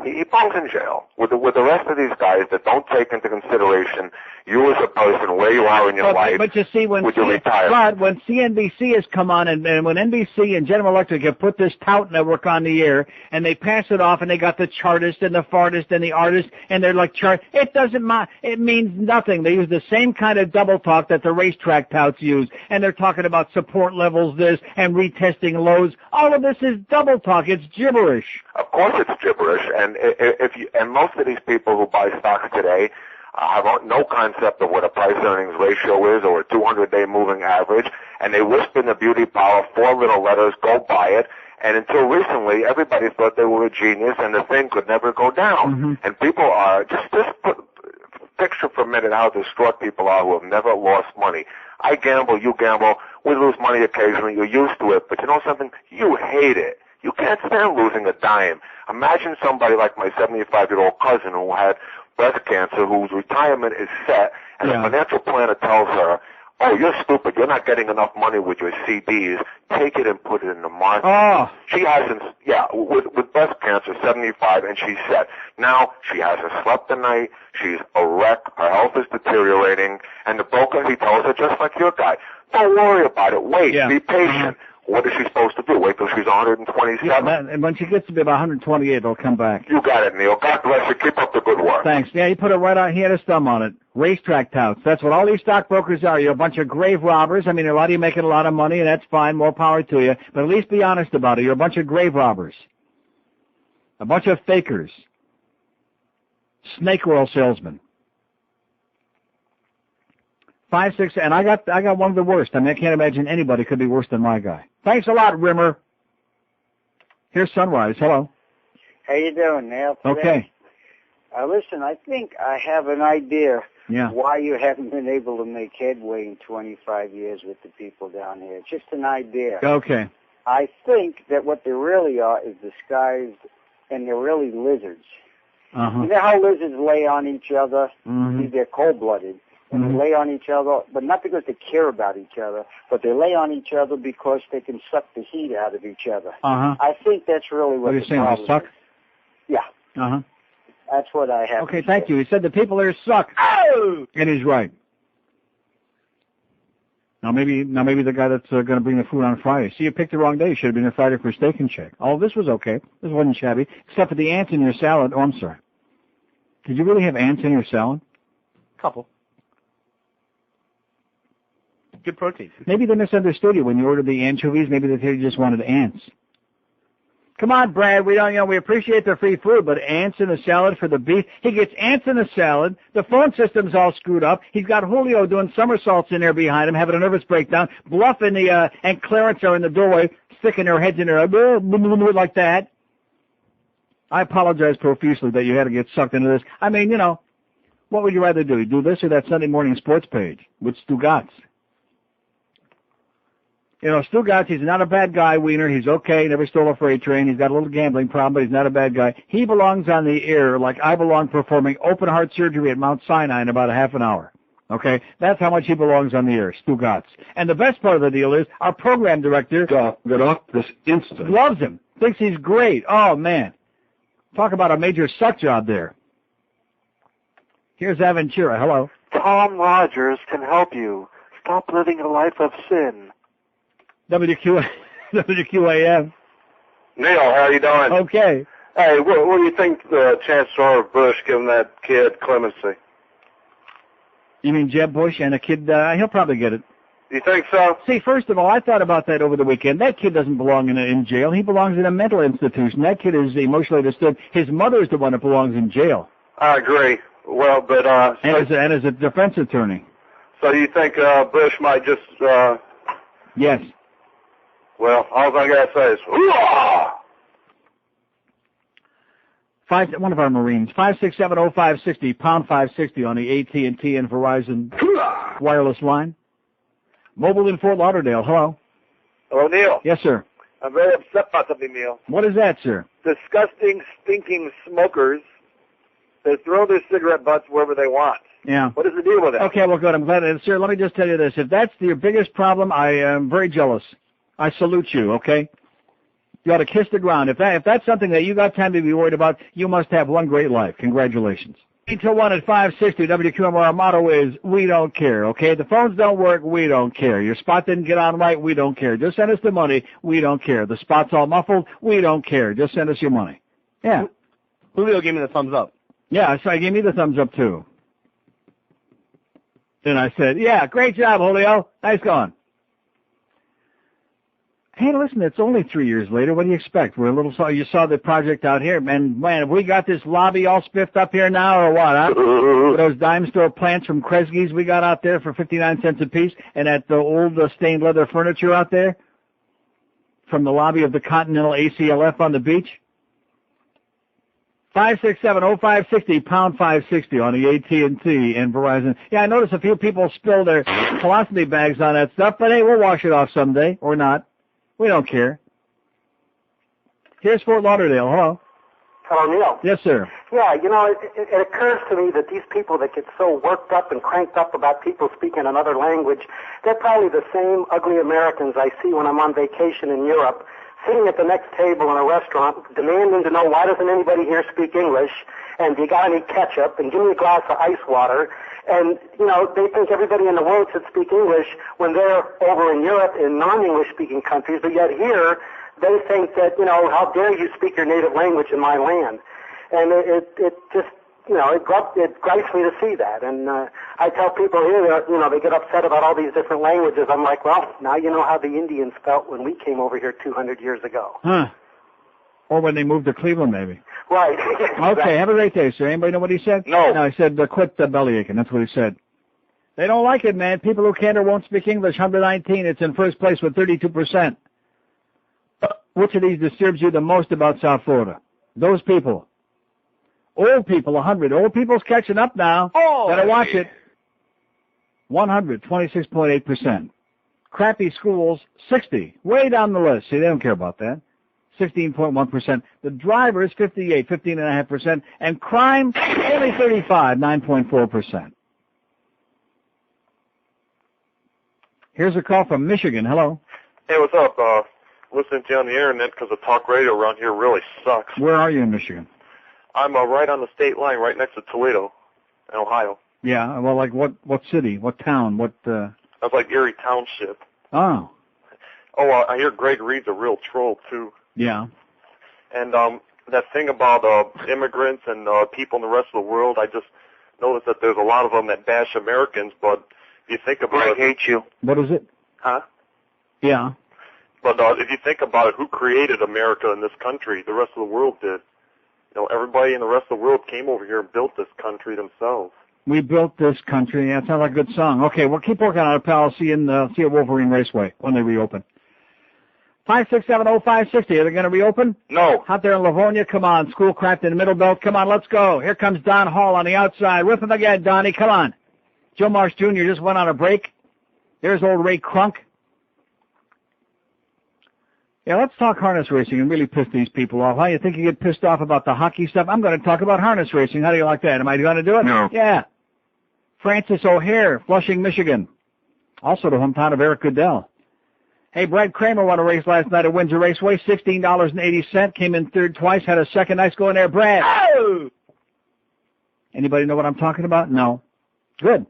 He belongs in jail with the rest of these guys that don't take into consideration you as a person, where you are in your life, but you see, when CNBC has come on and when NBC and General Electric have put this tout network on the air and they pass it off and they got the chartist and the fartist and the artist and they're like it doesn't matter. It means nothing. They use the same kind of double talk that the racetrack touts use, and they're talking about support levels this and retesting lows. All of this is double talk. It's gibberish. Of course it's gibberish, and most of these people who buy stocks today have no concept of what a price-earnings ratio is or a 200-day moving average, and they whisper in the beauty parlor 4 little letters, go buy it, and until recently, everybody thought they were a genius and the thing could never go down. And people are, just picture for a minute how distraught people are who have never lost money. I gamble, you gamble, we lose money occasionally, you're used to it, but you know something? You hate it. You can't stand losing a dime. Imagine somebody like my 75-year-old cousin who had breast cancer, whose retirement is set, and the financial planner tells her, oh, you're stupid. You're not getting enough money with your CDs. Take it and put it in the market. Oh. She hasn't, with breast cancer, 75, and she's set. Now, she hasn't slept at night. She's a wreck. Her health is deteriorating. And the broker, he tells her, just like your guy, don't worry about it. Wait. Be patient. What is she supposed to do? Wait till she's 127? And when she gets to be about 128, it'll come back. You got it, Neil. God bless you. Keep up the good work. Thanks. Yeah, he put it right on. He had his thumb on it. Racetrack touts. That's what all these stockbrokers are. You're a bunch of grave robbers. I mean, a lot of you making a lot of money, and that's fine. More power to you. But at least be honest about it. You're a bunch of grave robbers. A bunch of fakers. Snake oil salesmen. 5, 6, and I got one of the worst. I mean, I can't imagine anybody could be worse than my guy. Thanks a lot, Rimmer. Here's Sunrise. Hello. How you doing, Neil? Okay. Listen, I think I have an idea Yeah. why you haven't been able to make headway in 25 years with the people down here. It's just an idea. Okay. I think that what they really are is disguised, and they're really lizards. Uh-huh. You know how lizards lay on each other? Mhm. They're cold-blooded. And they lay on each other, but not because they care about each other, but they lay on each other because they can suck the heat out of each other. Uh-huh. I think that's really what What are you the saying, problem they suck? is. Yeah, Uh-huh. that's what I have. Okay, thank you. He said the people there suck. Oh! And he's right. Now maybe the guy that's going to bring the food on Friday. See, you picked the wrong day. You should have been there Friday for Steak and Shake. Oh, this was okay. This wasn't shabby, except for the ants in your salad. Oh, I'm sorry. Did you really have ants in your salad? Couple. Good protein. Maybe they misunderstood you when you ordered the anchovies. Maybe they thought you just wanted ants. Come on, Brad. We don't, we appreciate the free food, but ants in the salad for the beef. He gets ants in the salad. The phone system's all screwed up. He's got Julio doing somersaults in there behind him, having a nervous breakdown. Bluff and Clarence are in the doorway, sticking their heads in there like that. I apologize profusely that you had to get sucked into this. I mean, what would you rather do? Do this or that Sunday morning sports page with Stugatz? Stugatz, he's not a bad guy, Wiener. He's okay. Never stole a freight train. He's got a little gambling problem, but he's not a bad guy. He belongs on the air like I belong performing open heart surgery at Mount Sinai in about a half an hour. Okay? That's how much he belongs on the air, Stugatz. And the best part of the deal is our program director Get off this instant. loves him. Thinks he's great. Oh, man. Talk about a major suck job there. Here's Aventura. Hello. Tom Rogers can help you. Stop living a life of sin. WQAM. Neil, how you doing? Okay. Hey, what do you think the chances are of Bush giving that kid clemency? You mean Jeb Bush and a kid? He'll probably get it. You think so? See, first of all, I thought about that over the weekend. That kid doesn't belong in jail. He belongs in a mental institution. That kid is emotionally disturbed. His mother is the one that belongs in jail. I agree. Well, but and as a defense attorney. So you think Bush might just? Yes. Well, all I gotta say is, hoo-ah! One of our Marines, 5670560, pound 560 on the AT&T and Verizon wireless line. Mobile in Fort Lauderdale. Hello. Hello, Neil. Yes, sir. I'm very upset about something, Neil. What is that, sir? Disgusting, stinking smokers that throw their cigarette butts wherever they want. Yeah. What is the deal with that? Okay, well, good. I'm glad. Sir, let me just tell you this. If that's your biggest problem, I am very jealous. I salute you, okay? You ought to kiss the ground. If that's something that you got time to be worried about, you must have one great life. Congratulations. 8-1 at 560 WQAM. Our motto is, we don't care, okay? The phones don't work, we don't care. Your spot didn't get on right, we don't care. Just send us the money, we don't care. The spot's all muffled, we don't care. Just send us your money. Yeah. Julio gave me the thumbs up. Yeah, so he gave me the thumbs up, too. Then I said, yeah, great job, Julio. Nice going. Hey, listen, it's only 3 years later. What do you expect? We're a little you saw the project out here. Man, have we got this lobby all spiffed up here now or what, huh? With those dime store plants from Kresge's we got out there for 59 cents a piece, and at the old stained leather furniture out there from the lobby of the Continental ACLF on the beach. 5670560, pound 560 on the AT&T and Verizon. Yeah, I noticed a few people spill their philosophy bags on that stuff, but hey, we'll wash it off someday, or not. We don't care. Here's Fort Lauderdale. Hello. Hello, Neil. Yes, sir. Yeah, you know, it occurs to me that these people that get so worked up and cranked up about people speaking another language, they're probably the same ugly Americans I see when I'm on vacation in Europe, sitting at the next table in a restaurant, demanding to know why doesn't anybody here speak English, and do you got any ketchup, and give me a glass of ice water. And, you know, they think everybody in the world should speak English when they're over in Europe in non-English speaking countries, but yet here they think that, you know, how dare you speak your native language in my land. And it just, you know, it gripes me to see that. And I tell people here that, you know, they get upset about all these different languages. I'm like, well, now you know how the Indians felt when we came over here 200 years ago. Huh. Or when they moved to Cleveland, maybe. Right. Okay, have a great day, sir. Anybody know what he said? No. No, he said, quit the belly aching. That's what he said. They don't like it, man. People who can't or won't speak English, 119. It's in first place with 32%. Which of these disturbs you the most about South Florida? Those people. Old people, 100. Old people's catching up now. Oh, gotta watch it. 100, 26.8%. Crappy schools, 60. Way down the list. See, they don't care about that. 16.1%. The drivers, 58, 15.5%. And crime, only 35, 9.4%. Here's a call from Michigan. Hello. Hey, what's up? Listening to you on the internet because the talk radio around here really sucks. Where are you in Michigan? I'm right on the state line, right next to Toledo, in Ohio. Yeah, well, like what city, what town, what? That's like Erie Township. Oh. Oh, I hear Greg Reed's a real troll too. Yeah. And that thing about immigrants and people in the rest of the world, I just noticed that there's a lot of them that bash Americans, but if you think about it... I hate you. What is it? Huh? Yeah. But if you think about it, who created America in this country? The rest of the world did. You know, everybody in the rest of the world came over here and built this country themselves. We built this country. Yeah, it sounds like a good song. Okay, well, keep working on it, pal. See you at Wolverine Raceway when they reopen. 5670560. Are they going to reopen? No. Out there in Livonia, come on. Schoolcraft in the Middle Belt. Come on, let's go. Here comes Don Hall on the outside. Whip him again, Donnie. Come on. Joe Marsh Jr. just went on a break. There's old Ray Crunk. Yeah, let's talk harness racing and really piss these people off. How you think you get pissed off about the hockey stuff? I'm going to talk about harness racing. How do you like that? Am I going to do it? No. Yeah. Francis O'Hare, Flushing, Michigan. Also the hometown of Eric Goodell. Hey, Brad Kramer won a race last night at Windsor Raceway, $16.80. Came in third twice, had a second. Nice going there, Brad. Oh! Anybody know what I'm talking about? No. Good.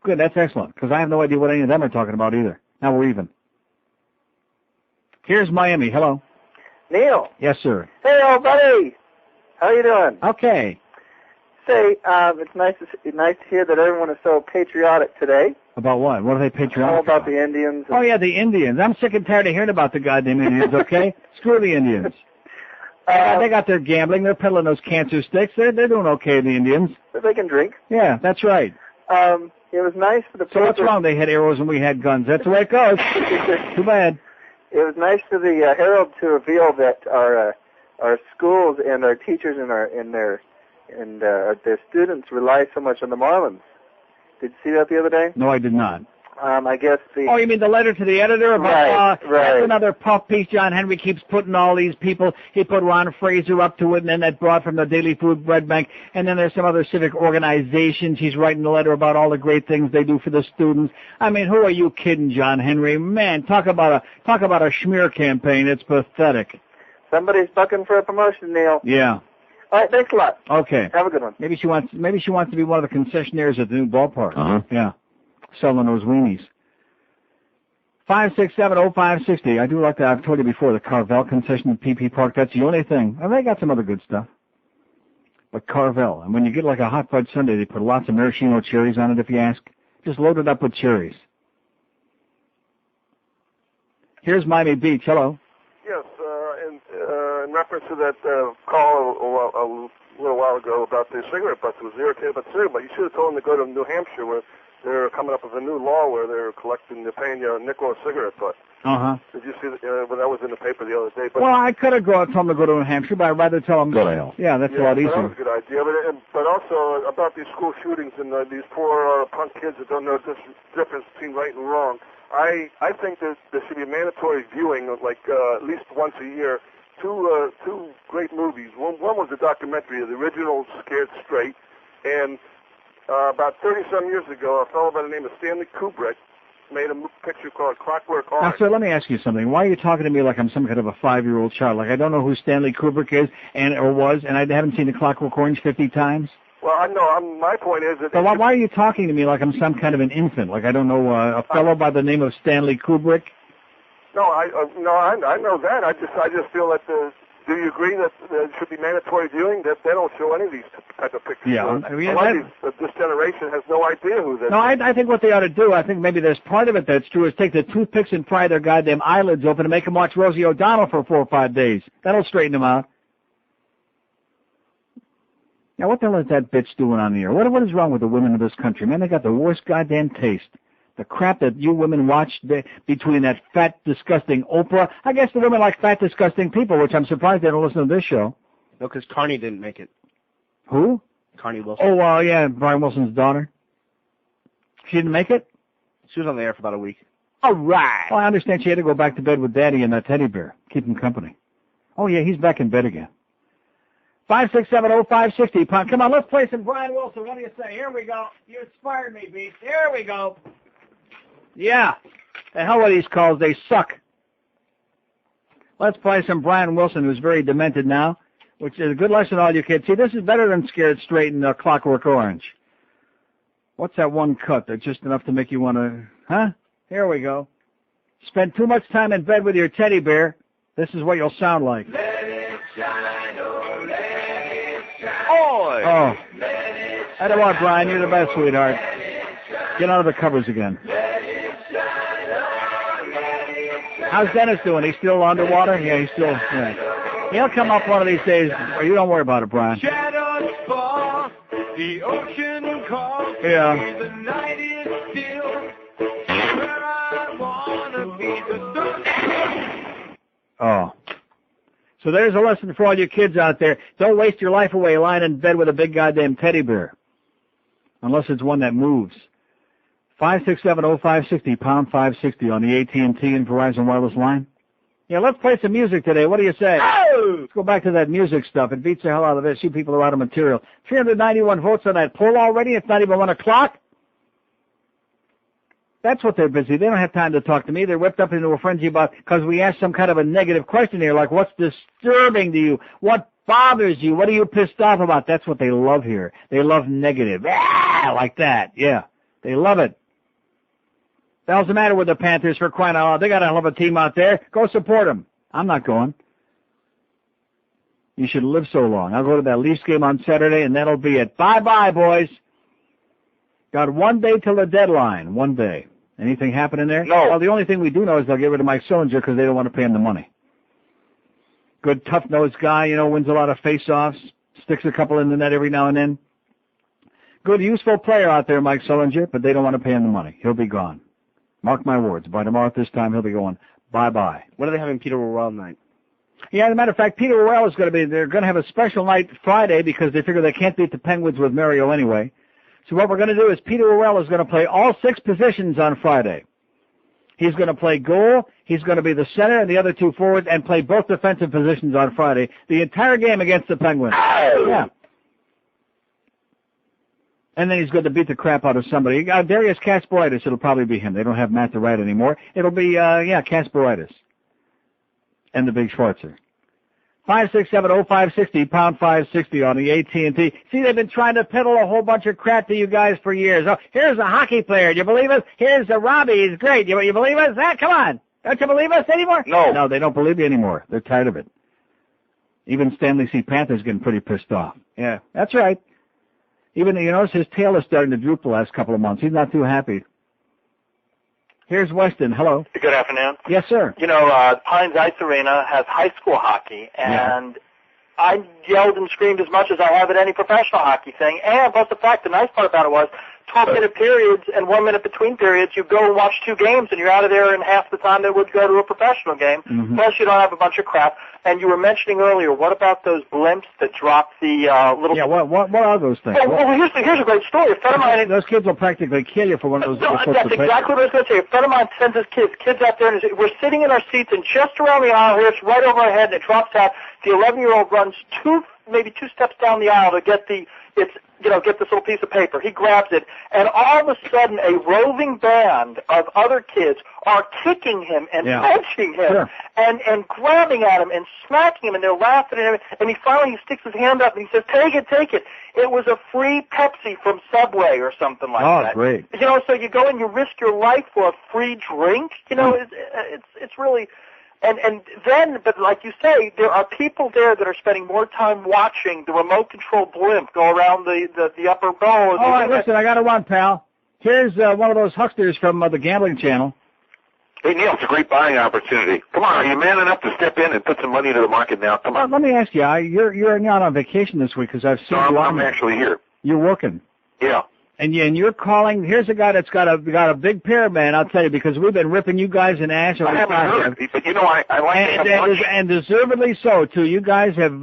Good, that's excellent, because I have no idea what any of them are talking about either. Now we're even. Here's Miami. Hello. Neil. Yes, sir. Hey, old buddy. How you doing? Okay. Say, it's nice to hear that everyone is so patriotic today. About what? What are they patriotic All about the Indians. Oh, yeah, the Indians. I'm sick and tired of hearing about the goddamn Indians, okay? Screw the Indians. They got their gambling. They're peddling those cancer sticks. They're doing okay, the Indians. But they can drink. Yeah, that's right. It was nice for the So what's wrong? They had arrows and we had guns. That's the way it goes. Too bad. It was nice for the Herald to reveal that our schools and our teachers and their students rely so much on the Marlins. Did you see that the other day? No, I did not. I guess the... Oh, you mean the letter to the editor about... Right. That's another puff piece. John Henry keeps putting all these people. He put Ron Fraser up to it, and then that broad from the Daily Food Bread Bank, and then there's some other civic organizations. He's writing a letter about all the great things they do for the students. I mean, who are you kidding, John Henry? Man, talk about a schmear campaign. It's pathetic. Somebody's bucking for a promotion, Neil. Yeah. All right, thanks a lot. Okay. Have a good one. Maybe she wants to be one of the concessionaires at the new ballpark. Uh-huh. Yeah. Selling those weenies. 5670560. I do like that. I've told you before, the Carvel concession at PP Park. That's the only thing. And they got some other good stuff. But Carvel. And when you get like a hot fudge sundae, they put lots of maraschino cherries on it, if you ask. Just load it up with cherries. Here's Miami Beach. Hello. Yes, in reference to that call a little while ago about the cigarette butts, it was irritated about the cigarette butt. You should have told them to go to New Hampshire, where they're coming up with a new law where they're paying you a nickel a cigarette butt. Uh-huh. Did you see that? Well, that was in the paper the other day. But Well, I could have told them to go to New Hampshire, but I'd rather tell them... Go to hell. Yeah, that's a lot easier. That was a good idea. But also about these school shootings and these poor punk kids that don't know the difference between right and wrong. I think that there should be a mandatory viewing of at least once a year. Two great movies. One was a documentary of the original Scared Straight, and about 30-some years ago, a fellow by the name of Stanley Kubrick made a picture called Clockwork Orange. Now, sir, let me ask you something. Why are you talking to me like I'm some kind of a 5-year-old child? Like I don't know who Stanley Kubrick is or was, and I haven't seen the Clockwork Orange 50 times? Well, I know. My point is that... But why are you talking to me like I'm some kind of an infant? Like I don't know a fellow by the name of Stanley Kubrick? No, I know that. I just feel that do you agree that there should be mandatory viewing? That they don't show any of these type of pictures. Yeah, I mean, a lot of this generation has no idea who this. No, I think what they ought to do, I think maybe there's part of it that's true, is take the toothpicks and pry their goddamn eyelids open and make them watch Rosie O'Donnell for 4 or 5 days. That'll straighten them out. Now, what the hell is that bitch doing on the air? What is wrong with the women of this country? Man, they got the worst goddamn taste. The crap that you women watch between that fat, disgusting Oprah. I guess the women like fat, disgusting people, which I'm surprised they don't listen to this show. No, because Carney didn't make it. Who? Carney Wilson. Oh, yeah, Brian Wilson's daughter. She didn't make it? She was on the air for about a week. All right. Well, I understand she had to go back to bed with Daddy and that teddy bear. Keep him company. Oh, yeah, he's back in bed again. 5670560. Come on, let's play some Brian Wilson. What do you say? Here we go. You inspired me, Beats. Here we go. Yeah. The hell with these calls. They suck. Let's play some Brian Wilson, who's very demented now, which is a good lesson to all you kids. See, this is better than Scared Straight and Clockwork Orange. What's that one cut that's just enough to make you want to... Huh? Here we go. Spend too much time in bed with your teddy bear. This is what you'll sound like. Let it shine, oh, let it shine. Oh. I don't want Brian. You're the best, sweetheart. Get out of the covers again. How's Dennis doing? He's still underwater? Yeah, he's still... Yeah. He'll come up one of these days. You don't worry about it, Brian. Shadows fall, the ocean calls. Yeah. The night is still. Where I wanna be the sun. Oh. So there's a lesson for all you kids out there. Don't waste your life away lying in bed with a big goddamn teddy bear. Unless it's one that moves. 5670560, pound 560 on the AT&T and Verizon wireless line. Yeah, let's play some music today. What do you say? Oh! Let's go back to that music stuff. It beats the hell out of this. You people are out of material. 391 votes on that poll already. It's not even 1 o'clock. That's what they're busy. They don't have time to talk to me. They're whipped up into a frenzy about, because we asked some kind of a negative question here, like what's disturbing to you? What bothers you? What are you pissed off about? That's what they love here. They love negative. Ah, like that. Yeah. They love it. The hell's the matter with the Panthers, for crying out loud? They got a hell of a team out there. Go support them. I'm not going. You should live so long. I'll go to that Leafs game on Saturday, and that'll be it. Bye-bye, boys. Got 1 day till the deadline. 1 day. Anything happening there? No. Well, the only thing we do know is they'll get rid of Mike Sullinger because they don't want to pay him the money. Good, tough-nosed guy, wins a lot of face-offs, sticks a couple in the net every now and then. Good, useful player out there, Mike Sullinger, but they don't want to pay him the money. He'll be gone. Mark my words. By tomorrow at this time, he'll be going bye-bye. When are they having Peter Worrell tonight? Yeah, as a matter of fact, Peter Worrell is going to be, they're going to have a special night Friday because they figure they can't beat the Penguins with Mario anyway. So what we're going to do is Peter Worrell is going to play all 6 positions on Friday. He's going to play goal, he's going to be the center and the other 2 forwards, and play both defensive positions on Friday. The entire game against the Penguins. Yeah. And then he's going to beat the crap out of somebody. Darius Kasparaitis, it'll probably be him. They don't have Matt the Right anymore. It'll be, Kasparaitis. And the Big Schwarzer. 567-0560, pound 560 on the AT&T. See, they've been trying to peddle a whole bunch of crap to you guys for years. Oh, here's a hockey player. Do you believe us? Here's a Robbie. He's great. You believe us? Come on. Don't you believe us anymore? No. No, they don't believe you anymore. They're tired of it. Even Stanley C. Panther's getting pretty pissed off. Yeah, that's right. Even, notice his tail is starting to droop the last couple of months. He's not too happy. Here's Weston. Hello. Good afternoon. Yes, sir. Pines Ice Arena has high school hockey, and I yelled and screamed as much as I have at any professional hockey thing. And plus the fact, the nice part about it was 12-minute periods and 1 minute between periods. You go and watch 2 games, and you're out of there in half the time that would go to a professional game. Mm-hmm. Plus, you don't have a bunch of crap. And you were mentioning earlier, what about those blimps that drop the little... Yeah, what are those things? Well, here's a great story. A friend of mine... Those kids will practically kill you for one of those... That's exactly what I was going to say. A friend of mine sends his kids out there, and we're sitting in our seats, and just around the aisle here, it's right over our head, and it drops out. The 11-year-old runs maybe two steps down the aisle to get get this little piece of paper. He grabs it, and all of a sudden, a roving band of other kids are kicking him and punching him and grabbing at him and smacking him, and they're laughing at him. And he finally sticks his hand up and he says, "Take it, take it." It was a free Pepsi from Subway or something like that. Oh, great! So you go and you risk your life for a free drink. It's really. And then, but like you say, there are people there that are spending more time watching the remote control blimp go around the upper bowl. Oh, listen, I got to run, pal. Here's one of those hucksters from the Gambling Channel. Hey, Neil, it's a great buying opportunity. Come on, are you man enough to step in and put some money into the market now? Come on. Let me ask you, you're not on vacation this week because I've seen you. I'm actually here. You're working. Yeah. And you're calling. Here's a guy that's got a big pair, man. I'll tell you, because we've been ripping you guys in ass. I haven't heard, but I like to and deservedly so too. You guys have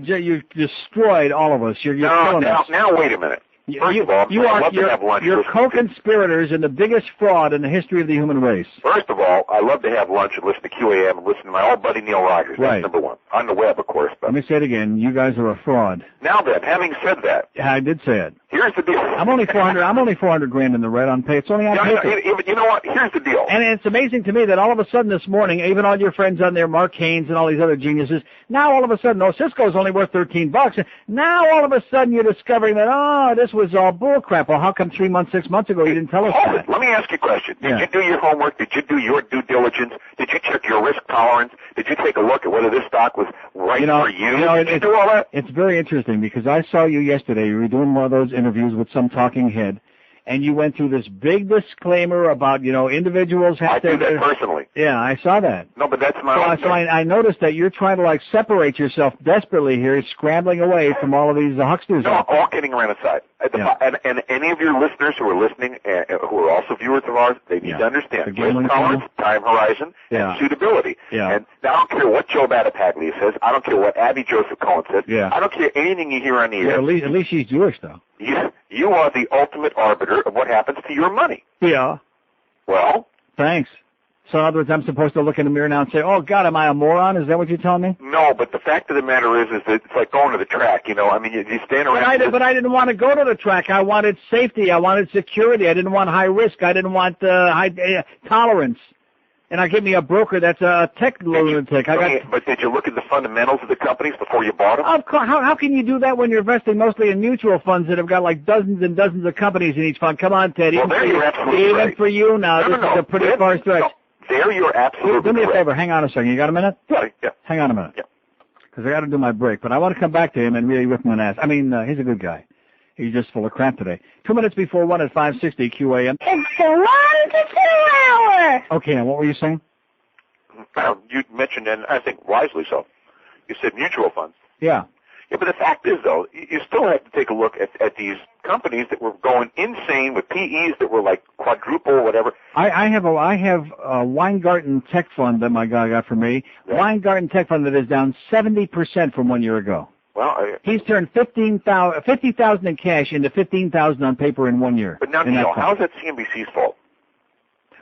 you've destroyed all of us. You're killing us. Now wait a minute. First of all, I'd love to have lunch. You're co-conspirators in the biggest fraud in the history of the human race. First of all, I love to have lunch and listen to QAM and listen to my old buddy Neil Rogers. Right. That's number one. On the web, of course. But let me say it again. You guys are a fraud. Now then, having said that, I did say it. Here's the deal. I'm only $400 grand in the red on pay. It's only on paper. You know what? Here's the deal. And it's amazing to me that all of a sudden this morning, even all your friends on there, Mark Haynes and all these other geniuses, now all of a sudden, Cisco's only worth $13. Now all of a sudden you're discovering that, this was all bull crap. Well, how come 3 months, 6 months ago you didn't tell us that? Let me ask you a question. Did you do your homework? Did you do your due diligence? Did you check your risk tolerance? Did you take a look at whether this stock was right for you? Did you do all that? It's very interesting because I saw you yesterday. You were doing one of those interviews with some talking head, and you went through this big disclaimer about, individuals have to... I do that personally. Yeah, I saw that. No, but that's my own thing. I noticed that you're trying to, separate yourself desperately here, scrambling away from all of these hucksters. No, all kidding around aside. And any of your listeners who are listening, who are also viewers of ours, they need to understand risk tolerance, time horizon, and suitability. Yeah. And I don't care what Joe Battipaglia says. I don't care what Abby Joseph Cohen says. Yeah. I don't care anything you hear on the air. At least she's Jewish, though. You are the ultimate arbiter of what happens to your money. Yeah. Well? Thanks. So in other words, I'm supposed to look in the mirror now and say, "Oh God, am I a moron?" Is that what you're telling me? No, but the fact of the matter is that it's like going to the track. You stand around. But I didn't want to go to the track. I wanted safety. I wanted security. I didn't want high risk. I didn't want high tolerance. and I give me a broker that's a tech lunatic. But did you look at the fundamentals of the companies before you bought them? Of course. How can you do that when you're investing mostly in mutual funds that have got like dozens and dozens of companies in each fund? Come on, Ted. Well, there you're absolutely right. Even for you now, this is a pretty far stretch. No, there you're absolutely Do me a favor. Hang on a second. You got a minute? Yeah. Hang on a minute. Yeah. Because I got to do my break. But I want to come back to him and really whip him an ass. I mean, he's a good guy. He's just full of crap today. 2 minutes before 1 at 560 QAM. It's the 1 to 2 hour. Okay, and what were you saying? You mentioned, and I think wisely so, you said mutual funds. Yeah. Yeah, but the fact is, though, you still have to take a look at these companies that were going insane with PEs that were like quadruple or whatever. I have a Weingarten Tech Fund that my guy got for me. Right. Weingarten Tech Fund that is down 70% from 1 year ago. Well, he's turned $50,000 in cash into $15,000 on paper in 1 year. But now, Neil, how is that CNBC's fault?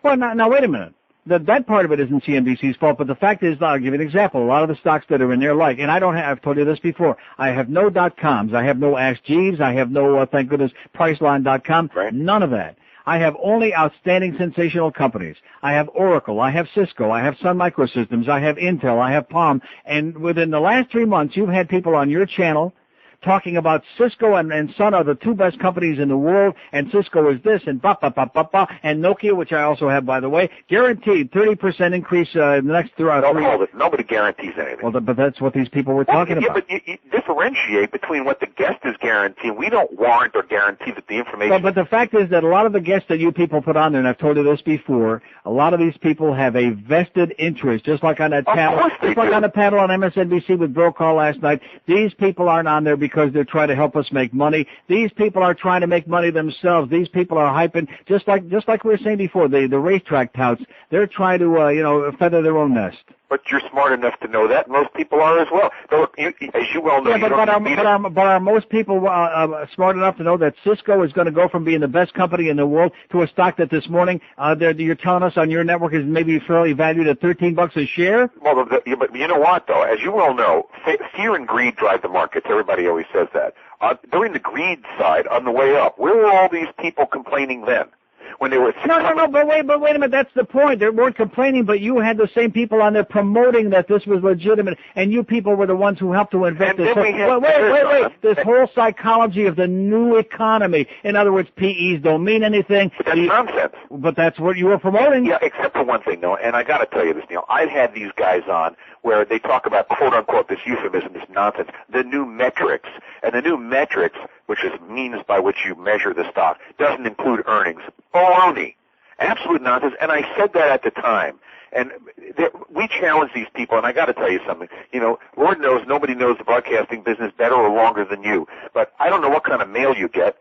Well, now wait a minute. That part of it isn't CNBC's fault, but the fact is, I'll give you an example. A lot of the stocks that are in there, like, and I've told you this before, I have no .coms, I have no Ask Jeeves, I have no, thank goodness, Priceline.com, right. None of that. I have only outstanding sensational companies. I have Oracle, I have Cisco, I have Sun Microsystems, I have Intel, I have Palm, and within the last 3 months, you've had people on your channel talking about Cisco and Sun are the 2 best companies in the world, and Cisco is this, and and Nokia, which I also have, by the way, guaranteed 30% increase in the next 3 months. Nobody guarantees anything. Well, but that's what these people were talking about. But you differentiate between what the guest is guaranteeing. We don't warrant or guarantee that the information... But the fact is that a lot of the guests that you people put on there, and I've told you this before, a lot of these people have a vested interest, just like on that panel, on the panel on MSNBC with Brokaw last night. These people aren't on there because they're trying to help us make money. These people are trying to make money themselves. These people are hyping, just like we were saying before, the racetrack touts. They're trying to, feather their own nest. But you're smart enough to know that. Most people are as well. So, as you well know, but are most people smart enough to know that Cisco is going to go from being the best company in the world to a stock that this morning you're telling us on your network is maybe fairly valued at $13 a share? Well, but you know what, though? As you well know, fear and greed drive the markets. Everybody always says that. During the greed side, on the way up, where were all these people complaining then? When they were No, but wait a minute, that's the point. They weren't complaining, but you had the same people on there promoting that this was legitimate, and you people were the ones who helped to invent this. Wait, this whole psychology of the new economy. In other words, PEs don't mean anything. But that's nonsense. But that's what you were promoting. Yeah, except for one thing, though, and I got to tell you this, Neil. I've had these guys on where they talk about, quote-unquote, this euphemism, this nonsense, the new metrics. And the new metrics, which is means by which you measure the stock, doesn't include earnings. Baloney. Absolute nonsense. And I said that at the time. And we challenge these people, and I got to tell you something. Lord knows nobody knows the broadcasting business better or longer than you. But I don't know what kind of mail you get.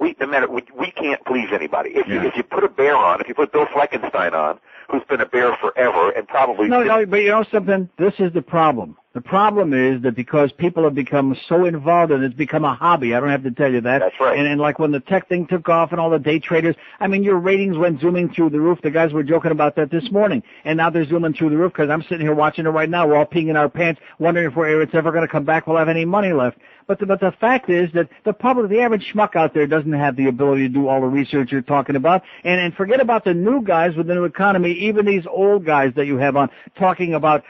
We can't please anybody. If you put a bear on, if you put Bill Fleckenstein on, who's been a bear forever and probably... No, but you know something? This is the problem. The problem is that because people have become so involved and it's become a hobby, I don't have to tell you that. That's right. And like when the tech thing took off and all the day traders, I mean, your ratings went zooming through the roof. The guys were joking about that this morning. And now they're zooming through the roof because I'm sitting here watching it right now. We're all peeing in our pants, wondering if it's ever going to come back, we'll have any money left. But the fact is that the public, the average schmuck out there doesn't have the ability to do all the research you're talking about. And forget about the new guys with the new economy, even these old guys that you have on talking about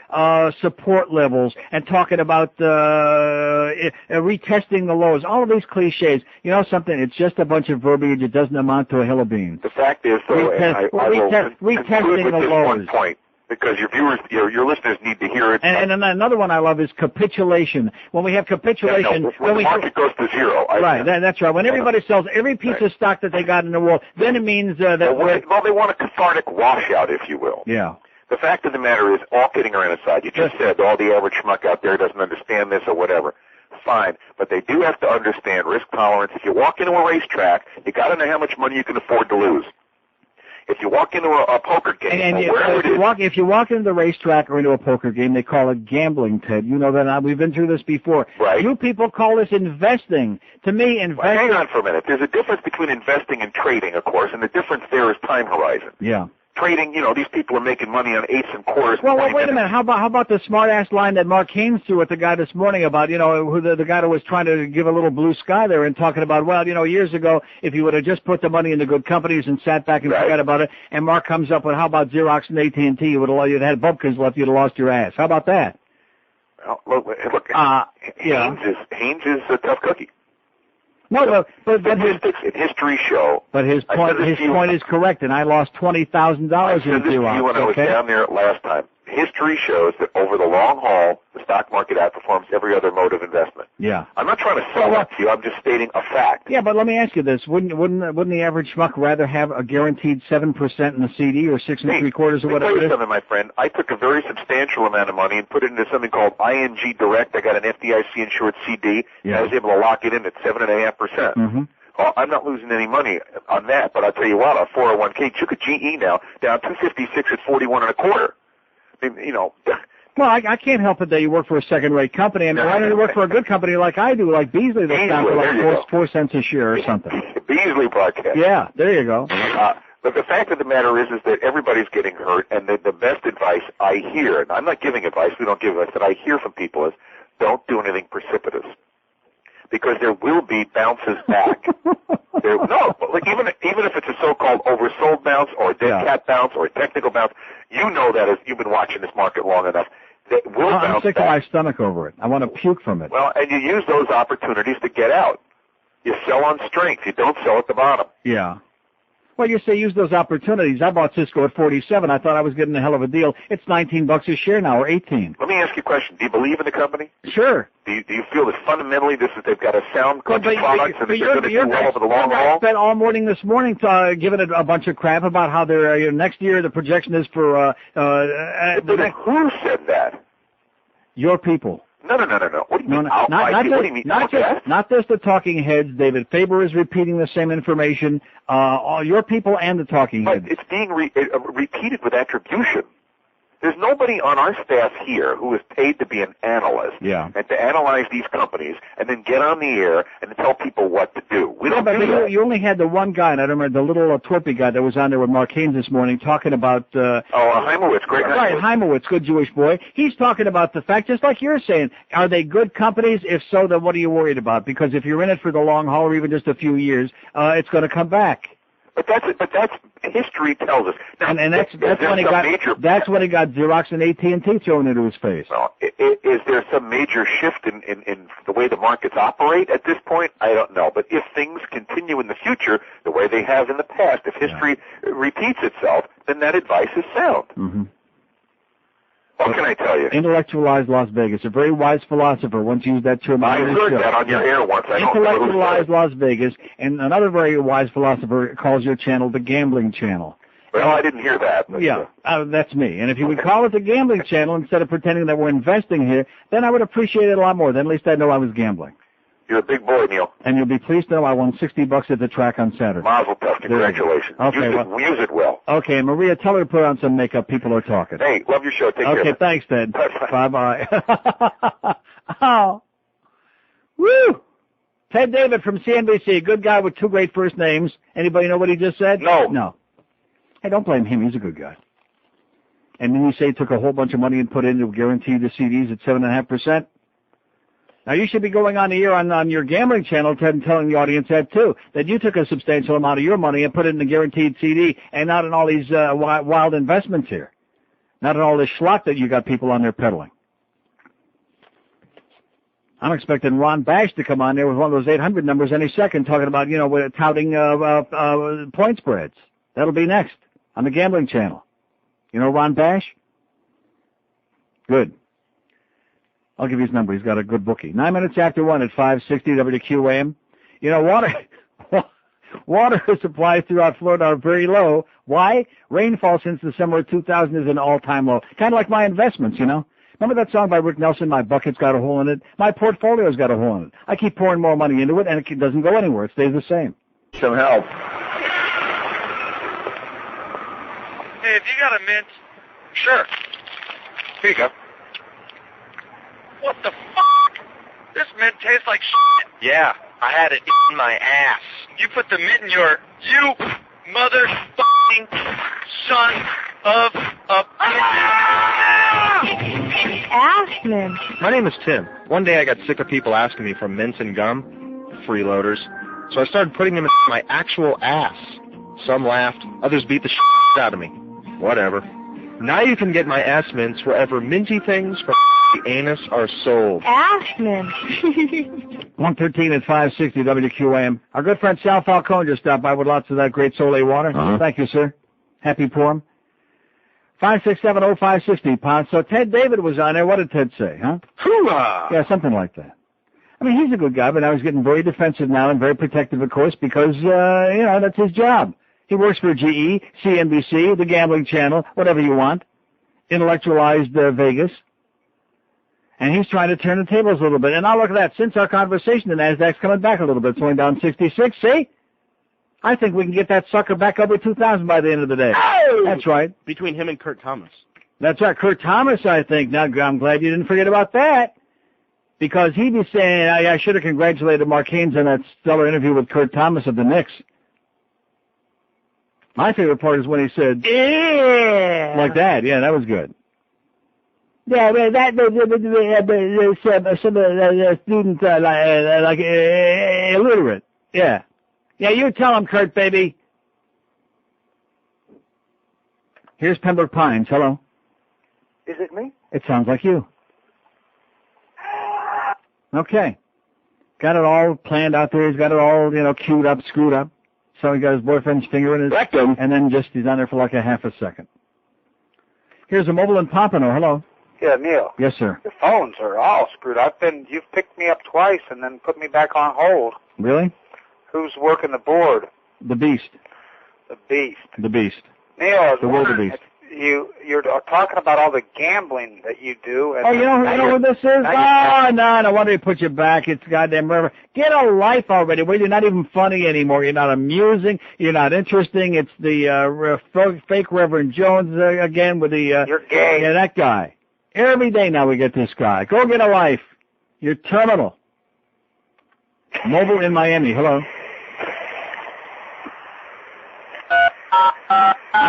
support levels and talking about retesting the lows, all of these cliches. You know something? It's just a bunch of verbiage. It doesn't amount to a hill of beans. The fact is, though, I will retesting with the this lows. one point. Because your viewers, your listeners need to hear it. And another one I love is capitulation. When we have capitulation, when the market goes to zero. That's right. When everybody sells every piece of stock that they got in the world, then it means that. Well, they want a cathartic washout, if you will. Yeah. The fact of the matter is, all kidding around aside, you just said all the average schmuck out there doesn't understand this or whatever. Fine, but they do have to understand risk tolerance. If you walk into a racetrack, you got to know how much money you can afford to lose. If you walk into a poker game, if you walk into the racetrack or into a poker game, they call it gambling, Ted. You know that we've been through this before. Right. You people call this investing. To me, investing. Well, hang on for a minute. There's a difference between investing and trading, of course, and the difference there is time horizon. Yeah. trading, these people are making money on eighths and quarters. Well, wait a minute. How about the smart-ass line that Mark Haynes threw at the guy this morning about, who the guy that was trying to give a little blue sky there and talking about, well, years ago, if you would have just put the money into good companies and sat back and forgot about it, and Mark comes up with, how about Xerox and AT&T? You'd had bumpkins left, you'd have lost your ass. How about that? Well, look, Haynes is a tough cookie. No, but history show. But his point is correct, and I lost $20,000 in Xerox. When I was down there last time. History shows that over the long haul, the stock market outperforms every other mode of investment. Yeah. I'm not trying to sell that to you. I'm just stating a fact. Yeah, but let me ask you this: Wouldn't the average schmuck rather have a guaranteed 7% in the CD or 6 3/4 or whatever? Let me tell you something, my friend. I took a very substantial amount of money and put it into something called ING Direct. I got an FDIC insured CD. And I was able to lock it in at 7.5%. Mm-hmm. Well, I'm not losing any money on that, but I'll tell you what, a 401k took a GE now down 256 at 41.25. Well, I can't help it that you work for a second-rate company. I mean, why don't you work for a good company like I do, like Beasley, that's down for like 4 cents a share or something? Beasley broadcast. Yeah, there you go. But the fact of the matter is that everybody's getting hurt, and the best advice I hear, and I'm not giving advice, we don't give advice, that I hear from people is, don't do anything precipitous. Because there will be bounces back. Even if it's a so-called oversold bounce or a dead cat bounce or a technical bounce, that as you've been watching this market long enough, that will bounce back. I'm sick of my stomach over it. I want to puke from it. Well, and you use those opportunities to get out. You sell on strength. You don't sell at the bottom. Yeah. Well, you say use those opportunities. I bought Cisco at 47. I thought I was getting a hell of a deal. It's $19 a share now, or 18. Let me ask you a question. Do you believe in the company? Sure. Do you feel that fundamentally they've got a sound bunch of products and they're going to do well over the long haul? I spent all morning this morning giving it a bunch of crap about how their next year the projection is for. Who said that? Your people. No. What do you mean? What do you mean? Not just the talking heads. David Faber is repeating the same information. All your people and the talking heads. But it's being repeated with attribution. There's nobody on our staff here who is paid to be an analyst and to analyze these companies and then get on the air and tell people what to do. We don't do that. You only had the one guy, and I remember the little twerpy guy that was on there with Mark Haynes this morning talking about... Heimowitz, great guy. Right, Heimowitz, good Jewish boy. He's talking about the fact, just like you're saying, are they good companies? If so, then what are you worried about? Because if you're in it for the long haul or even just a few years, it's going to come back. But that's history tells us. Now, and that's when he got Xerox and AT&T thrown into his face. Well, is there some major shift in the way the markets operate at this point? I don't know. But if things continue in the future the way they have in the past, if history repeats itself, then that advice is sound. Mm-hmm. What can I tell you? Intellectualized Las Vegas. A very wise philosopher once used that term. I heard that on your air once. Intellectualized Las Vegas. And another very wise philosopher calls your channel the gambling channel. Well, I didn't hear that. Yeah, that's me. And if you would call it the gambling channel instead of pretending that we're investing here, then I would appreciate it a lot more. Then at least I know I was gambling. You're a big boy, Neil. And you'll be pleased to know I won $60 at the track on Saturday. Mazel tov. Congratulations. Okay, use it well. Okay, Maria, tell her to put on some makeup. People are talking. Hey, love your show. Take care. Okay, thanks, Ted. Bye-bye. Oh. Woo! Ted David from CNBC, good guy with 2 great first names. Anybody know what he just said? No. Hey, don't blame him. He's a good guy. And then you say he took a whole bunch of money and put in to guarantee the CDs at 7.5%? Now, you should be going on the air on your gambling channel and telling the audience that, too, that you took a substantial amount of your money and put it in the guaranteed CD and not in all these wild investments here. Not in all this schlock that you got people on there peddling. I'm expecting Ron Bash to come on there with one of those 800 numbers any second talking about, touting point spreads. That'll be next on the gambling channel. You know Ron Bash? Good. I'll give you his number. He's got a good bookie. 9 minutes after 1 at 560 WQAM. Water supplies throughout Florida are very low. Why? Rainfall since the summer of 2000 is an all-time low. Kind of like my investments, Remember that song by Rick Nelson, My Bucket's Got a Hole in It? My portfolio's got a hole in it. I keep pouring more money into it, and it doesn't go anywhere. It stays the same. Some help. Hey, if you got a mint, sure. Here you go. What the fuck? This mint tastes like shit. Yeah, I had it in my ass. You put the mint in your... You motherfucker. f***ing son of a... Ashman. My name is Tim. One day I got sick of people asking me for mints and gum, freeloaders, so I started putting them in my actual ass. Some laughed, others beat the shit out of me. Whatever. Now you can get my ass mints wherever minty things from the anus are sold. Ashman. 113 at 560 WQAM. Our good friend Sal Falcone just stopped by with lots of that great Soleil water. Thank you, sir. Happy pour him. 5670560 pounds. So Ted David was on there. What did Ted say, huh? Hoorah! Yeah, something like that. I mean, he's a good guy, but now he's getting very defensive now and very protective, of course, because, that's his job. He works for GE, CNBC, the gambling channel, whatever you want, intellectualized Vegas. And he's trying to turn the tables a little bit. And now look at that. Since our conversation, the Nasdaq's coming back a little bit. It's only down 66, see? I think we can get that sucker back over 2,000 by the end of the day. Oh! That's right. Between him and Kurt Thomas. That's right. Kurt Thomas, I think. Now, I'm glad you didn't forget about that. Because he'd be saying, I should have congratulated Mark Haynes on that stellar interview with Kurt Thomas of the Knicks. My favorite part is when he said, yeah, like that. Yeah, that was good. Yeah, but some of the students are like illiterate. Yeah. Yeah, you tell him, Kurt, baby. Here's Pembroke Pines. Hello. Is it me? It sounds like you. Okay. Got it all planned out there. He's got it all, queued up, screwed up. So he got his boyfriend's finger in his rectum, and then he's on there for like a half a second. Here's a mobile in Pompano. Hello. Yeah, Neil. Yes, sir. The phones are all screwed. You've picked me up twice and then put me back on hold. Really? Who's working the board? The Beast. The Beast. The Beast. Neil, I was the wondering Wildebeest. You're talking about all the gambling that you do. And you know what this is? No wonder he put you back. It's goddamn river. Get a life already. Well, you're not even funny anymore. You're not amusing. You're not interesting. It's the fake Reverend Jones again with the... You're gay. Yeah, that guy. Every day now we get this guy. Go get a life. You're terminal. Mobile in Miami. Hello.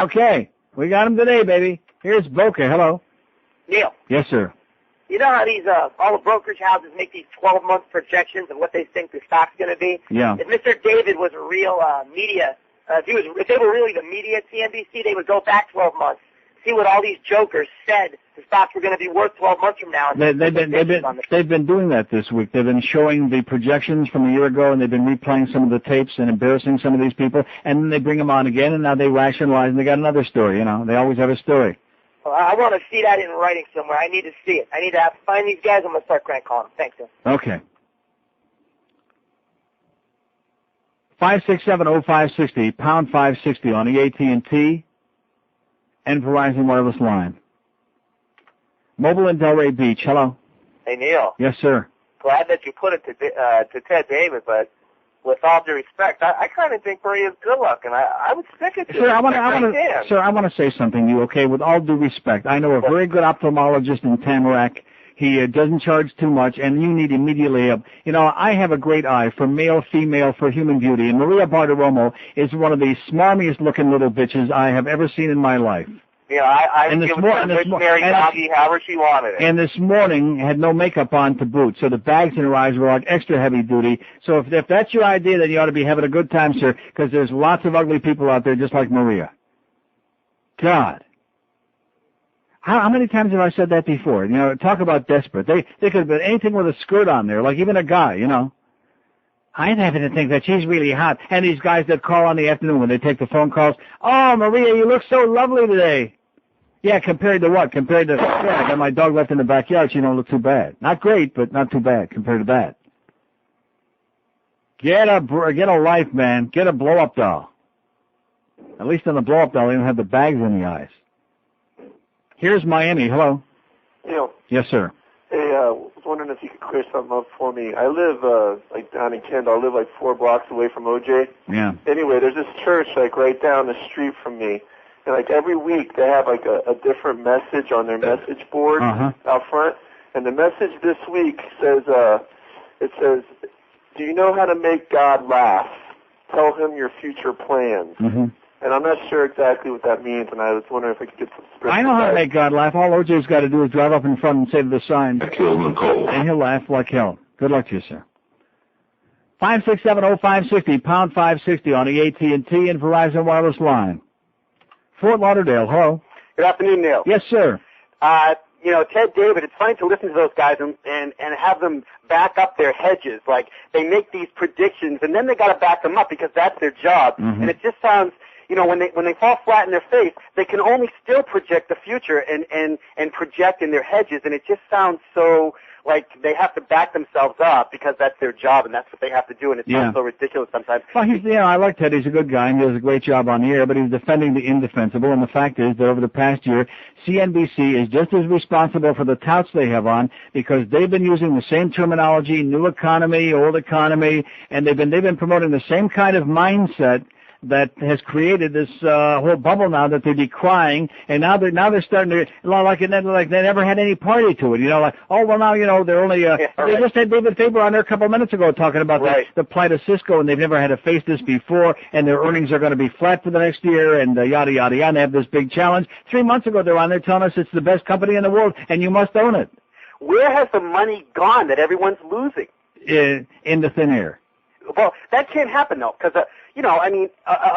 Okay. We got him today, baby. Here's Boca. Hello. Neil. Yes, sir. You know how these all the brokerage houses make these 12-month projections of what they think the stock's going to be? Yeah. If Mr. David was a real media, if they were really the media at CNBC, they would go back 12 months, see what all these jokers said the stocks were going to be worth 12 months from now. They've been doing that this week. They've been showing the projections from a year ago, and they've been replaying some of the tapes and embarrassing some of these people, and then they bring them on again, and now they rationalize, and they got another story. They always have a story. Well, I want to see that in writing somewhere. I need to see it. I need to find these guys. I'm going to start crank calling them. Thanks, sir. Okay. 5670560, pound 560 on the AT&T and Verizon wireless line. Mobile in Delray Beach. Hello. Hey, Neil. Yes, sir. Glad that you put it to Ted David, but with all due respect, I kind of think Maria's good luck, and I would stick it to Sir, I want to say something to you, okay, with all due respect. I know a very good ophthalmologist in Tamarack. He doesn't charge too much, and you need immediately help. I have a great eye for male, female, for human beauty, and Maria Bartiromo is one of the smarmiest-looking little bitches I have ever seen in my life. Yeah, I give it to Mary Doggy however she wanted it. And this morning had no makeup on to boot, so the bags in her eyes were like extra heavy duty. So if that's your idea, then you ought to be having a good time, sir, because there's lots of ugly people out there just like Maria. God. How many times have I said that before? Talk about desperate. They could have been anything with a skirt on there, like even a guy, I'd have to think that she's really hot. And these guys that call in the afternoon when they take the phone calls, oh, Maria, you look so lovely today. Yeah, compared to what? Compared to, I got my dog left in the backyard. She don't look too bad. Not great, but not too bad compared to that. Get a life, man. Get a blow-up doll. At least on the blow-up doll, they don't have the bags in the eyes. Here's Miami. Hello. Neil. Yes, sir. Hey, I was wondering if you could clear something up for me. I live, down in Kendall. I live 4 blocks away from OJ. Yeah. Anyway, there's this church, right down the street from me. And, every week they have, a different message on their message board out front. And the message this week says, do you know how to make God laugh? Tell him your future plans. Mm-hmm. And I'm not sure exactly what that means, and I was wondering if I could get some specifics. I know how to make God laugh. All OJ's got to do is drive up in front and say to the sign, Kill Nicole. And he'll laugh like hell. Good luck to you, sir. 5670560, pound 560 on the AT&T and Verizon wireless line. Fort Lauderdale, hello. Good afternoon, Neil. Yes, sir. Ted David, it's funny to listen to those guys and have them back up their hedges. Like, they make these predictions, and then they got to back them up because that's their job. Mm-hmm. And it just sounds, when they fall flat in their face, they can only still project the future and project in their hedges, and it just sounds so like they have to back themselves up because that's their job and that's what they have to do, and it sounds so ridiculous sometimes. Well, I like Ted. He's a good guy, and he does a great job on the air, but he's defending the indefensible, and the fact is that over the past year, CNBC is just as responsible for the touts they have on because they've been using the same terminology, new economy, old economy, and they've been promoting the same kind of mindset that has created this whole bubble now that they're decrying, and now they're starting to like they never had any party to it. Like, oh well, now they're only they just had David Faber on there a couple of minutes ago talking about the plight of Cisco, and they've never had to face this before, and their earnings are going to be flat for the next year, and yada yada yada. And they have this big challenge. 3 months ago, they're on there telling us it's the best company in the world, and you must own it. Where has the money gone that everyone's losing? In the thin air. Well, that can't happen though, because an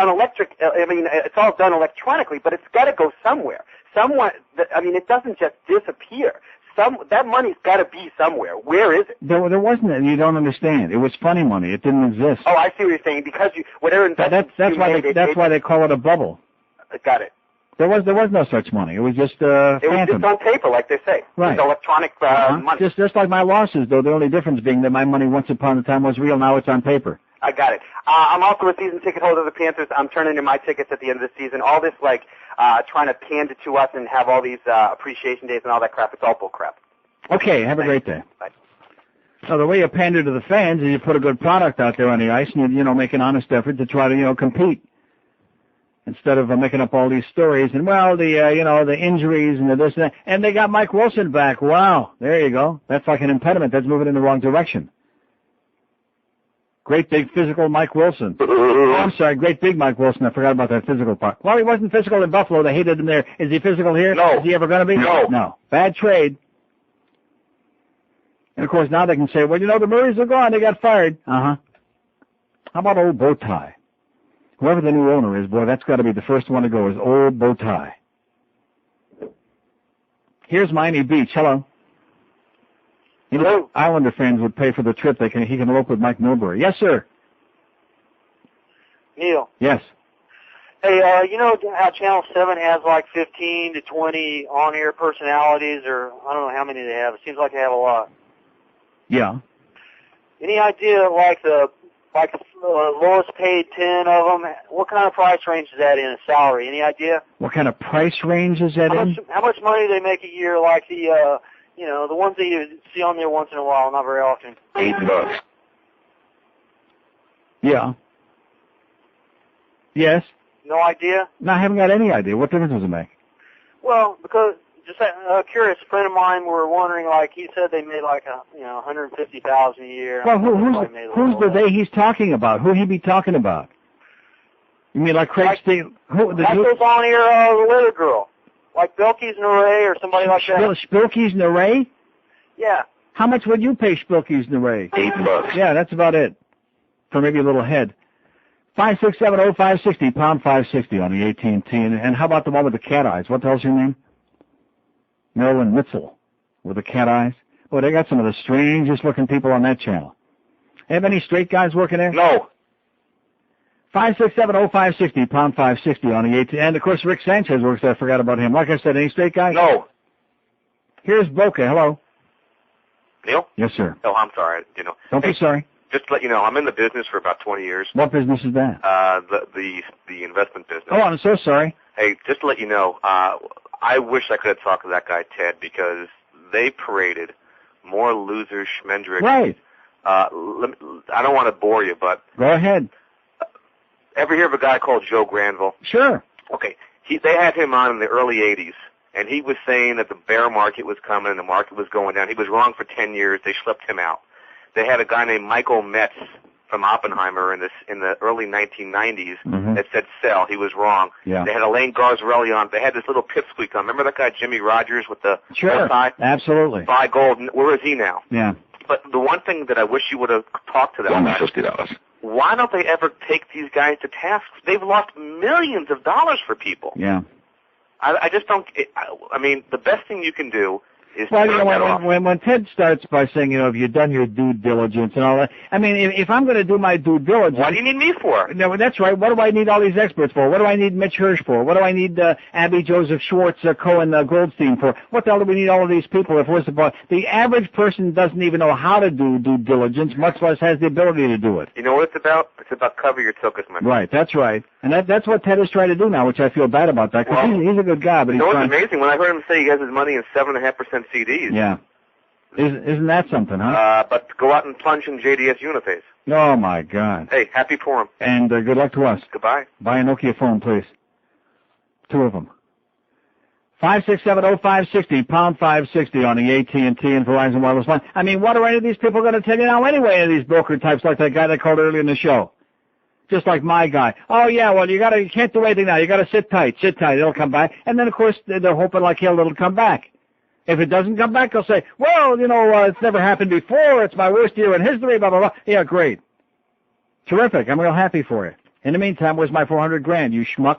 electric. It's all done electronically, but it's got to go somewhere. It doesn't just disappear. That money's got to be somewhere. Where is it? There wasn't any. You don't understand. It was funny money. It didn't exist. Oh, I see what you're saying. Because whatever investment that's why they call it a bubble. Got it. There was no such money. It was just It was phantom. just on paper, like they say. Right. It's electronic money. Just like my losses, though. The only difference being that my money once upon a time was real. Now it's on paper. I got it. I'm also a season ticket holder of the Panthers. I'm turning in my tickets at the end of the season. All this, trying to pander to us and have all these appreciation days and all that crap, it's all bull crap. Okay, have a great day. Bye. So the way you pander to the fans is you put a good product out there on the ice and you make an honest effort to try to, compete. Instead of making up all these stories and, the injuries and the this and that. And they got Mike Wilson back. Wow, there you go. That's like an impediment. That's moving in the wrong direction. Great big physical Mike Wilson. Oh, I'm sorry, great big Mike Wilson. I forgot about that physical part. Well, he wasn't physical in Buffalo. They hated him there. Is he physical here? No. Is he ever going to be? No. Bad trade. And, of course, now they can say, well, the Murrays are gone. They got fired. Uh-huh. How about old Bowtie? Whoever the new owner is, boy, that's got to be the first one to go is old Bowtie. Here's Miami Beach. Hello. Islander fans would pay for the trip. He can elope with Mike Milbury. Yes, sir. Neil. Yes. Hey, how Channel 7 has like 15 to 20 on-air personalities, or I don't know how many they have. It seems like they have a lot. Yeah. Any idea, the lowest paid 10 of them? What kind of price range is that in a salary? Any idea? What kind of price range is that in? How much money do they make a year? Like the ones that you see on there once in a while, not very often. $8. Yeah. Yes. No idea? No, I haven't got any idea. What difference does it make? Well, because just curious, a friend of mine were wondering, he said they made $150,000 a year. Well, who's the they he's talking about? Who he be talking about? You mean like Craig Steele? Like those on here, the weather girl. Like Bilkey's Naray or somebody like that. Spilkey's Naray? Yeah. How much would you pay Spilkey's Naray? $8. Yeah, that's about it. For maybe a little head. 5670560, pound 560 on the AT&T. And how about the one with the cat eyes? What the hell's your name? Marilyn Mitzel with the cat eyes. Boy, they got some of the strangest looking people on that channel. Have any straight guys working there? No. 5670560, pound 560 on the AT&T. And, of course, Rick Sanchez works there. I forgot about him. Like I said, any straight guys? No. Here's Boca. Hello. Neil? Yes, sir. Oh, I'm sorry. Don't be sorry. Just to let you know, I'm in the business for about 20 years. What business is that? The investment business. Oh, I'm so sorry. Hey, just to let you know, I wish I could have talked to that guy, Ted, because they paraded more losers, schmendricks. Right. I don't want to bore you, but... Go ahead. Ever hear of a guy called Joe Granville? Sure. Okay. They had him on in the early 80s, and he was saying that the bear market was coming and the market was going down. He was wrong for 10 years. They schlepped him out. They had a guy named Michael Metz from Oppenheimer in the early 1990s Mhm. that said sell. He was wrong. Yeah. They had Elaine Garzarelli on. They had this little pipsqueak on. Remember that guy Jimmy Rogers with the Sure. tie? Absolutely. Buy gold. Where is he now? Yeah. But the one thing that I wish you would have talked to them about, $50. why don't they ever take these guys to task? They've lost millions of dollars for people. Yeah. I just don't. I mean, the best thing you can do is Well, turn that off. when Ted starts by saying, have you done your due diligence and all that? I mean, if I'm going to do my due diligence, What do you need me for? No, that's right. What do I need all these experts for? What do I need Mitch Hirsch for? What do I need Abby Joseph Schwartz, Cohen Goldstein for? What the hell do we need all of these people if we're supposed? The average person doesn't even know how to do due diligence, much less has the ability to do it. You know what it's about? It's about cover your tokus, my friend. Right, that's right. And that's what Ted is trying to do now, which I feel bad about that, because he's a good guy, but You he's know what's trying... amazing? When I heard him say he has his money in 7.5% CDs. Yeah. Isn't that something, huh? But go out and plunge in JDS Uniphase. Oh, my God. Hey, happy for him. And good luck to us. Goodbye. Buy a Nokia phone, please. 2 of them. 5670560, pound 560 on the AT&T and Verizon wireless line. I mean, what are any of these people going to tell you now anyway, any of these broker types like that guy that called earlier in the show? Just like my guy. Oh, yeah, well, you can't do anything now. You got to sit tight, it'll come back. And then, of course, they're hoping like hell it'll come back. If it doesn't come back, they'll say, well, it's never happened before. It's my worst year in history, blah, blah, blah. Yeah, great. Terrific. I'm real happy for you. In the meantime, where's my $400,000? You schmuck.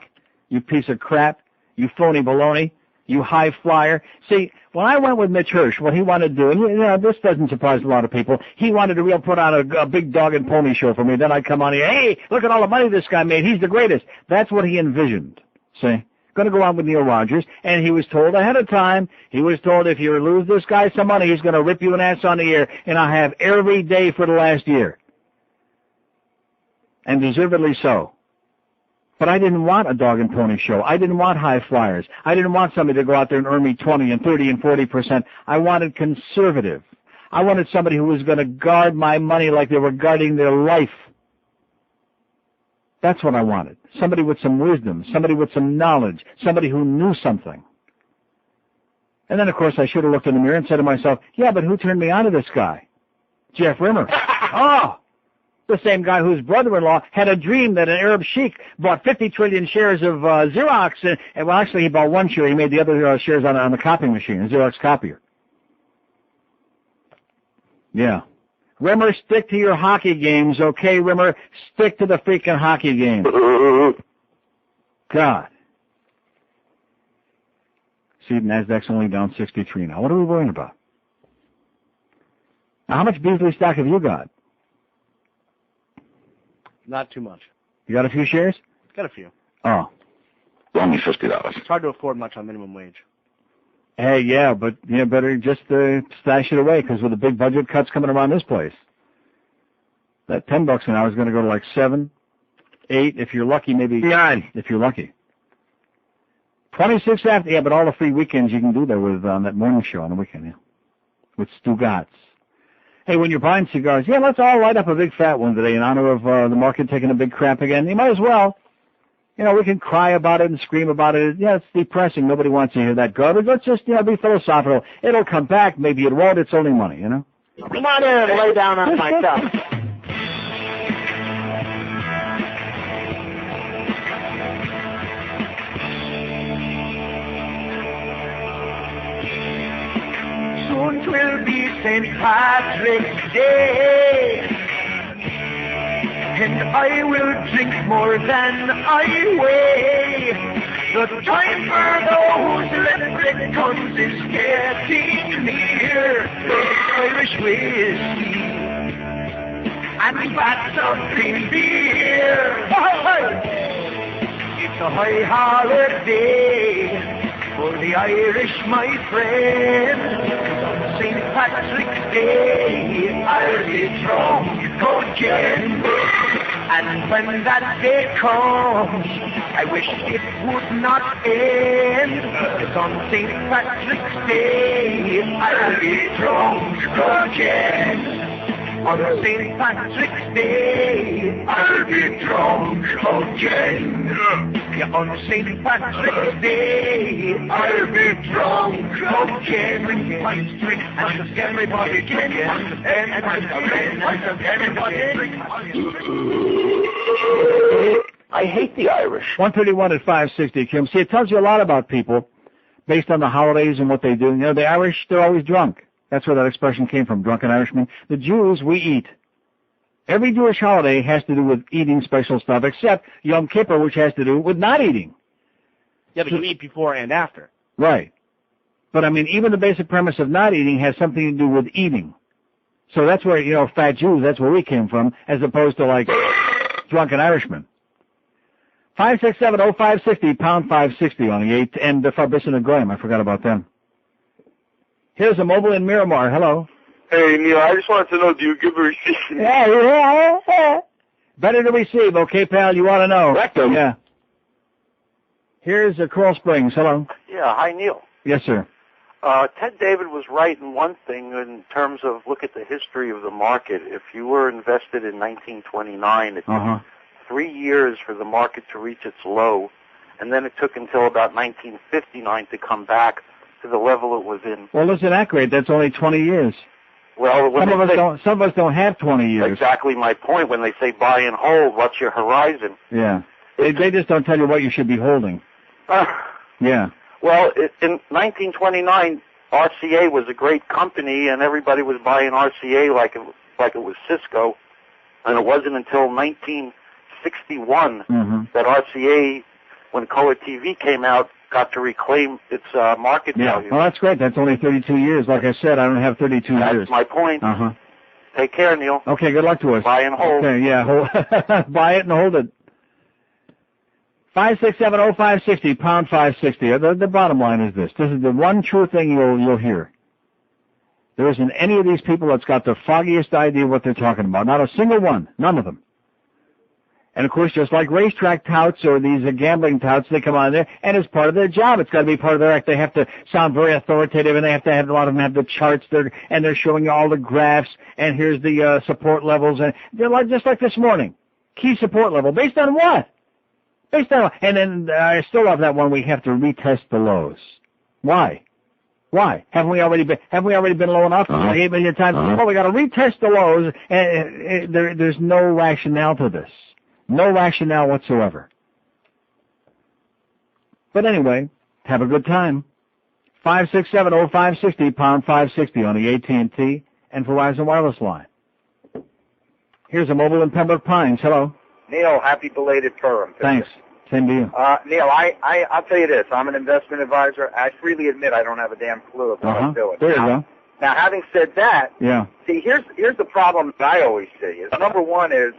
You piece of crap. You phony baloney. You high flyer. See, when I went with Mitch Hirsch, what he wanted to do, and this doesn't surprise a lot of people, he wanted to put on a big dog and pony show for me. Then I'd come on here, hey, look at all the money this guy made. He's the greatest. That's what he envisioned. See? Going to go on with Neil Rogers, and he was told ahead of time, he was told if you lose this guy some money, he's going to rip you an ass on the air, and I have every day for the last year. And deservedly so. But I didn't want a dog and pony show. I didn't want high flyers. I didn't want somebody to go out there and earn me 20 and 30 and 40%. I wanted conservative. I wanted somebody who was going to guard my money like they were guarding their life. That's what I wanted. Somebody with some wisdom, somebody with some knowledge, somebody who knew something. And then, of course, I should have looked in the mirror and said to myself, yeah, but who turned me on to this guy? Jeff Rimmer. Oh! The same guy whose brother-in-law had a dream that an Arab sheik bought 50 trillion shares of Xerox. And well, actually, he bought one share. He made the other shares on the copying machine, a Xerox copier. Yeah. Rimmer, stick to your hockey games, okay, Rimmer? Stick to the freaking hockey games. God. See, Nasdaq's only down 63 now. What are we worrying about? Now, how much Beasley stock have you got? Not too much. You got a few shares? Got a few. Oh. Only $50. It's hard to afford much on minimum wage. Hey, yeah, but better just stash it away, because with the big budget cuts coming around this place, that $10 an hour is going to go to like 7, 8, if you're lucky, maybe 9, if you're lucky. 26 after, yeah, but all the free weekends you can do there with on that morning show on the weekend, yeah, with Stugatz. Hey, when you're buying cigars, yeah, let's all light up a big fat one today in honor of the market taking a big crap again. You might as well. We can cry about it and scream about it. Yeah, it's depressing. Nobody wants to hear that garbage. Let's just, be philosophical. It'll come back. Maybe it won't. It's only money, Come on in and lay down on my couch. Soon 'twill be St. Patrick's Day, and I will drink more than I weigh. The time for those electric guns is getting near. There's Irish whiskey and vats of green beer. It's a high holiday for the Irish, my friend. St. Patrick's Day, I'll be drunk again. And when that day comes, I wish it would not end. 'Cause on St. Patrick's Day, I'll be drunk again. On St. Patrick's Day, I'll be drunk again. Yeah, on St. Patrick's Day, I'll be drunk again. Pints, drink, and everybody drink, and everybody drink. I hate the Irish. 131 at 560, Kim. See, it tells you a lot about people based on the holidays and what they do. You know, the Irish, they're always drunk. That's where that expression came from, drunken Irishmen. The Jews, we eat. Every Jewish holiday has to do with eating special stuff, except Yom Kippur, which has to do with not eating. Yeah, but you eat before and after. Right. But, I mean, even the basic premise of not eating has something to do with eating. So that's where, you know, fat Jews, that's where we came from, as opposed to, like, drunken Irishmen. 567-0560, pound 560 on the 8, and Fabrice and Graham. I forgot about them. Here's a mobile in Miramar. Hello. Hey, Neil, I just wanted to know, do you give a receipt? Yeah. Better to receive, okay, pal? You want to know. Rectum. Yeah. Here's Coral Springs. Hello. Yeah, hi, Neil. Yes, sir. Ted David was right in one thing in terms of look at the history of the market. If you were invested in 1929, it took 3 years for the market to reach its low, and then it took until about 1959 to come back to the level it was in. Well, isn't that great? That's only 20 years. Well, some of us don't have 20 years. Exactly my point. When they say buy and hold, what's your horizon? Yeah. They just don't tell you what you should be holding. Yeah. Well, in 1929, RCA was a great company, and everybody was buying RCA like it was Cisco. And it wasn't until 1961 that RCA, when color TV came out, got to reclaim its market value. Well, that's great. That's only 32 years. Like I said, I don't have 32 years. That's my point. Take care, Neil. Okay, good luck to us. Buy and hold. Okay, yeah. Buy it and hold it. 567-0560, pound 560. The bottom line is this. This is the one true thing you'll hear. There isn't any of these people that's got the foggiest idea what they're talking about. Not a single one. None of them. And, of course, just like racetrack touts or these gambling touts, they come on there, and it's part of their job. It's got to be part of their act. They have to sound very authoritative, and they have to have a lot of them have the charts there, and they're showing you all the graphs, and here's the support levels. And they're like, just like this morning. Key support level. Based on what? Based on what? And then I still love that one. We have to retest the lows. Why? Why? Haven't we already been low enough? Like 8 million times? Oh, we got to retest the lows, and there's no rationale to this. No rationale whatsoever. But anyway, have a good time. 567-0560, pound 560 on the AT&T and Verizon wireless line. Here's a mobile in Pembroke Pines. Hello. Neil, happy belated Purim. Thanks. Same to you. Neil, I'll tell you this. I'm an investment advisor. I freely admit I don't have a damn clue of what I'm doing. There you go. Now, having said that, see, here's the problem that I always see. Is number one is,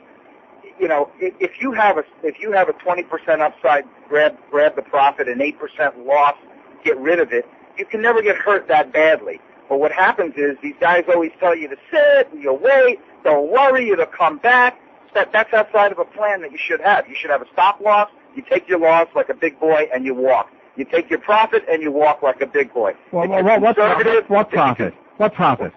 you know, if you have a 20% upside, grab the profit, and 8% loss, get rid of it. You can never get hurt that badly. But what happens is these guys always tell you to sit, and you'll wait, don't worry, it'll come back. That's outside of a plan that you should have. You should have a stop loss. You take your loss like a big boy, and you walk. You take your profit, and you walk like a big boy. Well, what profit? What profit?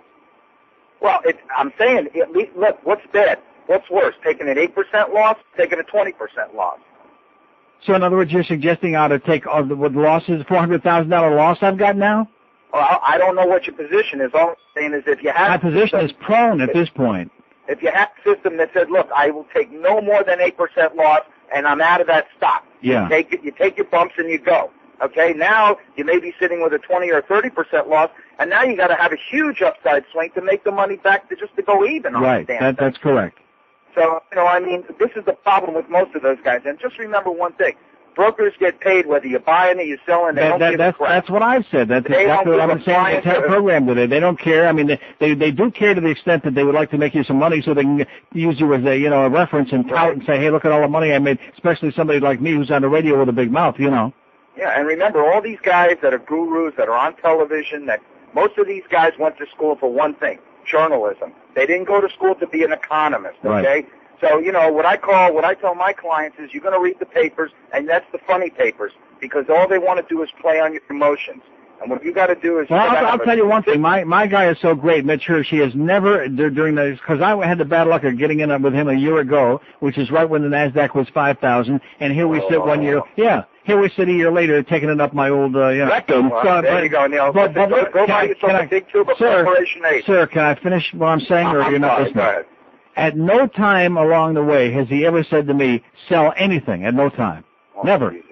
Well, I'm saying, look, what's bad? What's worse, taking an 8% loss, taking a 20% loss? So, in other words, you're suggesting I ought to take with losses, $400,000 loss I've got now? Well, I don't know what your position is. All I'm saying is if you have... My position is prone at this point. If you have a system that said, look, I will take no more than 8% loss, and I'm out of that stock. Yeah. You take your bumps and you go. Okay, now you may be sitting with a 20 or 30% loss, and now you got to have a huge upside swing to make the money back to go even on the damn thing. That's correct. So, you know, I mean, this is the problem with most of those guys. And just remember one thing. Brokers get paid whether you're buying it, you're selling, they don't give a crap. That's what I've said. That's exactly what I'm saying in the program today. They don't care. I mean, they do care to the extent that they would like to make you some money so they can use you as a reference and tout and say, hey, look at all the money I made, especially somebody like me who's on the radio with a big mouth, you know. Yeah, and remember, all these guys that are gurus, that are on television, that most of these guys went to school for one thing, journalism. They didn't go to school to be an economist, okay? Right. So, you know, what I tell my clients is you're going to read the papers, and that's the funny papers, because all they want to do is play on your emotions. And what you got to do is... Well, I'll tell you one thing. My guy is so great, Mitch Hirsch. He has never, during the... Because I had the bad luck of getting in with him a year ago, which is right when the Nasdaq was 5,000, and here we sit 1 year... Yeah. Here we sit a year later, taking it up my old, rectum. There you go, Neil. Go buy yourself a big tube of Preparation 8. Sir, can I finish what I'm saying, or you're not listening? Go ahead. At no time along the way has he ever said to me, sell anything. At no time. Never. Jesus.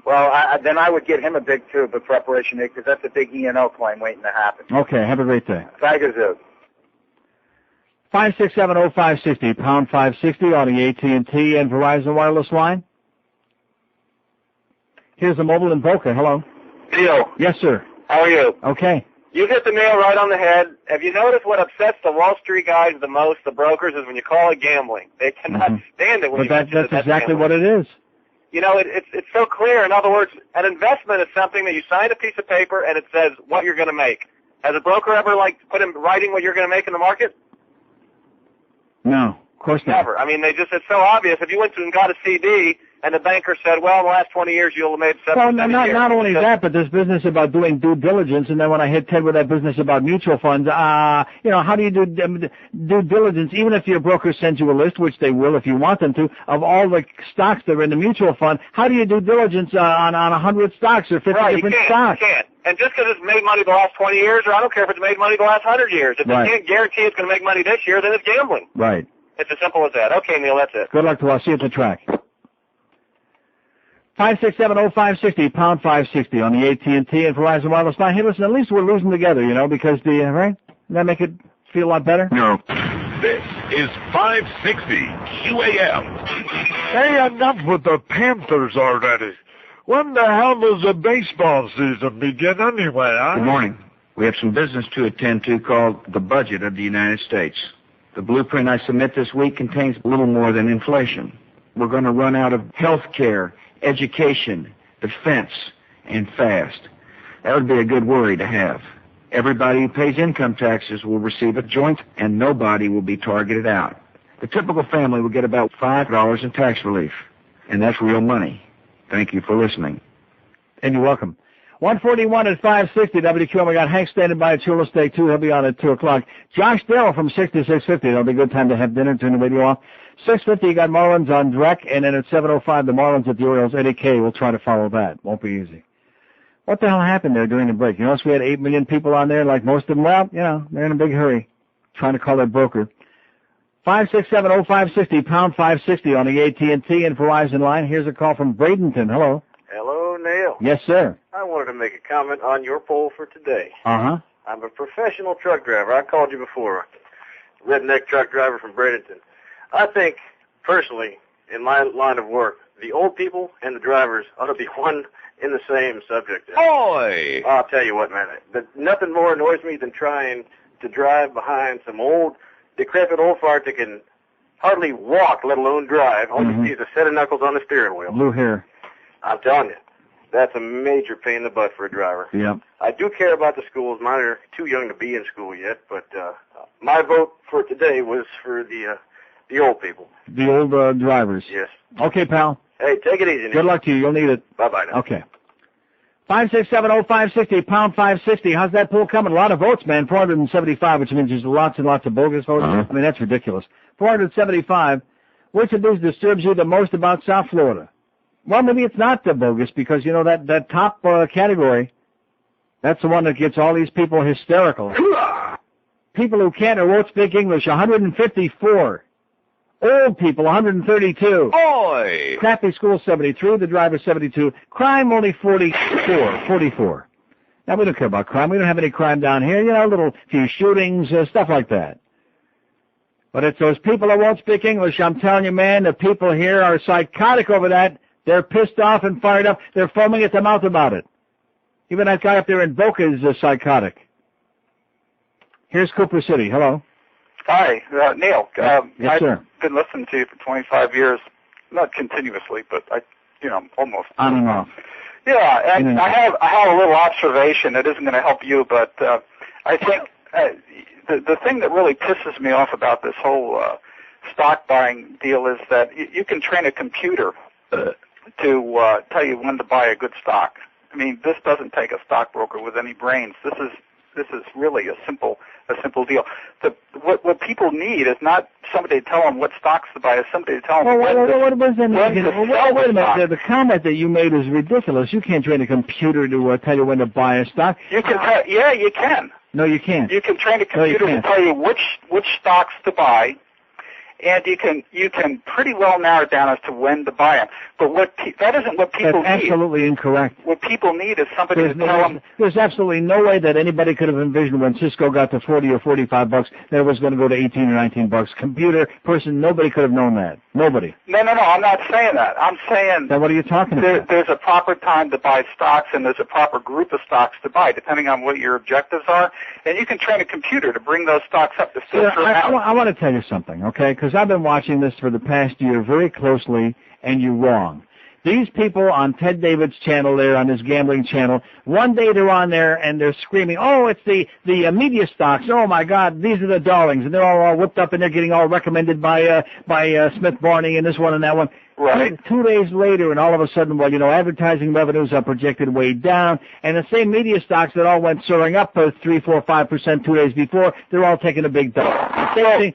Well, then I would get him a big tube of Preparation 8, because that's a big E&O claim waiting to happen. Okay, have a great day. Tigers. 5670560, pound 560 on the AT&T and Verizon wireless line. Here's the mobile in Boca. Hello. Neil. Yes, sir. How are you? Okay. You hit the nail right on the head. Have you noticed what upsets the Wall Street guys the most, the brokers, is when you call it gambling. They cannot stand it when you mention that's exactly what it is. You know, it's so clear. In other words, an investment is something that you sign a piece of paper and it says what you're going to make. Has a broker ever, put in writing what you're going to make in the market? No, of course not. Never. I mean, it's so obvious. If you went to and got a CD and the banker said, well, in the last 20 years you'll have made 7% Well, a year. not only that, but this business about doing due diligence, and then when I hit Ted with that business about mutual funds, how do you do due diligence, even if your broker sends you a list, which they will if you want them to, of all the stocks that are in the mutual fund? How do you do diligence on 100 stocks or 50 different stocks? You can't. And just because it's made money the last 20 years, or I don't care if it's made money the last 100 years, if you can't guarantee it's going to make money this year, then it's gambling. Right. It's as simple as that. Okay, Neil, that's it. Good luck to us. See you at the track. 5670560, pound 560 on the AT&T and Verizon wireless line. Hey, listen, at least we're losing together, because right? Doesn't that make it feel a lot better? No. This is 560 QAM. Hey, enough with the Panthers already. When the hell does the baseball season begin anyway, huh? Good morning. We have some business to attend to called the budget of the United States. The blueprint I submit this week contains little more than inflation. We're going to run out of health care, education, defense, and fast. That would be a good worry to have. Everybody who pays income taxes will receive a joint, and nobody will be targeted out. The typical family will get about $5 in tax relief, and that's real money. Thank you for listening. And you're welcome. 141 at 560 WQM. We got Hank standing by at Chula Steak 2. He'll be on at 2 o'clock. Josh Dell from 6 to 6:50. It'll be a good time to have dinner. Turn the radio off. 6:50, you got Marlins on Drek, and then at 7:05, the Marlins at the Orioles. Eddie K. will try to follow that. Won't be easy. What the hell happened there during the break? You notice we had 8 million people on there, like most of them. Well, they're in a big hurry, trying to call their broker. 5670560, pound 560 on the AT&T and Verizon line. Here's a call from Bradenton. Hello. Hello, Neil. Yes, sir. I wanted to make a comment on your poll for today. Uh-huh. I'm a professional truck driver. I called you before. Redneck truck driver from Bradenton. I think, personally, in my line of work, the old people and the drivers ought to be one in the same subject. Boy! I'll tell you what, man. Nothing more annoys me than trying to drive behind some old, decrepit old fart that can hardly walk, let alone drive. All you see is a set of knuckles on the steering wheel. Blue hair. I'm telling you, that's a major pain in the butt for a driver. Yep. I do care about the schools. Mine are too young to be in school yet, but my vote for today was for the old people. The old drivers. Yes. Okay, pal. Hey, take it easy. Good luck to you. You'll need it. Bye-bye now. Okay. 5670560, pound 560. How's that poll coming? A lot of votes, man. 475, which means there's lots and lots of bogus votes. I mean, that's ridiculous. 475. Which of these disturbs you the most about South Florida? Well, maybe it's not the bogus because, that top category, that's the one that gets all these people hysterical. People who can't or won't speak English, 154. Old people, 132. Boy! Crappy school, 73. The driver, 72. Crime, only 44. Now, we don't care about crime. We don't have any crime down here. A few shootings, stuff like that. But it's those people that won't speak English. I'm telling you, man, the people here are psychotic over that. They're pissed off and fired up. They're foaming at the mouth about it. Even that guy up there in Boca is psychotic. Here's Cooper City. Hello. Hi, Neil. Yes, sir. I've been listening to you for 25 years, not continuously, but almost. On and off. Yeah, and I have a little observation. It isn't going to help you, but I think the thing that really pisses me off about this whole stock buying deal is that you can train a computer to tell you when to buy a good stock. I mean, this doesn't take a stockbroker with any brains. This is really a simple deal. What people need is not somebody to tell them what stocks to buy, it's somebody to tell them what was that? Wait a minute. The comment that you made is ridiculous. You can't train a computer to tell you when to buy a stock. You can. Yeah, you can. No, you can't. You can train a computer to tell you which stocks to buy, and you can pretty well narrow it down as to when to buy them. But that isn't what people need. That's absolutely incorrect. What people need is somebody to tell them. There's absolutely no way that anybody could have envisioned when Cisco got to $40 or $45 that it was going to go to $18 or $19. Computer person, nobody could have known that. Nobody. No, I'm not saying that. I'm saying. Then what are you talking about? There's a proper time to buy stocks, and there's a proper group of stocks to buy, depending on what your objectives are. And you can train a computer to bring those stocks up to filter out. I want to tell you something, okay? Because I've been watching this for the past year very closely, and you're wrong. These people on Ted David's channel there, on his gambling channel, one day they're on there and they're screaming, oh, it's the media stocks. Oh, my God, these are the darlings. And they're all whipped up and they're getting all recommended by Smith Barney and this one and that one. Right. 2 days later, and all of a sudden, well, advertising revenues are projected way down, and the same media stocks that all went soaring up 3, 4, 5% 2 days before, they're all taking a big dump. I'm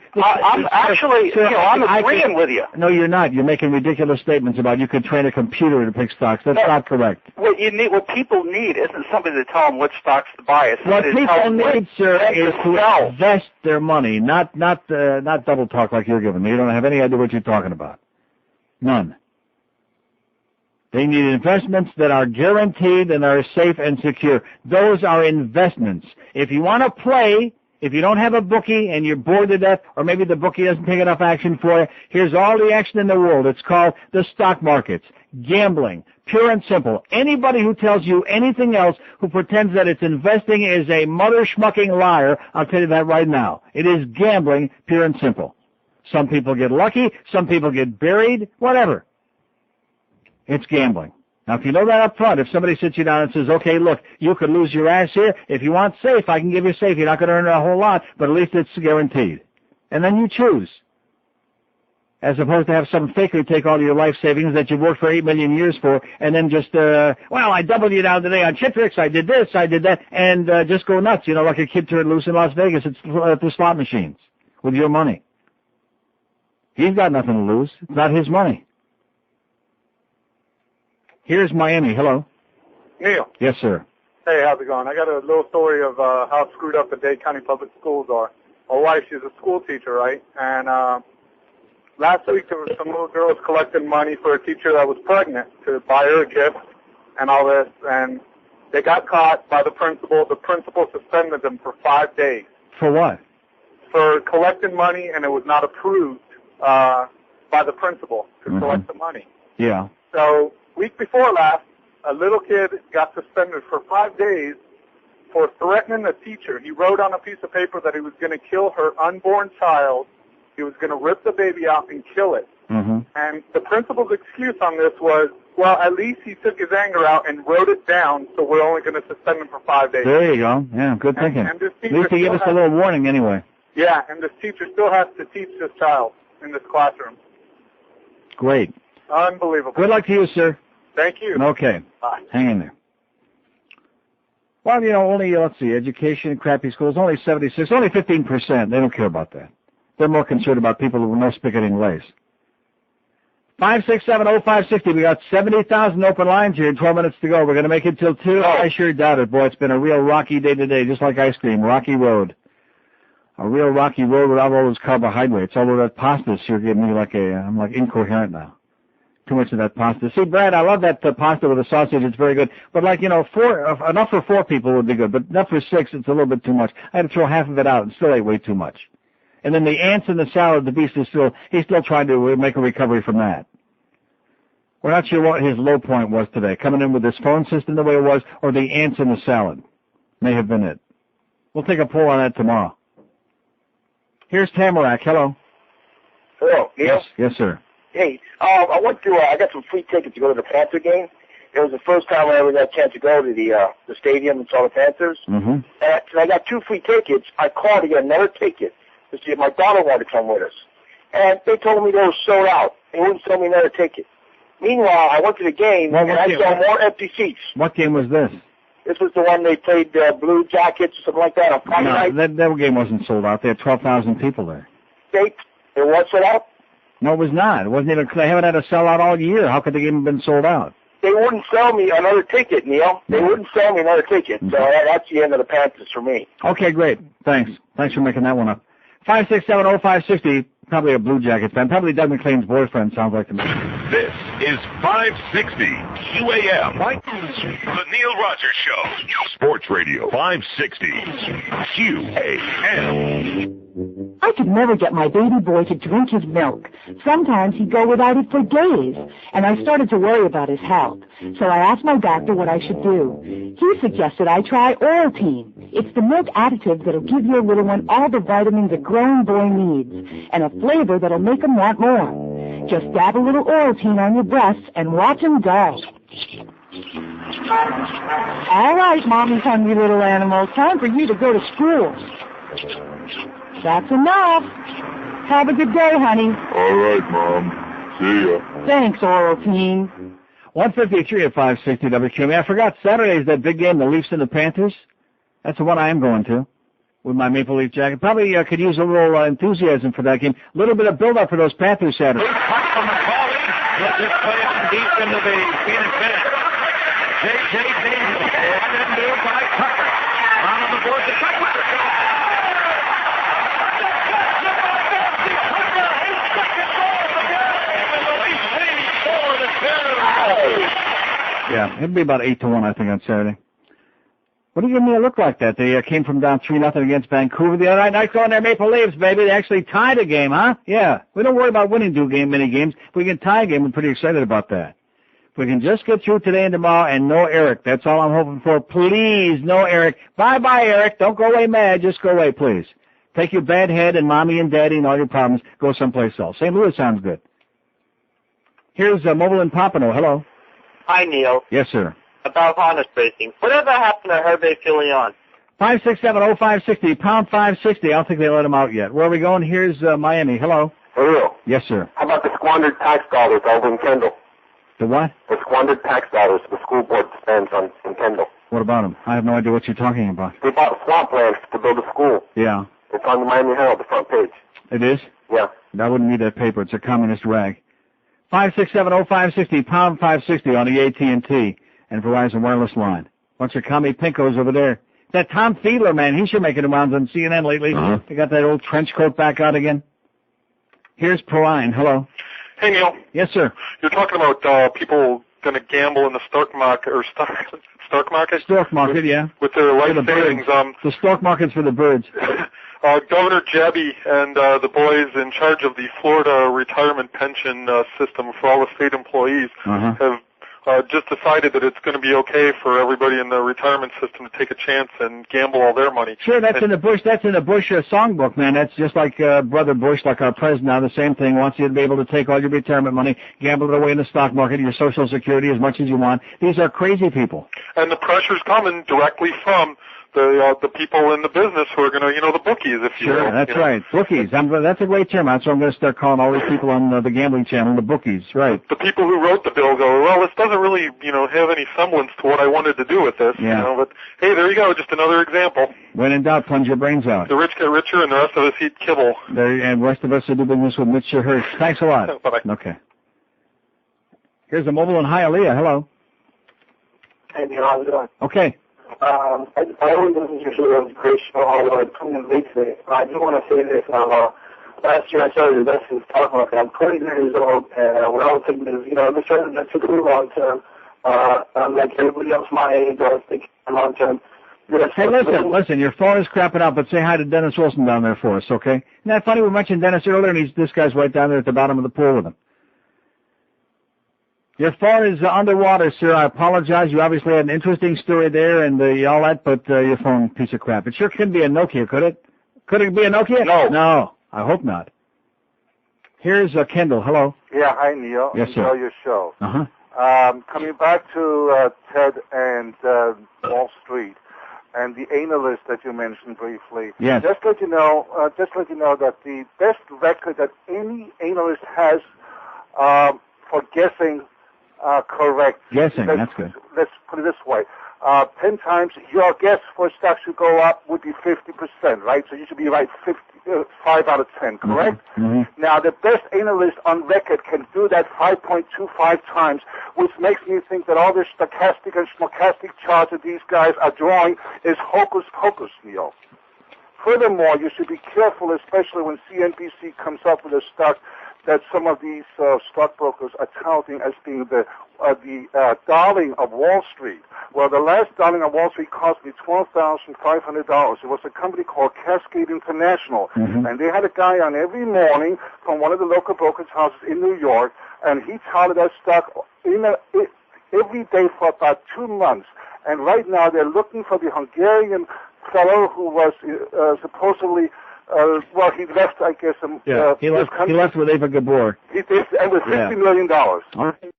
agreeing with you. No, you're not. You're making ridiculous statements about you could train a computer to pick stocks. That's not correct. What people need isn't somebody to tell them which stocks to buy. It's what people need, sir, is to invest their money, not double talk like you're giving me. You don't have any idea what you're talking about. None. They need investments that are guaranteed and are safe and secure. Those are investments. If you want to play, if you don't have a bookie and you're bored to death, or maybe the bookie doesn't take enough action for you, here's all the action in the world. It's called the stock markets. Gambling. Pure and simple. Anybody who tells you anything else, who pretends that it's investing, is a mother-schmucking liar. I'll tell you that right now. It is gambling, pure and simple. Some people get lucky, some people get buried, whatever. It's gambling. Now, if you know that up front, if somebody sits you down and says, okay, look, you could lose your ass here. If you want safe, I can give you safe. You're not going to earn a whole lot, but at least it's guaranteed. And then you choose. As opposed to have some faker take all your life savings that you've worked for 8 million years for, and then just, I doubled you down today on chip tricks, I did this, I did that, and just go nuts, like a kid turned loose in Las Vegas at the slot machines with your money. He's got nothing to lose. It's not his money. Here's Miami. Hello. Neil. Yes, sir. Hey, how's it going? I got a little story of how screwed up the Dade County Public Schools are. My wife, she's a school teacher, right? And last week there was some little girls collecting money for a teacher that was pregnant to buy her a gift and all this. And they got caught by the principal. The principal suspended them for 5 days. For what? For collecting money, and it was not approved by the principal to collect the money. Yeah. So week before last, a little kid got suspended for 5 days for threatening a teacher. He wrote on a piece of paper that he was going to kill her unborn child. He was going to rip the baby out and kill it. And the principal's excuse on this was, well, at least he took his anger out and wrote it down, so we're only going to suspend him for 5 days. There you go. Yeah, good thinking. And this at least he gave us a little warning anyway. Yeah, and this teacher still has to teach this child in this classroom. Great. Unbelievable. Good luck to you, sir. Thank you. Okay. Bye. Hang in there. Well, only, let's see, education, crappy schools, only 76, only 15%. They don't care about that. They're more concerned about people who know spicketing lace. 5670560. We got 70,000 open lines here. 12 minutes to go. We're going to make it till 2. I sure doubt it, boy. It's been a real rocky day today, just like ice cream. Rocky road. A real rocky road without all those carbohydrates. Although that pasta sure gave me I'm like incoherent now. Too much of that pasta. See, Brad, I love that pasta with the sausage. It's very good. But enough for 4 people would be good. But enough for 6, it's a little bit too much. I had to throw half of it out and still ate way too much. And then the ants in the salad, the beast is he's still trying to make a recovery from that. We're not sure what his low point was today, coming in with his phone system the way it was, or the ants in the salad. May have been it. We'll take a poll on that tomorrow. Here's Tamarack. Hello. Hello, Neil. Yes, sir. Hey, I got some free tickets to go to the Panther game. It was the first time I ever got a chance to go to the stadium and saw the Panthers. And I got 2 free tickets. I called to get another ticket to see if my daughter wanted to come with us. And they told me they were sold out. They wouldn't sell me another ticket. Meanwhile, I went to the game, and I saw more empty seats. What game was this? This was the one they played Blue Jackets or something like that on Friday night. That game wasn't sold out. They had 12,000 people there. It was sold out? No, it was not. It wasn't even. They haven't had a sellout all year. How could the game have been sold out? They wouldn't sell me another ticket, Neil. They wouldn't sell me another ticket. So that's the end of the Panthers for me. Okay, great. Thanks for making that one up. 5670560. Probably a Blue Jacket fan. Probably Doug McClain's boyfriend, sounds like to me. This is 560 QAM. The Neil Rogers Show. Sports Radio 560 QAM. I could never get my baby boy to drink his milk. Sometimes he'd go without it for days, and I started to worry about his health. So I asked my doctor what I should do. He suggested I try Oral-Teen. It's the milk additive that'll give your little one all the vitamins a growing boy needs, and a flavor that'll make him want more. Just dab a little Oral-Teen on your breasts and watch him go. All right, Mommy's hungry little animal. Time for you to go to school. That's enough. Have a good day, honey. All right, Mom. See ya. Thanks, Oral-Teen. 153 at 560 WQAM. I forgot Saturday's that big game, the Leafs and the Panthers. That's the one I am going to with my Maple Leaf jacket. Probably could use a little enthusiasm for that game. A little bit of build-up for those Panthers Saturday. Let's just play on deep into the Phoenix bench. J.J. Daniels, one and two by Tucker. On the board to Tucker. Yeah, it'd be about 8-1, I think, on Saturday. What do you give me a look like that? They came from down 3-0 against Vancouver the other night. Nice going there, Maple Leafs, baby. They actually tied a game, huh? Yeah. We don't worry about winning many games. If we can tie a game, we're pretty excited about that. If we can just get through today and tomorrow and no Eric. That's all I'm hoping for. Please, no Eric. Bye-bye, Eric. Don't go away mad. Just go away, please. Take your bad head and mommy and daddy and all your problems. Go someplace else. St. Louis sounds good. Here's Mobile and Pompano. Hello. Hi, Neil. Yes, sir. About harness racing. Whatever happened to Hervé Filion? 5670560, pound 560. I don't think they let him out yet. Where are we going? Here's Miami. Hello. Hello. Yes, sir. How about the squandered tax dollars over in Kendall? The what? The squandered tax dollars the school board spends in Kendall. What about them? I have no idea what you're talking about. They bought swampland to build a school. Yeah. It's on the Miami Herald, the front page. It is? Yeah. I wouldn't read that paper. It's a communist rag. 5670560, pound 560 on the AT&T and Verizon wireless line. Bunch of commie pinkos over there. That Tom Fiedler, man, he should make it around on CNN lately. They got that old trench coat back out again. Here's Perrine. Hello. Hey, Neil. Yes, sir. You're talking about people going to gamble in the stock market, or stock market? Stock market, yeah. With their life savings. The stock market's for the birds. Governor Jebby and the boys in charge of the Florida retirement pension system for all the state employees have just decided that it's going to be okay for everybody in the retirement system to take a chance and gamble all their money. Sure, that's in the Bush. That's in the Bush songbook, man. That's just like Brother Bush, like our president now. The same thing. Wants you to be able to take all your retirement money, gamble it away in the stock market, your Social Security as much as you want. These are crazy people. And the pressure's coming directly from the people in the business who are going to, the bookies, if you will. Sure, that's right. Bookies. That's a great term. That's what I'm going to start calling all these people on the gambling channel, the bookies, right. The people who wrote the bill go, well, this doesn't really, have any semblance to what I wanted to do with this, but hey, there you go, just another example. When in doubt, plunge your brains out. The rich get richer and the rest of us eat kibble. And the rest of us will do business with Mitch Hurst. Thanks a lot. Bye-bye. Okay. Here's the mobile in Hialeah. Hello. Hey, Neil, how's it going? Okay. I always listen to your show. It was a great show, although I couldn't have late today. I do want to say this. Last year I started the best in the stock market. I'm 29 years old, and what I was thinking is, this started that took me long term. Like everybody else my age, I was thinking long term. Hey, listen, your phone is crapping out, but say hi to Dennis Wilson down there for us, okay? Isn't that funny? We mentioned Dennis earlier, and this guy's right down there at the bottom of the pool with him. Your phone is underwater, sir. I apologize. You obviously had an interesting story there and all that, but your phone, piece of crap. It sure couldn't be a Nokia, could it? Could it be a Nokia? No. No, I hope not. Here's Kendall. Hello. Yeah, hi, Neil. Yes, sir. Enjoy your show. Coming back to Ted and Wall Street and the analyst that you mentioned briefly. Yes. Just let you know that the best record that any analyst has for guessing correct. Guessing, that's good. Let's put it this way. 10 times your guess for stock should go up would be 50%, right? So you should be right 5 out of 10, correct? Mm-hmm. Now, the best analyst on record can do that 5.25 times, which makes me think that all the stochastic and schmochastic charts that these guys are drawing is hocus pocus, Neil. Furthermore, you should be careful, especially when CNBC comes up with a stock that some of these stockbrokers are touting as being the darling of Wall Street. Well, the last darling of Wall Street cost me $12,500. It was a company called Cascade International, and they had a guy on every morning from one of the local brokerage houses in New York, and he touted that stock every day for about 2 months. And right now they're looking for the Hungarian fellow who was supposedly well, he left, I guess. He left with Eva Gabor. He did, and with $50 million. All right.